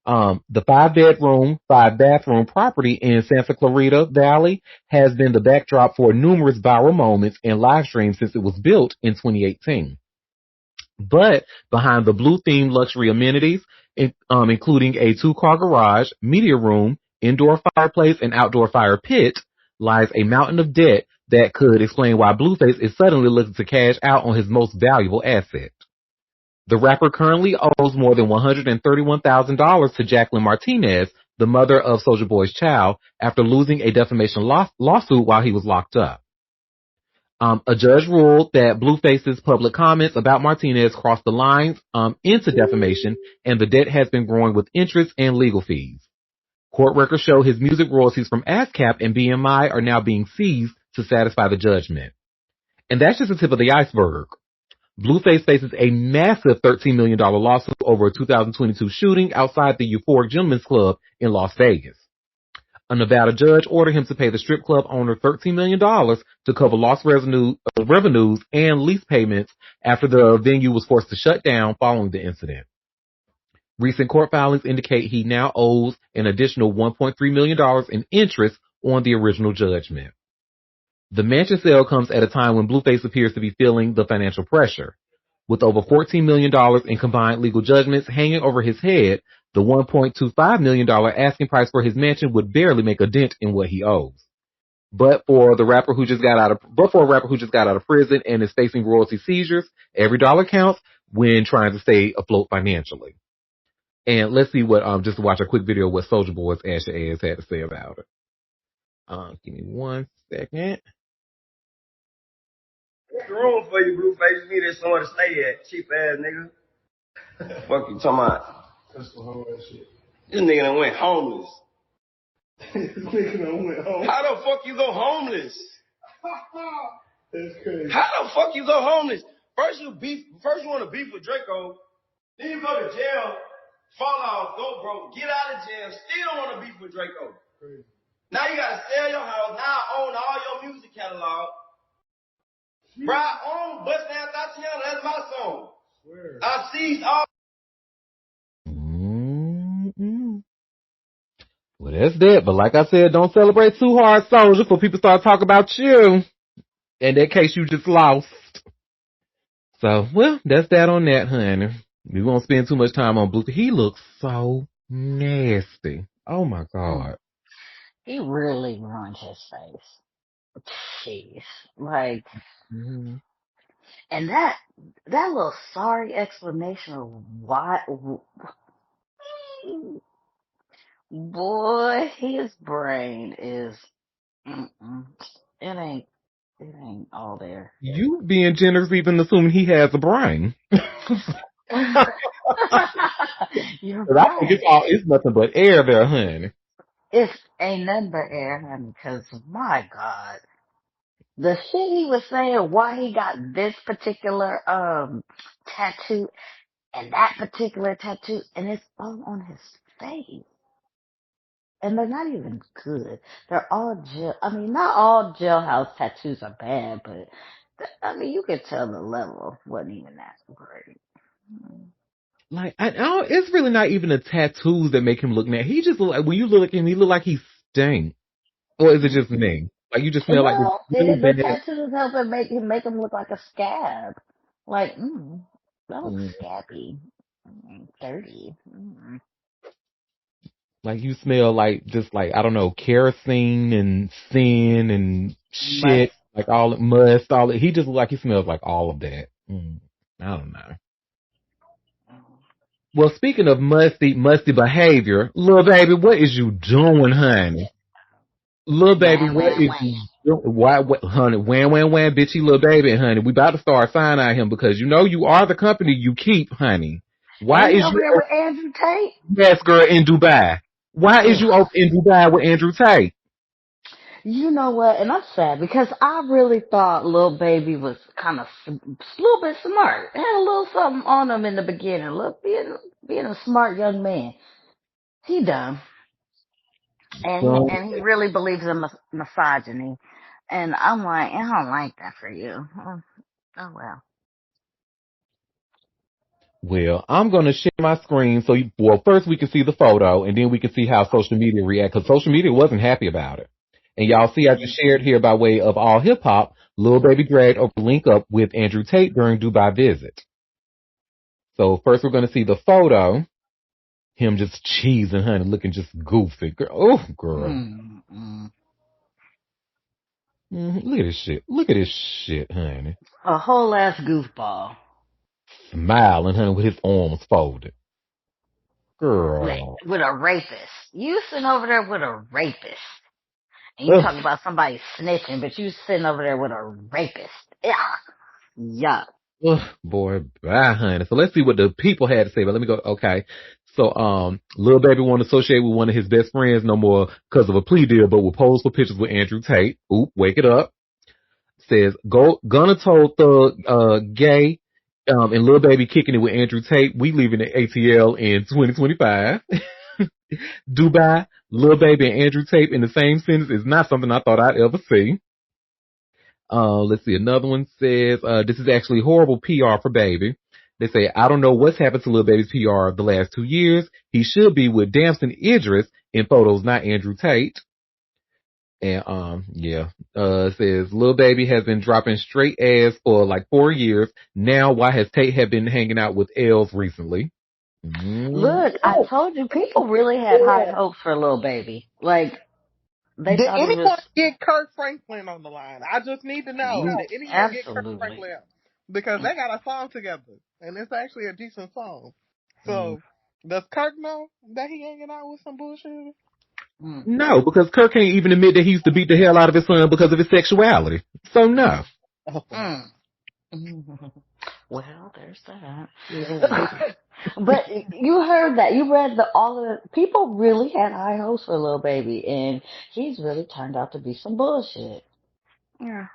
F: The 5 bedroom, 5 bathroom property in Santa Clarita Valley has been the backdrop for numerous viral moments and live streams since it was built in 2018. But behind the blue themed luxury amenities, including a 2-car garage, media room, indoor fireplace, and outdoor fire pit, lies a mountain of debt that could explain why Blueface is suddenly looking to cash out on his most valuable asset. The rapper currently owes more than $131,000 to Jacqueline Martinez, the mother of Soulja Boy's child, after losing a defamation lawsuit while he was locked up. A judge ruled that Blueface's public comments about Martinez crossed the lines into defamation, and the debt has been growing with interest and legal fees. Court records show his music royalties from ASCAP and BMI are now being seized to satisfy the judgment. And that's just the tip of the iceberg. Blueface faces a massive $13 million lawsuit over a 2022 shooting outside the Euphoric Gentlemen's Club in Las Vegas. A Nevada judge ordered him to pay the strip club owner $13 million to cover lost revenues and lease payments after the venue was forced to shut down following the incident. Recent court filings indicate he now owes an additional $1.3 million in interest on the original judgment. The mansion sale comes at a time when Blueface appears to be feeling the financial pressure. With over $14 million in combined legal judgments hanging over his head, the $1.25 million asking price for his mansion would barely make a dent in what he owes. But for a rapper who just got out of prison and is facing royalty seizures, every dollar counts when trying to stay afloat financially. And let's see what just to watch a quick video of what Soulja Boy's Asher Ass had to say about it. Give me 1 second.
I: What's the room for you, Blueface? You need somewhere to stay at, cheap ass nigga. Fuck you talking about? That's some whole ass shit. This nigga done went homeless. This nigga done went homeless. How the fuck you go homeless? That's crazy. How the fuck you go homeless? First you want to beef with Draco, then you go to jail, fall off, go broke, get out of jail, still want to beef with Draco. Crazy. Now you gotta sell your house. Now I own all your music catalog. Bro, I own Bust Down Tatiana. That's my song. Swear. I seized all.
F: Well, that's that. But like I said, don't celebrate too hard, Soulja, before people start talking about you. In that case, you just lost. So, well, that's that on that, honey. We won't spend too much time on Blue. He looks so nasty. Oh my God.
C: He really ruined his face. Jeez. Like, and that little sorry explanation of why, boy, his brain is, it ain't all there.
F: You being generous even assuming he has a brain.
C: You're
F: But I think
C: right.
F: it's nothing but air there, honey.
C: It ain't nothing but air, honey, because my God. The shit he was saying, why he got this particular tattoo and that particular tattoo, and it's all on his face. And they're not even good. They're all not all jailhouse tattoos are bad, but you could tell the level wasn't even that great.
F: Like, it's really not even the tattoos that make him look nasty. He just look like, when you look at him, he look like he stink. Or is it just me? Like, you just smell like this
C: Well,
F: really
C: the
F: bad.
C: tattoos help him make him look like a scab. Like, that looks scabby, dirty.
F: Like, you smell like, just like, I don't know, kerosene and sin and shit.
C: Must.
F: Like, all must, all he just look like he smells like all of that. I don't know. Well, speaking of musty behavior, little baby, what is you doing, honey? Little baby,
C: Wham,
F: what
C: wham,
F: is
C: wham.
F: you doing? Why, honey, wham, bitchy little baby, honey. We about to start signing on him because you know you are the company you keep, honey. Why
C: Ain't he
F: is
C: over
F: you,
C: there with Andrew Tate?
F: yes, girl, in Dubai? Why is
C: Ugh.
F: you over in Dubai with Andrew Tate?
C: You know what? And I'm sad because I really thought Lil Baby was kind of a little bit smart. Had a little something on him in the beginning. Look, being a smart young man. He dumb. And he really believes in misogyny. And I'm like, I don't like that for you. Oh well.
F: Well, I'm going to share my screen so first we can see the photo and then we can see how social media react because social media wasn't happy about it. And y'all see I just shared here by way of All Hip Hop, Lil Baby dragged over link up with Andrew Tate during Dubai visit. So first we're going to see the photo. Him just cheesing, honey, looking just goofy. Girl, oh, girl. Look at this shit. Look at this shit, honey.
C: A whole ass goofball.
F: Smiling, honey, with his arms folded. Girl.
C: With a rapist. You sitting over there with a rapist. And you talking about somebody snitching, but you sitting over there with a rapist. Yeah. Yuck.
F: Boy, bye, honey. So let's see what the people had to say. But let me go. Okay. So, Lil Baby won't associate with one of his best friends no more because of a plea deal, but will pose for pictures with Andrew Tate. Oop, wake it up. Says, Gunna told Thug, gay, and Lil Baby kicking it with Andrew Tate. We leaving the ATL in 2025. Dubai, Lil Baby and Andrew Tate in the same sentence is not something I thought I'd ever see. Let's see. Another one says, this is actually horrible PR for Baby. They say, I don't know what's happened to Lil Baby's PR the last 2 years. He should be with Damson Idris in photos, not Andrew Tate. And yeah, it says Lil Baby has been dropping straight ass for like 4 years. Now why has Tate have been hanging out with Els recently?
C: Look, I told you, people really had high hopes for Lil Baby. Like, they
D: Did
C: thought he was
D: anyone get Kirk Franklin on the line? I just need to know. Did anyone get Kirk
C: absolutely.
D: Franklin? Because they got a song together, and it's actually a decent song. So, does Kirk know that he hanging out with some bullshit?
C: Mm.
F: No, because Kirk can't even admit that he used to beat the hell out of his son because of his sexuality. So no.
C: Mm. Well, there's that.
D: Oh.
C: But you heard that. You read all the people really had high hopes for Lil Baby, and he's really turned out to be some bullshit. Yeah.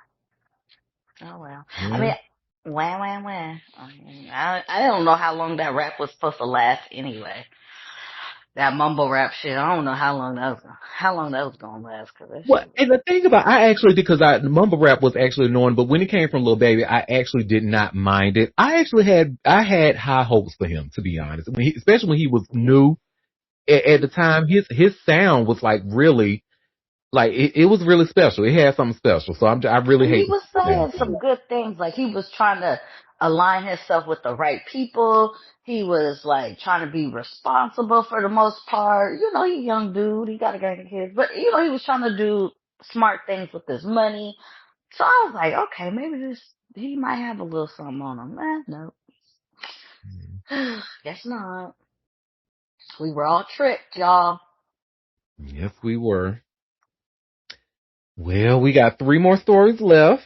C: Oh well. I
F: Yeah.
C: mean, wah. I don't know how long that rap was supposed to last anyway. That mumble rap shit. I don't know how long that was gonna last. Cause that
F: Well,
C: shit was.
F: and the thing about I actually because mumble rap was actually annoying, but when it came from Lil Baby, I actually did not mind it. I had high hopes for him, to be honest. Especially when he was new at the time, his sound was like really like it was really special. It had something special. So I really
C: And he
F: hate
C: was
F: the sound
C: saying some good things. Like he was trying to align himself with the right people. He was like trying to be responsible for the most part. You know, he's a young dude. He got a gang of kids, but you know, he was trying to do smart things with his money. So I was like, okay, maybe he might have a little something on him. No. Guess not. We were all tricked, y'all.
F: Yes, we were. Well, we got 3 more stories left.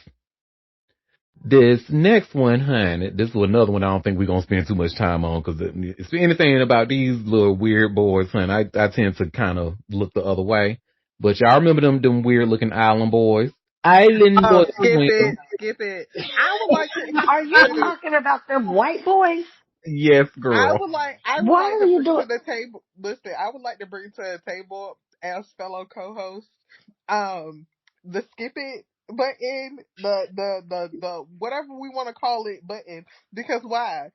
F: This next one, honey, this is another one I don't think we're going to spend too much time on because it's anything about these little weird boys, honey, I tend to kind of look the other way. But y'all remember them weird looking island boys? Island
D: Oh,
F: boys.
D: skip it, skip it. I would like to
C: Are you
D: introduce.
C: talking about them white boys?
F: Yes, girl.
D: I would
C: Why
D: like
C: are
D: to
C: you
D: bring
C: doing?
D: to the table. Listen, I would like to bring to the table as fellow co-host, the skip it button, the whatever we want to call it button. Because why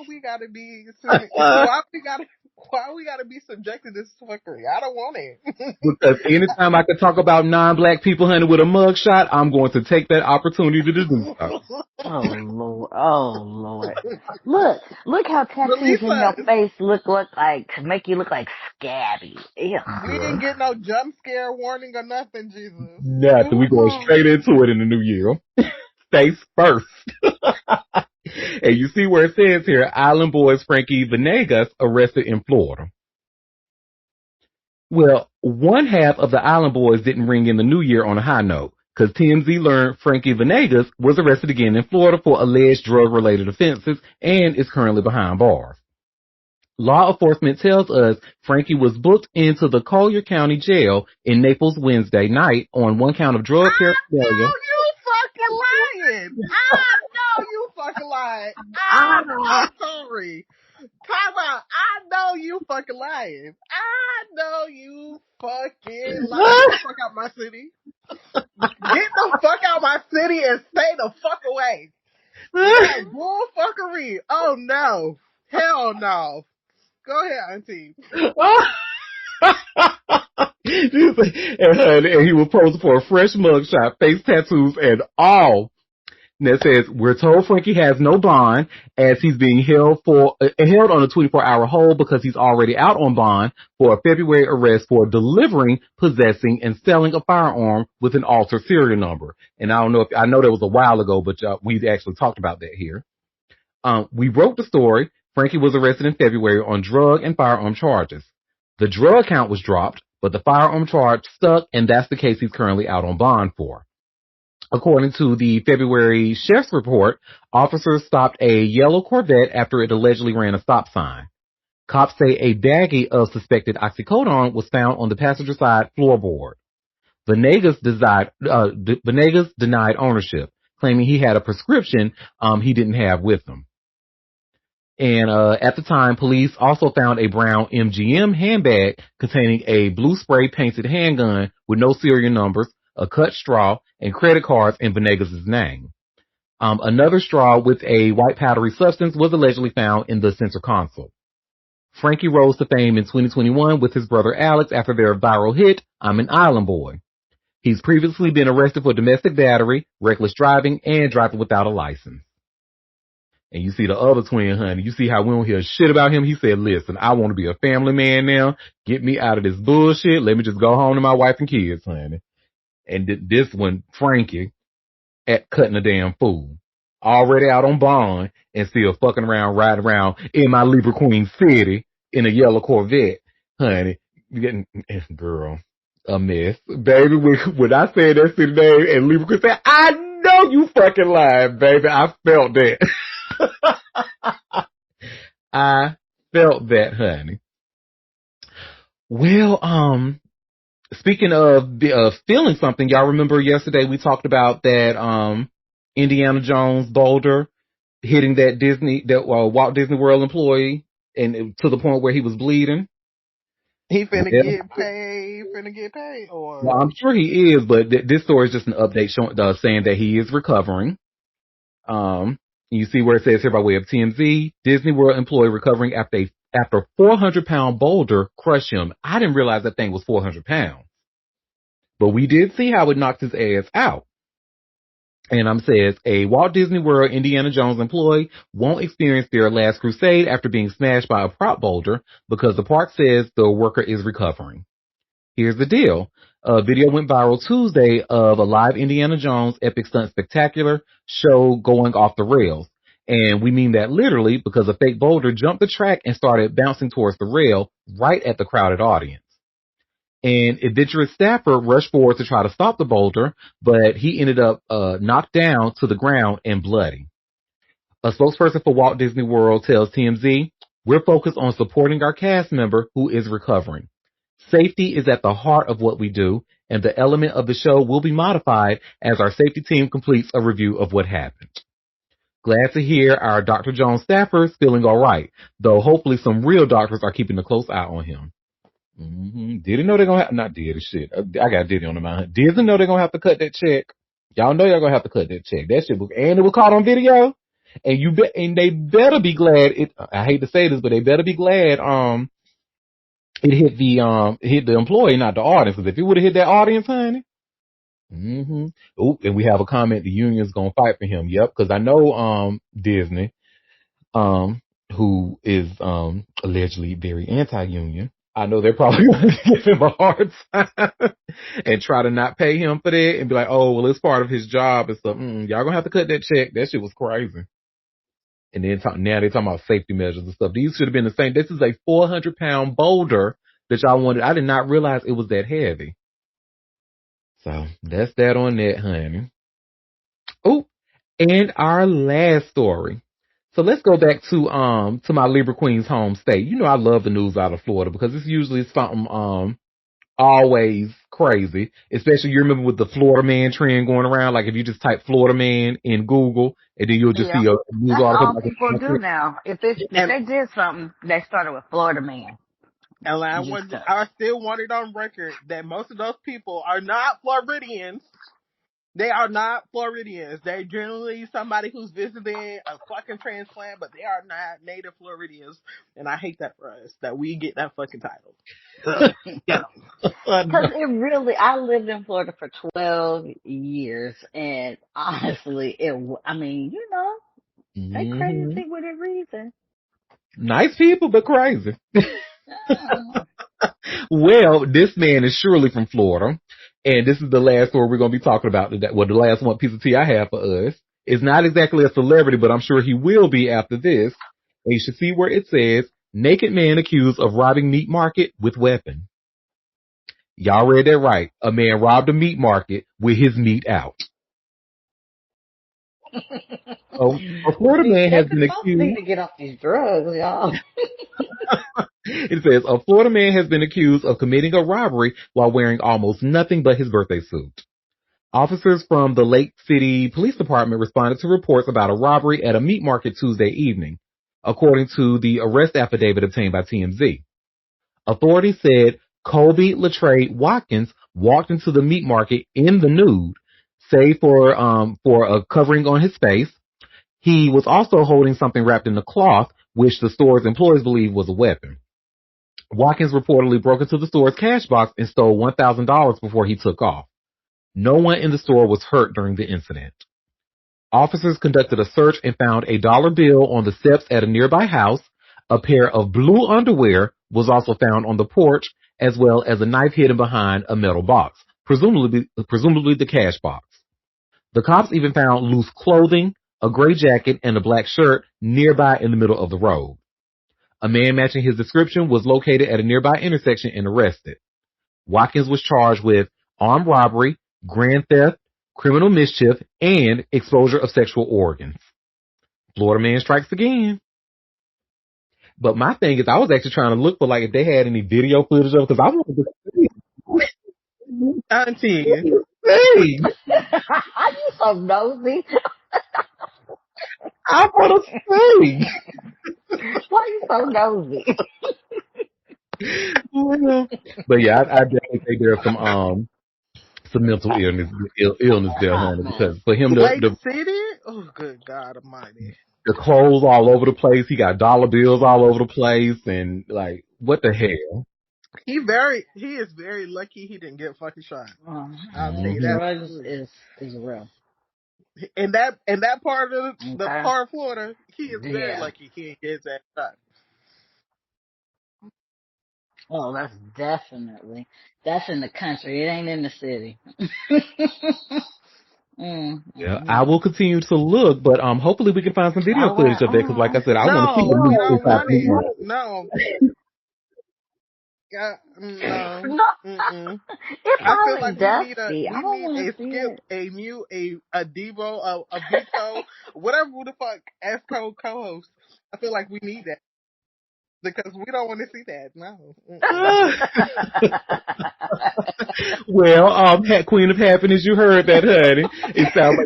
D: we gotta be why we gotta be subjected to this fuckery? I don't want it.
F: Because anytime I can talk about non-black people, honey, with a mugshot, I'm going to take that opportunity to do so.
C: Oh Lord, oh Lord. Look how tattoos in your
D: Release us.
C: face look like to make you look like scabby. Ew.
D: We didn't get no jump scare warning or nothing, Jesus.
F: Nothing. We going straight into it in the new year. Face first. And you see where it says here, Island Boys Frankie Venegas arrested in Florida. Well, one half of the Island Boys didn't ring in the new year on a high note, because TMZ learned Frankie Venegas was arrested again in Florida for alleged drug-related offenses and is currently behind bars. Law enforcement tells us Frankie was booked into the Collier County Jail in Naples Wednesday night on one count of drug paraphernalia.
D: You fucking lying. I know you fucking lying. I'm so sorry. Time out. I know you fucking lying. I know you fucking lying. Get the fuck out my city. Get the fuck out my city and stay the fuck away. That bull fuckery. Oh no. Hell no. Go ahead, Auntie.
F: And he was posing for a fresh mugshot, face tattoos, and all. And it says, we're told Frankie has no bond as he's being held on a 24-hour hold because he's already out on bond for a February arrest for delivering, possessing, and selling a firearm with an altered serial number. And I know that was a while ago, but we actually talked about that here. We wrote the story. Frankie was arrested in February on drug and firearm charges. The drug count was dropped, but the firearm charge stuck, and that's the case he's currently out on bond for. According to the February sheriff's report, officers stopped a yellow Corvette after it allegedly ran a stop sign. Cops say a baggie of suspected oxycodone was found on the passenger side floorboard. Venegas denied ownership, claiming he had a prescription he didn't have with him. And at the time, police also found a brown MGM handbag containing a blue spray painted handgun with no serial numbers, a cut straw, and credit cards in Venegas' name. Another straw with a white powdery substance was allegedly found in the center console. Frankie rose to fame in 2021 with his brother Alex after their viral hit, I'm an Island Boy. He's previously been arrested for domestic battery, reckless driving, and driving without a license. And you see the other twin, honey. You see how we don't hear shit about him. He said, listen, I want to be a family man now. Get me out of this bullshit. Let me just go home to my wife and kids, honey. And this one, Frankie, at cutting a damn fool. Already out on bond and still fucking around, riding around in my Libra Queen city in a yellow Corvette. Honey, you getting, girl, a mess. Baby, when I said that city name and Libra Queen said, I know you fucking lied, baby. I felt that. I felt that, honey. Well, speaking of feeling something, y'all remember yesterday we talked about that Indiana Jones boulder hitting that Walt Disney World employee and to the point where he was bleeding.
D: He finna
F: Yeah.
D: get paid, or
F: Well, I'm sure he is, but this story is just an update saying that he is recovering. You see where it says here by way of TMZ, Disney World employee recovering after 400-pound boulder crushed him. I didn't realize that thing was 400 pounds. But we did see how it knocked his ass out. And says, a Walt Disney World Indiana Jones employee won't experience their last crusade after being smashed by a prop boulder because the park says the worker is recovering. Here's the deal. A video went viral Tuesday of a live Indiana Jones Epic Stunt Spectacular show going off the rails. And we mean that literally because a fake boulder jumped the track and started bouncing towards the rail right at the crowded audience. An adventurous staffer rushed forward to try to stop the boulder, but he ended up knocked down to the ground and bloody. A spokesperson for Walt Disney World tells TMZ, we're focused on supporting our cast member who is recovering. Safety is at the heart of what we do, and the element of the show will be modified as our safety team completes a review of what happened. Glad to hear our Dr. Jones staffers feeling all right, though hopefully some real doctors are keeping a close eye on him. Diddy know they're gonna have, not Diddy, shit. I got Diddy on the mind. Disney know they're gonna have to cut that check. Y'all know y'all gonna have to cut that check. That shit was, and it was caught on video. And they better be glad I hate to say this, but they better be glad, it hit the employee, not the audience. Cause if it would have hit that audience, honey. Oh, and we have a comment. The union's gonna fight for him. Yep. Cause I know, Disney, who is, allegedly very anti-union. I know they're probably going to give him a hard time and try to not pay him for that and be like, oh, well, it's part of his job and stuff. Y'all going to have to cut that check. That shit was crazy. And then now they're talking about safety measures and stuff. These should have been the same. This is a 400-pound boulder that y'all wanted. I did not realize it was that heavy. So that's that on that, honey. Oh, and our last story. So let's go back to my Libra Queen's home state. You know I love the news out of Florida because it's usually something always crazy. Especially you remember with the Florida man trend going around. Like if you just type Florida man in Google and then you'll just see a news
C: That's
F: article.
C: all people do now. If they did something, they started with Florida man.
D: And I still want it on record that most of those people are not Floridians. They are not Floridians. They're generally somebody who's visiting a fucking transplant, but they are not native Floridians. And I hate that for us, that we get that fucking title. Yeah.
C: Because I lived in Florida for 12 years, and honestly, they crazy with a reason.
F: Nice people, but crazy. Well, this man is surely from Florida, and this is the last story we're going to be talking about today. Well, the last one piece of tea I have for us is not exactly a celebrity, but I'm sure he will be after this. And you should see where it says, naked man accused of robbing meat market with weapon. Y'all read that right. A man robbed a meat market with his meat out. A Florida man has been accused.
C: Need to get off these drugs, y'all.
F: It says, a Florida man has been accused of committing a robbery while wearing almost nothing but his birthday suit. Officers from the Lake City Police Department responded to reports about a robbery at a meat market Tuesday evening, according to the arrest affidavit obtained by TMZ. Authorities said Colby Latrey Watkins walked into the meat market in the nude, save for a covering on his face. He was also holding something wrapped in a cloth, which the store's employees believe was a weapon. Watkins reportedly broke into the store's cash box and stole $1,000 before he took off. No one in the store was hurt during the incident. Officers conducted a search and found a dollar bill on the steps at a nearby house. A pair of blue underwear was also found on the porch, as well as a knife hidden behind a metal box, presumably the cash box. The cops even found loose clothing, a gray jacket, and a black shirt nearby in the middle of the road. A man matching his description was located at a nearby intersection and arrested. Watkins was charged with armed robbery, grand theft, criminal mischief, and exposure of sexual organs. Florida man strikes again. But my thing is, I was actually trying to look for like if they had any video footage of it because I wanted to see.
D: Auntie.
F: Hey,
C: You so nosy.
F: I want to see.
C: Why you so nosy?
F: Well, but yeah, I definitely think there's some mental illness there, honey, because for him
D: Lake City? Oh, good God Almighty.
F: the clothes all over the place, he got dollar bills all over the place, and like, what the hell?
D: He is very lucky he didn't get fucking shot. I'll tell you that.
C: Drugs is real.
D: In that part of the part of Florida, he is very lucky he didn't get his ass shot.
C: Oh, that's in the country. It ain't in the city.
F: Yeah, I will continue to look, but hopefully we can find some video footage of that because, like I said, I want to see
D: No, we don't want
F: the
D: it. No. No. Mm-mm. I feel like we need a Skip, a Devo, a Vito, whatever the fuck, Esco co-host. I feel like we need that because we don't want to see that. No.
F: Well, Queen of Happiness, you heard that, honey. It sounds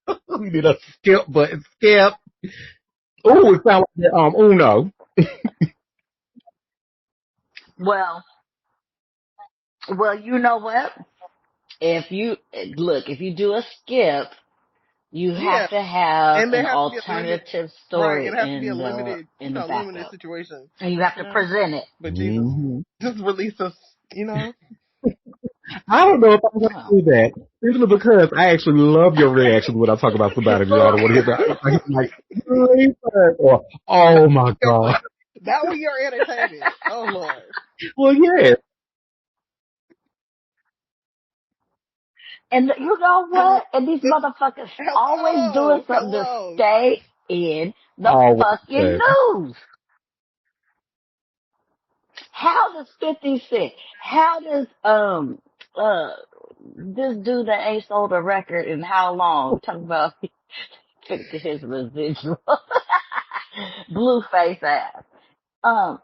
F: like we need a skip button. Skip. Oh, it sounds like Uno.
C: Well, you know what? If you do a skip, you have to have an alternative story
D: right? It has to be a limited, limited situation,
C: and you have to present it.
D: But Jesus, just release us,
F: I don't know if I'm going to do that. Simply because I actually love your reaction when I talk about somebody. Y'all don't want to hear that. I'm like, or, oh my God.
D: That way you're entertaining. Oh Lord.
F: Well, yeah.
C: And you know what? And these motherfuckers always doing something to stay in the fucking news. How does 50 Cent, how does this dude that ain't sold a record in how long talk about his residual Blueface ass,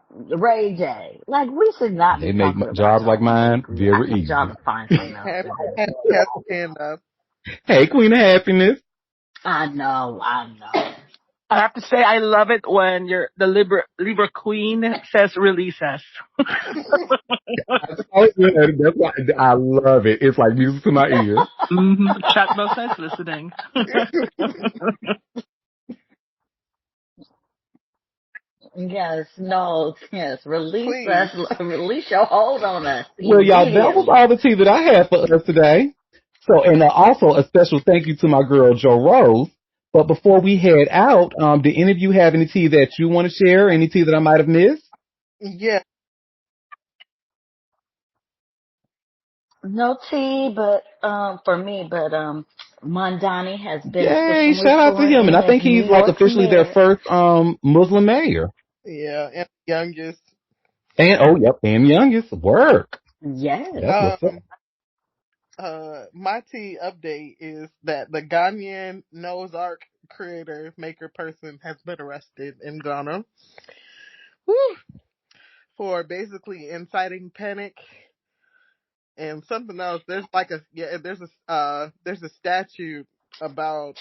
C: Ray J, like we should not
F: they
C: be
F: make
C: talking about
F: jobs like mine very easy.
C: y'all to find something else.
F: Hey, Queen of Happiness.
C: I know.
J: I have to say, I love it when the Libra Queen says release us.
F: That's why I love it. It's like music to my ears.
J: Chat both sides listening.
C: Yes, release us, release your hold on us.
F: Well, y'all, that was all the tea that I had for us today. So, and also a special thank you to my girl, Jo Rose. But before we head out, do any of you have any tea that you want to share? Any tea that I might have missed?
D: Yeah.
C: No tea, but for me, but Mondani has been
F: Yay, shout out to him. And I think he's like officially their first Muslim mayor.
D: Yeah, and youngest.
F: And youngest. Work.
C: Yes.
F: That's what's
D: up. My tea update is that the Ghanaian Noah's Ark creator, maker person has been arrested in Ghana. Woo! For basically inciting panic. And something else, there's a statute about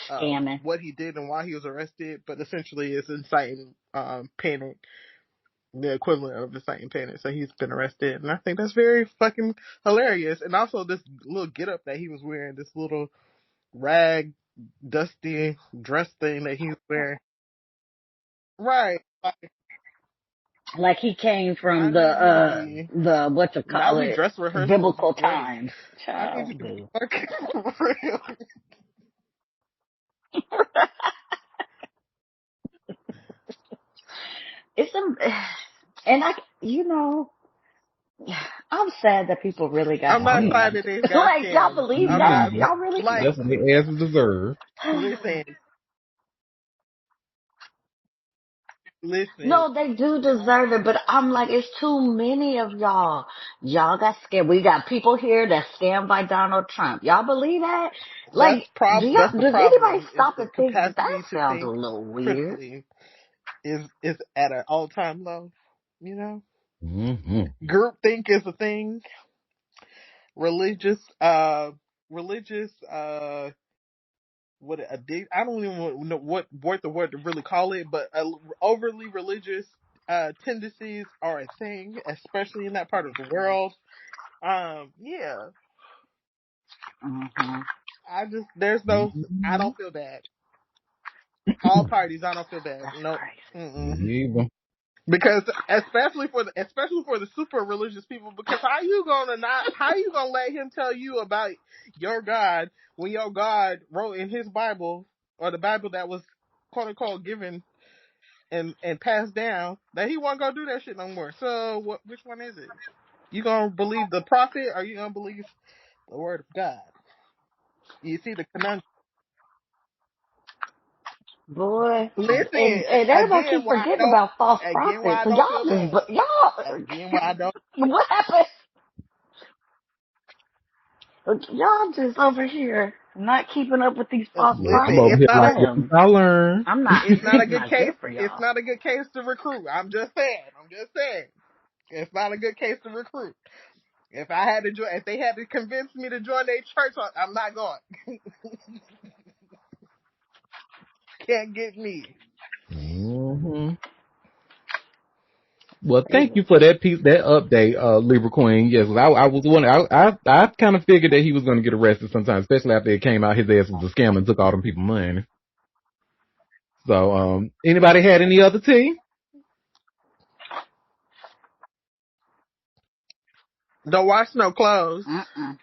D: what he did and why he was arrested, but essentially it's inciting panic. the equivalent of the Satan panic. So he's been arrested, and I think that's very fucking hilarious. And also this little getup that he was wearing, this little rag, dusty dress thing that he was wearing. Right.
C: Like he came
D: I
C: from
D: need you to be
C: the what you
D: not
C: call
D: only
C: it,
D: dress rehearsal, be
C: biblical
D: great.
C: times.
D: I need
C: Child,
D: you to be
C: boo.
D: fucking real.
C: It's and you know, I'm sad that people really got
D: I'm not
F: Damn.
D: glad
C: scammed.
D: that they got
C: Like y'all
D: scammed.
C: believe
D: I'm
C: that?
D: not
F: Mm,
C: Y'all really?
D: like
F: that's what their asses deserve.
D: listen, listen.
C: No, they do deserve it, but I'm like, it's too many of y'all. Y'all got scammed. We got people here that's scammed by Donald Trump. Y'all believe that? Like,
D: That's the
C: does anybody
D: problem. Is
C: stop
D: the
C: and think that
D: capacity to
C: sounds a
D: think
C: little weird?
D: critically is at an all time low. You know,
F: Mm-hmm.
D: groupthink is a thing. Religious, religious, what I don't even know what the word to really call it, but overly religious tendencies are a thing, especially in that part of the world. Yeah,
C: Hmm.
D: I just there's no I
F: Mm-hmm.
D: don't feel bad. All parties, I don't feel bad.
C: That's
D: Nope.
C: crazy.
D: Mm-mm.
F: Me either.
D: Because especially for the super religious people, because how you gonna let him tell you about your God when your God wrote in his Bible, or the Bible that was quote unquote given and passed down, that he wasn't gonna do that shit no more. So which one is it? You gonna believe the prophet, or you gonna believe the word of God? You see the conundrum.
C: Boy,
D: Listen,
C: and everybody
D: again,
C: keep
D: why I
C: forgetting
D: don't
C: about false
D: again why
C: prophets.
D: I
C: So
D: don't
C: y'all
D: feel
C: just,
D: bad.
C: y'all,
D: Again, why I don't.
C: what happened? Y'all just over here not keeping up with these false
F: Look, I'm
D: Listen,
F: over
C: prophets.
F: here like, what did I learn?
C: I'm not,
D: it's not a
C: it's
D: good
C: not
D: case.
C: good for
D: It's
C: y'all.
D: not a good case to recruit. I'm just saying. It's not a good case to recruit. If I had to join, if they had to convince me to join their church, I'm not going. Can't get me.
F: Mm-hmm. Well, thank you for that piece, that update, Libra Queen. Yes, I was wondering. I kind of figured that he was going to get arrested sometime, especially after it came out his ass was a scam and took all them people money. So, anybody had any other tea?
D: Don't wash no clothes.
C: Mm-mm.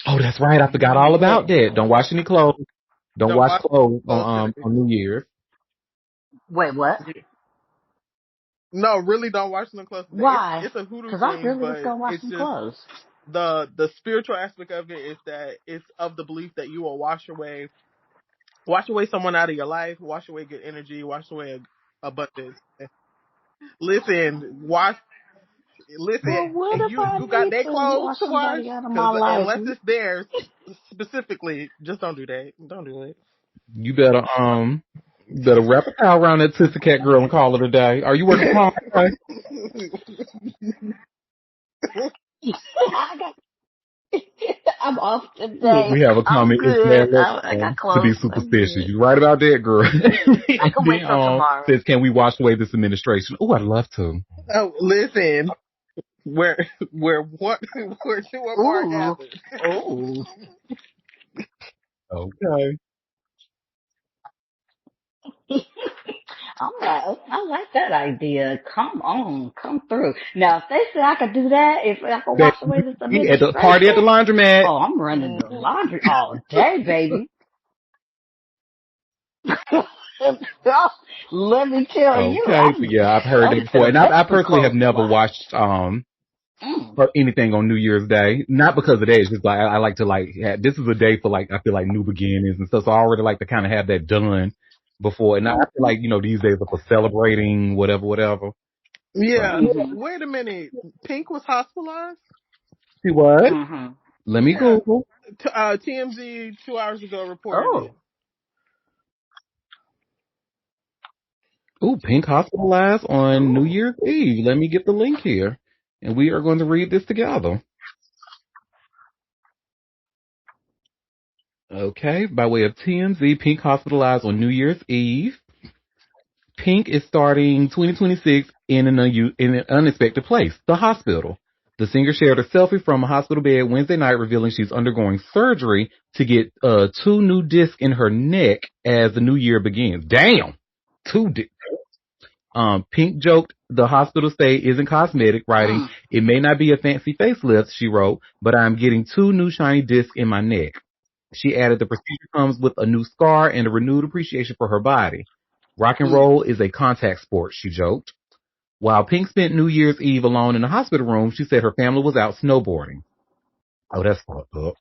F: Oh, that's right. I forgot all about that. Don't wash any clothes. Don't
D: Don't
F: wash
D: wash
F: clothes
D: clothes today.
F: on New Year's.
C: Wait, what?
D: No, really, don't wash no clothes today.
C: Why?
D: It's a hoodoo
C: Because I
D: thing,
C: really was
D: but
C: gonna wash
D: it's
C: some
D: just
C: clothes.
D: the spiritual aspect of it is that it's of the belief that you will wash away someone out of your life, wash away good energy, wash away abundance. Listen, wash.
C: Well,
D: Listen,
C: what
D: if
C: if I
D: you got
C: need
D: their
C: to
D: clothes
C: wash
D: to wash,
C: somebody out of
D: because
C: my life?
D: unless it's theirs specifically, just don't do that. Don't do it.
F: You better wrap a towel around that tissy cat girl and call it a day. Are you working from home today?
C: I got, I'm off
F: Look,
C: today.
F: we have a
C: I'm
F: comment. It's
C: good.
F: bad luck
C: I got
F: to be
C: clothes. I'm
F: superstitious.
C: good.
F: You right about that, girl.
C: I
F: And
C: can wait
F: then
C: till tomorrow.
F: says, can we wash away this administration? Oh, I'd love to.
D: Oh, listen, where where two or more are
C: Ooh,
D: gathered.
C: ooh.
F: Okay.
C: I like that idea. Come on, come through. Now, if they say I could do that, if I could wash away this
F: Baby, at the party at the
C: administration,
F: laundromat.
C: oh, I'm running the laundry all day, baby. Let me tell you,
F: Okay, but yeah, I've heard that
C: I'm
F: before,
C: finna
F: and I
C: take some
F: personally have
C: clothes to
F: never
C: wash.
F: watched
C: Mm.
F: or anything on New Year's Day. Not because of that. It's just like I like to this is a day for like I feel like new beginnings and stuff. So I already like to kind of have that done before. And I feel like these days are for celebrating whatever. So
D: Yeah.
C: Mhm.
D: Wait a minute. Pink was hospitalized.
F: see what?
C: Mhm.
F: Let me
D: Yeah.
F: Google.
D: TMZ 2 hours ago reported it.
C: Oh.
F: Ooh, Pink hospitalized on New
C: Ooh.
F: Year's Eve. Let me get the link here, and we are going to read this together. Okay, by way of TMZ, Pink hospitalized on New Year's Eve.
A: Pink is starting 2026 in an unexpected place, the hospital. The singer shared a selfie from a hospital bed Wednesday night, revealing she's undergoing surgery to get two new discs in her neck as the new year begins. Damn, two discs. Pink joked the hospital stay isn't cosmetic, writing, "It may not be a fancy facelift," she wrote, "but I'm getting two new shiny discs in my neck." She added the procedure comes with a new scar and a renewed appreciation for her body. Rock and roll is a contact sport, she joked. While Pink spent New Year's Eve alone in the hospital room, she said her family was out snowboarding. Oh, that's fucked up.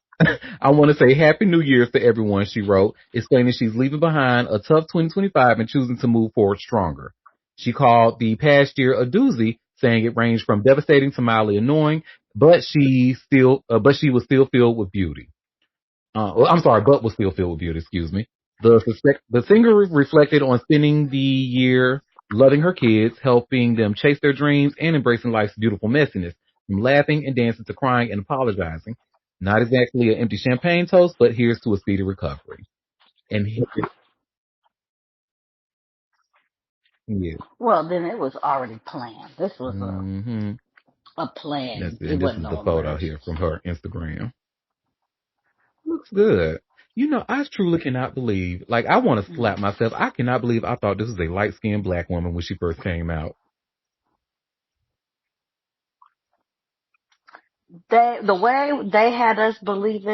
A: I want to say Happy New Year's to everyone, she wrote, explaining she's leaving behind a tough 2025 and choosing to move forward stronger. She called the past year a doozy, saying it ranged from devastating to mildly annoying, but she was still filled with beauty. I'm sorry, but was still filled with beauty, excuse me. The singer reflected on spending the year loving her kids, helping them chase their dreams, and embracing life's beautiful messiness, from laughing and dancing to crying and apologizing. Not exactly an empty champagne toast, but here's to a speedy recovery. And yeah,
C: Well, then it was already planned. This was
A: hmm
C: a plan.
A: that's it.
C: It
A: And this
C: wasn't
A: is the
C: no
A: photo here from
C: emergency.
A: her Instagram. Looks good. You know, I truly cannot believe, like, I want to slap myself. I cannot believe I thought this was a light skinned black woman when she first came out.
C: The way they had us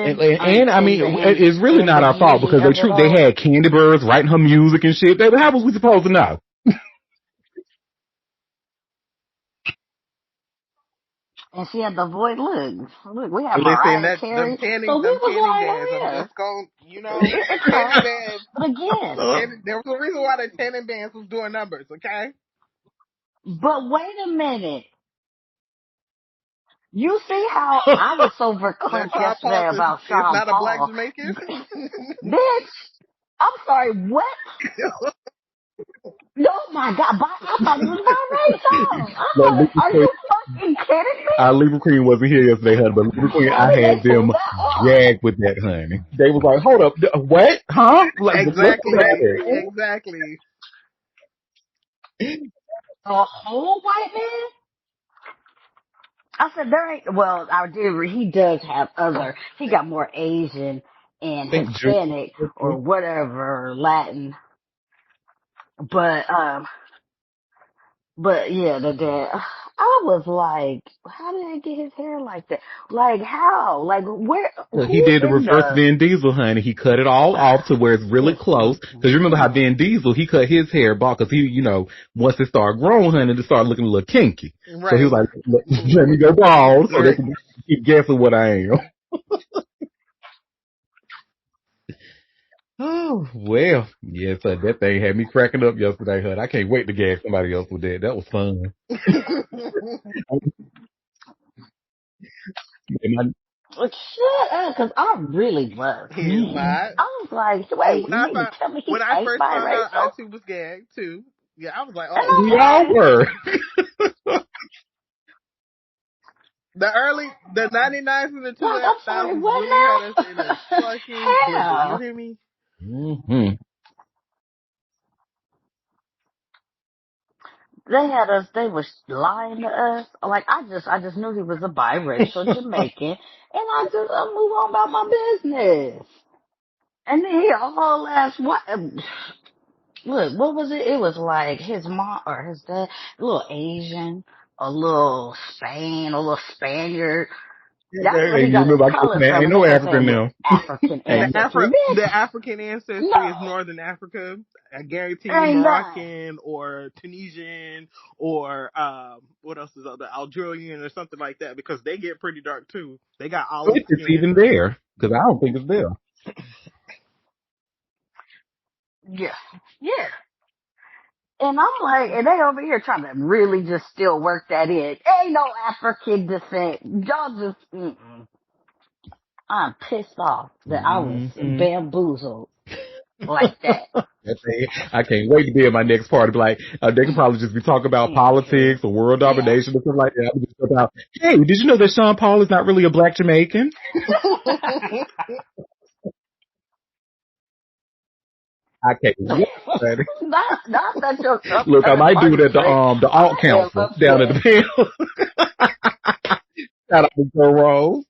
A: And,
C: believing
A: and I
C: in
A: mean,
C: the
A: it's really
C: in
A: not
C: the
A: our fault
C: beauty
A: because
C: of it
A: they
C: all,
A: had Candy Birds writing her music and shit. How was we supposed to know?
C: and she had the voice. Look, we have
D: Listen,
C: Mariah
D: that
C: Carey, so we
D: them
C: was
D: tanning
C: like,
D: bands.
C: oh
D: I'm
C: yeah,
D: just going, them
C: it's
D: tanning
C: her.
D: bands.
C: But again,
D: There was a reason why the tanning bands was doing numbers. Okay,
C: but wait a minute. You see how I was so
D: that
C: verklempt
D: Sean Paul
C: yesterday about
D: is
C: Sean
D: not a black
C: Paul,
D: Jamaican.
C: bitch. I'm sorry, what? Oh my god, I thought it was biracial. I
A: Like,
C: thought, are you fucking kidding me?
A: our Libra Queen wasn't here yesterday, honey, but Libra Queen,
C: How
A: I
C: did
A: had
C: they pull
A: them
C: that off?
A: gagged with that, honey. They was like, hold up, what? Huh? Like, what's happening?
D: Exactly.
C: A whole white man? I said there ain't. Well, I did. He does have other. He got more Asian and
A: I think Jew.
C: Hispanic or whatever Latin. But yeah, the dad. I was like, how did he get his hair like that? Like how? Like where?
A: Look, he
C: Who
A: did the
C: in
A: reverse
C: the?
A: Vin Diesel, honey. He cut it all off to where it's really close. Because you remember how Vin Diesel, he cut his hair bald because he, once it started growing, honey, it started looking a little kinky. So he was
D: Right.
A: like, let me go bald so they
D: Right.
A: can keep guessing what I am. Oh, well, yes, that thing had me cracking up yesterday, honey. I can't wait to gag somebody else with that. That was fun. And
C: Shut up, because I really was.
D: He is not.
C: I was like,
D: And
C: wait, you mean to tell me he
D: when I
C: ain't
D: first found out
C: biracial?
D: Auntie was gagged too, yeah, I was like,
C: And
D: oh
A: we
D: wow.
A: all were.
D: The 99s and the
C: like, I'm sorry,
D: 2000s
C: what
D: really had us in a
C: now?
D: fucking blender. You
C: Hell.
D: hear me?
A: Hmm.
C: They was lying to us. Like, I just knew he was a biracial Jamaican, and I move on about my business. And then he a whole ass, look, what was it? It was like his mom or his dad, a little Asian, a little Spain, a little Spaniard. That's where
A: Hey,
C: he
A: you
C: got his
A: remember I kept
C: colors
A: saying,
C: from,
A: ain't
C: and they
A: no
C: kept
A: African
C: saying, look,
A: now.
C: African
A: Ain't
C: ancestry. Bitch,
D: The African ancestry is
C: no,
D: Northern Africa. I guarantee you,
C: ain't none.
D: Moroccan or Tunisian or what else is other Algerian or something like that because they get pretty dark too. They got olive
A: if it's
D: skin.
A: even there, because I don't think it's there.
C: Yeah, yeah. And I'm like, and they over here trying to really just still work that in. Ain't no African descent. Y'all just, I'm pissed off that I was
A: Mm-hmm.
C: bamboozled like that.
A: I can't wait to be at my next party. Like, they could probably just be talking about
C: Mm-hmm.
A: politics or world
C: Yeah.
A: domination or something like that. I would just go about, hey, did you know that Sean Paul is not really a black Jamaican? I can't wait. Buddy.
C: not that your
A: Look, I
C: third
A: might do it
C: party
A: at
C: trick.
A: the alt
C: I am
A: council down at the
C: upset.
A: panel. Shout out to Joe Rose.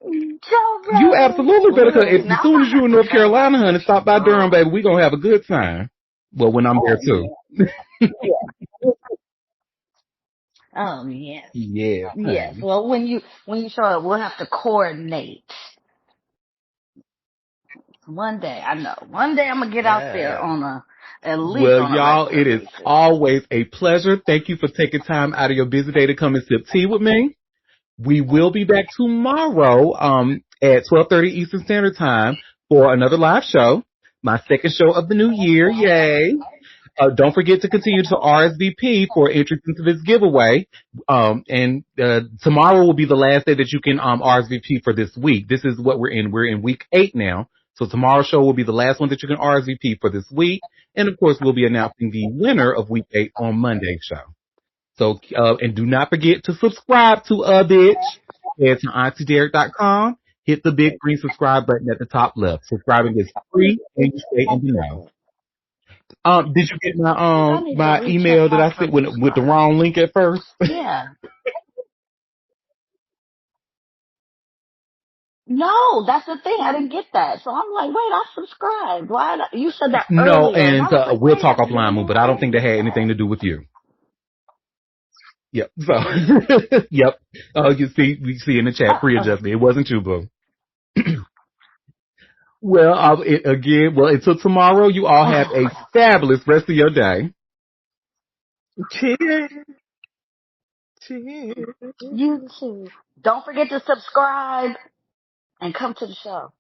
C: Joe
A: You
C: Rose,
A: absolutely better come.
C: look,
A: As
C: now I'm
A: soon as
C: gonna
A: you
C: have
A: in
C: to
A: North
C: come
A: Carolina,
C: out to
A: honey,
C: the
A: stop by Durham,
C: show.
A: baby. We gonna have a good time. Well, when I'm there
C: Oh
A: too.
C: yeah, oh yes,
A: Yes,
C: yes.
A: honey.
C: Well, when you show up, we'll have to coordinate. One day, I know. One day I'm gonna get out there
A: Yes.
C: on at least
A: Well,
C: on a
A: y'all,
C: regular
A: it is
C: basis.
A: always a pleasure. Thank you for taking time out of your busy day to come and sip tea with me. We will be back tomorrow at 12:30 Eastern Standard Time for another live show. My second show of the new year. Yay. Don't forget to continue to RSVP for entries into this giveaway. And tomorrow will be the last day that you can RSVP for this week. This is what we're in. We're in week 8 now. So tomorrow's show will be the last one that you can RSVP for this week. And of course, we'll be announcing the winner of week 8 on Monday's show. So, and do not forget to subscribe to Bitch. Head to AuntieDerek.com. Hit the big green subscribe button at the top left. Subscribing is free and you stay in the know. Did you get
C: Maybe I need to
A: my
C: recheck
A: email that
C: my
A: I sent with the
C: subscribe.
A: wrong link at first?
C: Yeah. No, that's the thing. I didn't get that. So I'm like, wait, I subscribed. Why? You said that
A: No,
C: earlier, and I
A: and
C: was like,
A: we'll
C: wait
A: talk
C: a minute,
A: offline, Moo, but I
C: I
A: don't think
C: didn't
A: that
C: get
A: had anything
C: that.
A: to do with you. Yep. So, yep. You see, we see in the chat pre-adjustment. It wasn't you, boo. Well, until tomorrow, you all have a fabulous rest of your day.
D: Cheers. Cheers.
C: You too. Don't forget to subscribe and come to the show.